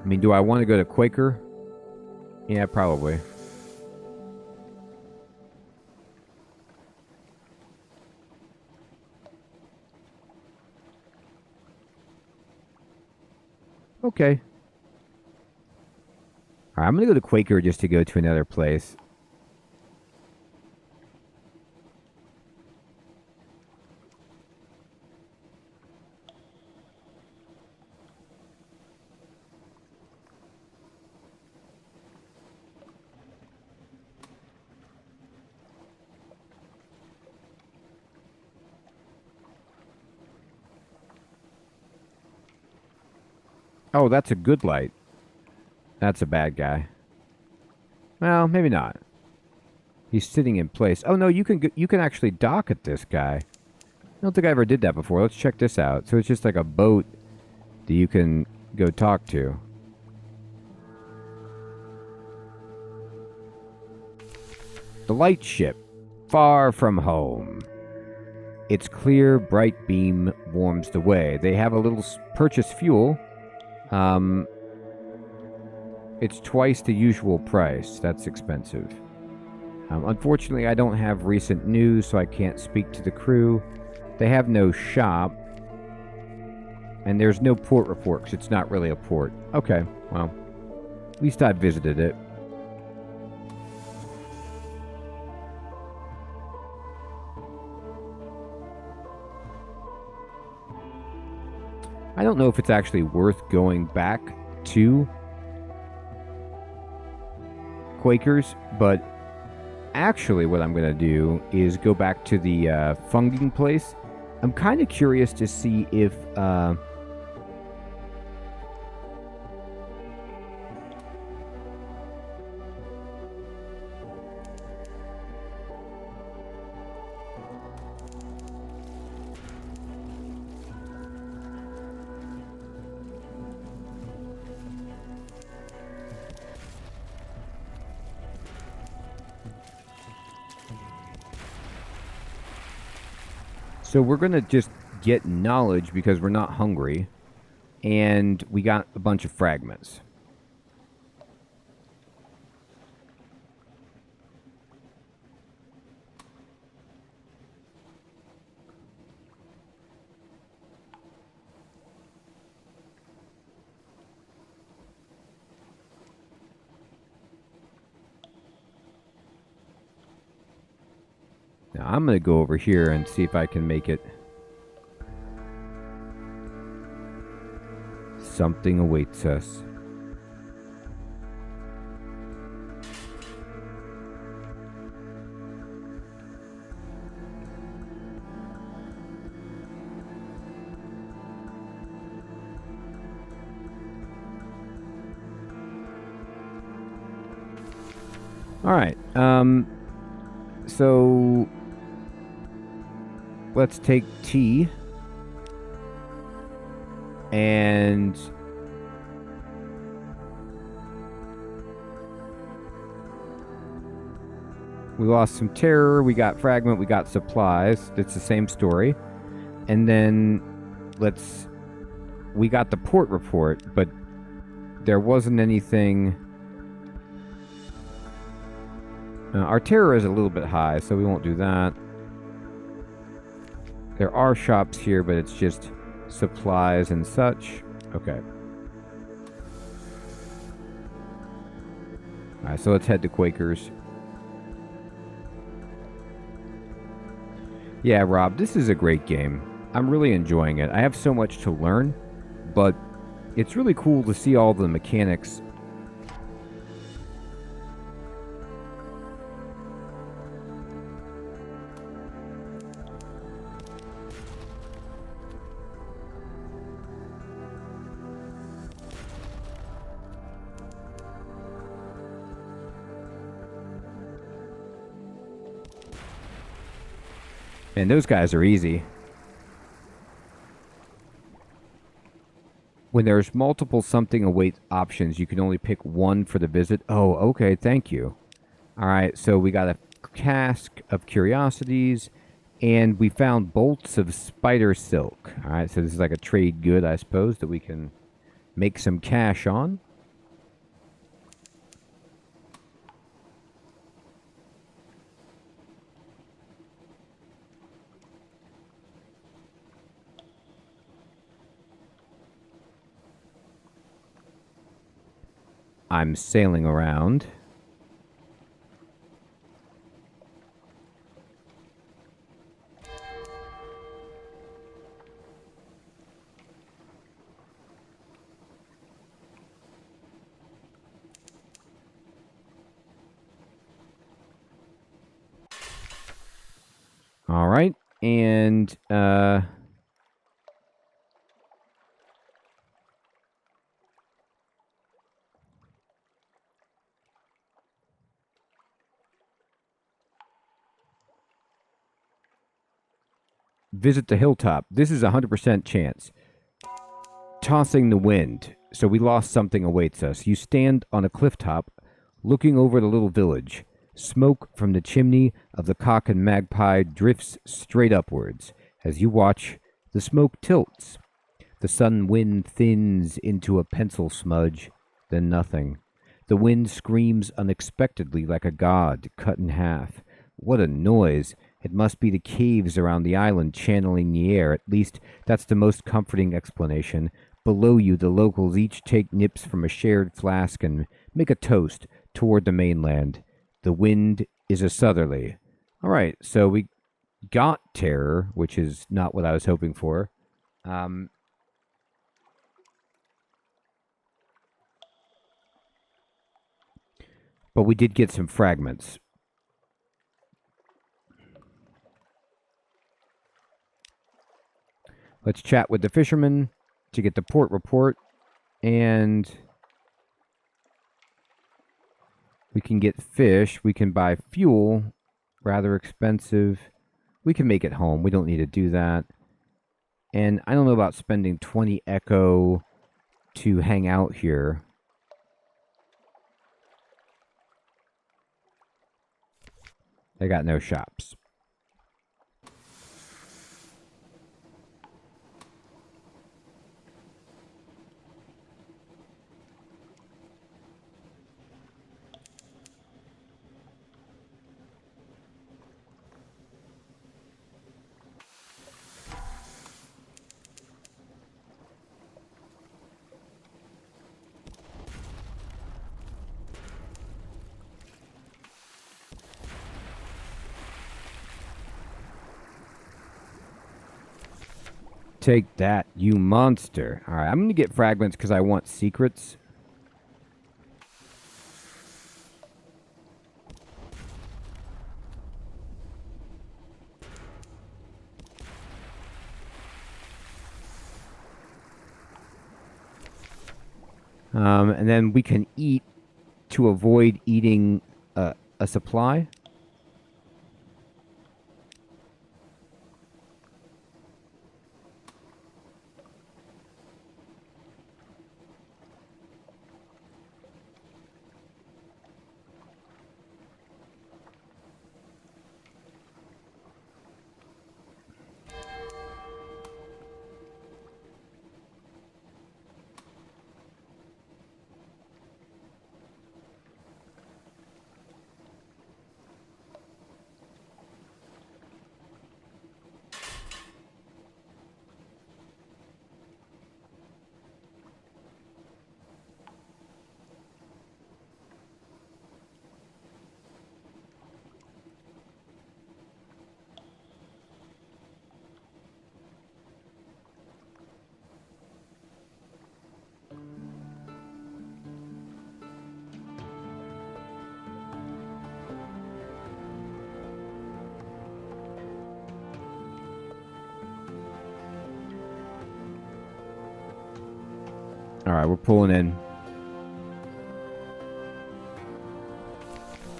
I mean, do I want to go to Quaker? Yeah, probably. Okay. Alright, I'm going to go to Quaker just to go to another place. Oh, that's a good light. That's a bad guy. Well, maybe not. He's sitting in place. Oh no, you can actually dock at this guy. I don't think I ever did that before. Let's check this out. So it's just like a boat that you can go talk to. The light ship, far from home. Its clear, bright beam warms the way. They have a little purchase fuel. It's twice the usual price. That's expensive. Unfortunately, I don't have recent news, so I can't speak to the crew. They have no shop. And there's no port report, because it's not really a port. Okay, well, at least I visited it. I don't know if it's actually worth going back to Quakers, but actually what I'm going to do is go back to the funging place. I'm kind of curious to see if so we're going to just get knowledge because we're not hungry. And we got a bunch of fragments. Now I'm going to go over here and see if I can make it. Something awaits us. All right. So let's take tea. And we lost some terror, we got fragment, we got supplies. It's the same story. And then we got the port report, but there wasn't anything. Our terror is a little bit high, so we won't do that. There are shops here, but it's just supplies and such. Okay. Alright, so let's head to Quakers. Yeah, Rob, this is a great game. I'm really enjoying it. I have so much to learn, but it's really cool to see all the mechanics. And those guys are easy. When there's multiple something await options, you can only pick one for the visit. Oh, okay, thank you. Alright, so we got a cask of curiosities, and we found bolts of spider silk. Alright, so this is like a trade good, I suppose, that we can make some cash on. I'm sailing around. All right, and visit the hilltop. This is a 100% chance. Tossing the wind. So we lost something awaits us. You stand on a cliff top, looking over the little village. Smoke from the chimney of the Cock and Magpie drifts straight upwards. As you watch, the smoke tilts. The sun wind thins into a pencil smudge, then nothing. The wind screams unexpectedly like a god cut in half. What a noise! It must be the caves around the island channeling the air. At least that's the most comforting explanation. Below you, the locals each take nips from a shared flask and make a toast toward the mainland. The wind is a southerly. All right, so we got terror, which is not what I was hoping for. But we did get some fragments. Let's chat with the fisherman to get the port report, and we can get fish. We can buy fuel, rather expensive. We can make it home. We don't need to do that. And I don't know about spending 20 echo to hang out here. They got no shops. Take that, you monster. All right, I'm going to get fragments because I want secrets. And then we can eat to avoid eating a supply. All right, we're pulling in.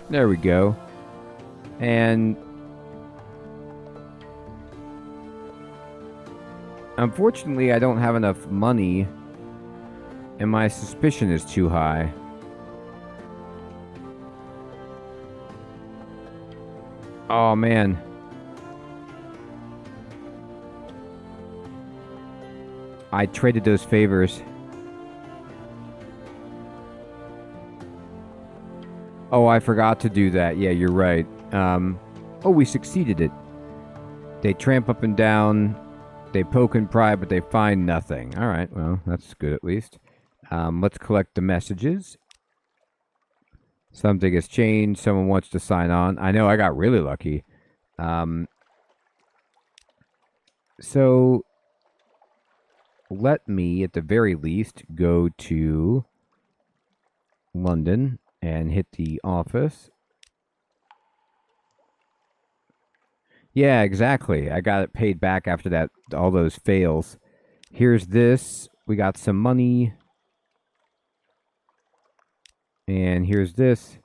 There we go. And unfortunately, I don't have enough money, and my suspicion is too high. Oh, man. I traded those favors. Oh, I forgot to do that. Yeah, you're right. Oh, we succeeded it. They tramp up and down. They poke and pry, but they find nothing. All right, well, that's good at least. Let's collect the messages. Something has changed. Someone wants to sign on. I know I got really lucky. So let me, at the very least, go to London and hit the office. Yeah, exactly. I got it paid back after that, all those fails. Here's this. We got some money. And here's this.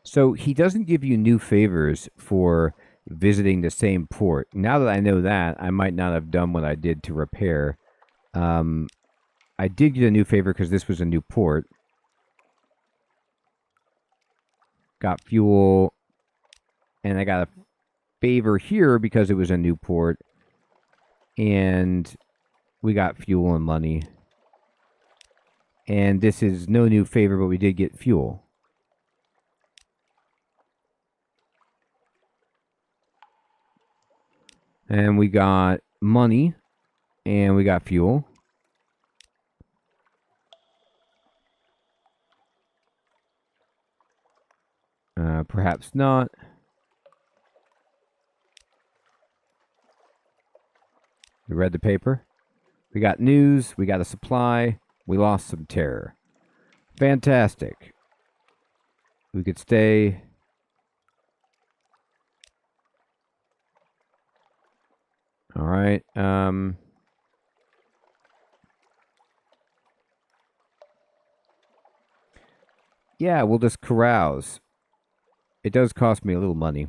So he doesn't give you new favors for visiting the same port. Now that I know that, I might not have done what I did to repair. I did get a new favor because this was a new port. Got fuel, and I got a favor here because it was a new port, and we got fuel and money. And this is no new favor, but we did get fuel. And we got money. And we got fuel. Perhaps not. We read the paper. We got news. We got a supply. We lost some terror. Fantastic. We could stay. All right. Yeah, we'll just carouse. It does cost me a little money.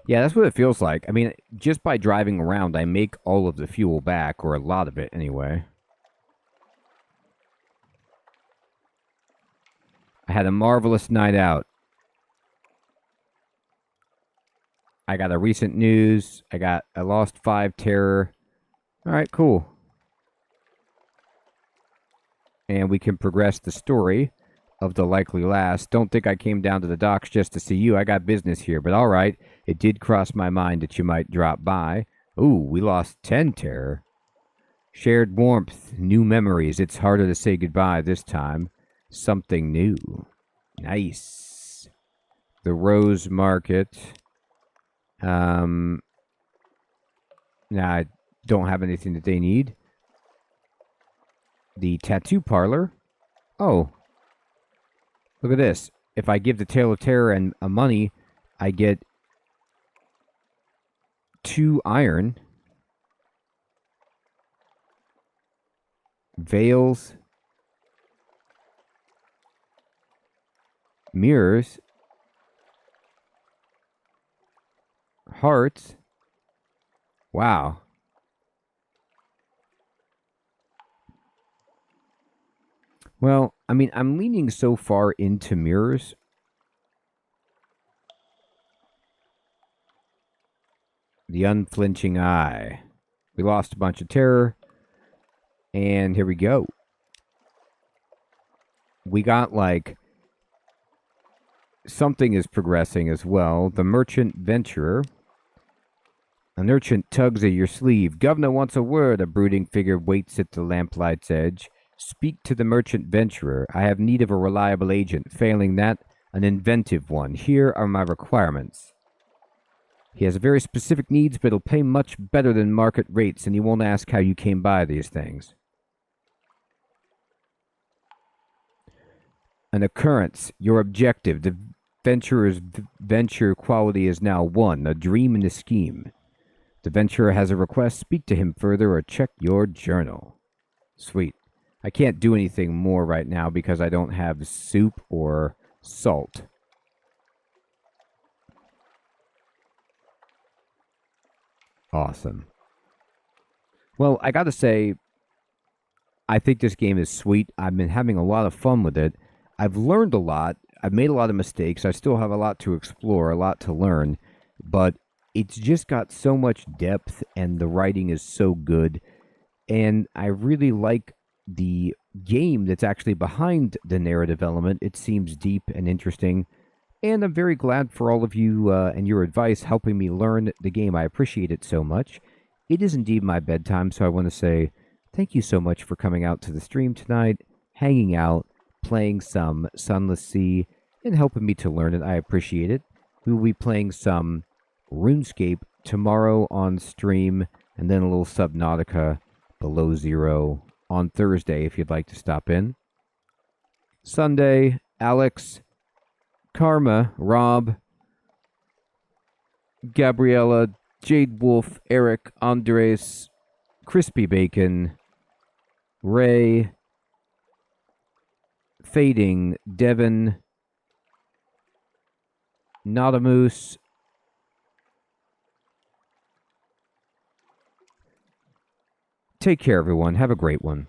Yeah, that's what it feels like. I mean, just by driving around, I make all of the fuel back, or a lot of it anyway. I had a marvelous night out. I got a recent news. I lost 5 terror. All right, cool. And we can progress the story of the likely last. Don't think I came down to the docks just to see you. I got business here, but all right. It did cross my mind that you might drop by. Ooh, we lost 10 terror. Shared warmth, new memories. It's harder to say goodbye this time. Something new. Nice. The Rose Market. Now I don't have anything that they need. The Tattoo Parlor. Oh. Look at this. If I give the Tale of Terror and money, I get 2 iron. Veils. Mirrors. Hearts. Wow. Well, I mean, I'm leaning so far into mirrors. The Unflinching Eye. We lost a bunch of terror. And here we go. We got like... Something is progressing as well. The Merchant Venturer. An urchin tugs at your sleeve. Governor wants a word. A brooding figure waits at the lamplight's edge. Speak to the Merchant Venturer. I have need of a reliable agent. Failing that, an inventive one. Here are my requirements. He has very specific needs, but he'll pay much better than market rates, and he won't ask how you came by these things. An occurrence. Your objective. The venturer's venture quality is now 1. A dream and a scheme. The venturer has a request. Speak to him further or check your journal. Sweet. I can't do anything more right now because I don't have soup or salt. Awesome. Well, I gotta say, I think this game is sweet. I've been having a lot of fun with it. I've learned a lot. I've made a lot of mistakes. I still have a lot to explore, a lot to learn. But it's just got so much depth, and the writing is so good. And I really like the game that's actually behind the narrative element. It seems deep and interesting. And I'm very glad for all of you and your advice helping me learn the game. I appreciate it so much. It is indeed my bedtime, so I want to say thank you so much for coming out to the stream tonight, hanging out, playing some Sunless Sea, and helping me to learn it. I appreciate it. We will be playing some RuneScape tomorrow on stream, and then a little Subnautica Below Zero on Thursday if you'd like to stop in. Sunday, Alex, Karma, Rob, Gabriella, Jade Wolf, Eric, Andres, Crispy Bacon, Ray, Fading, Devin, Notamoose, take care, everyone. Have a great one.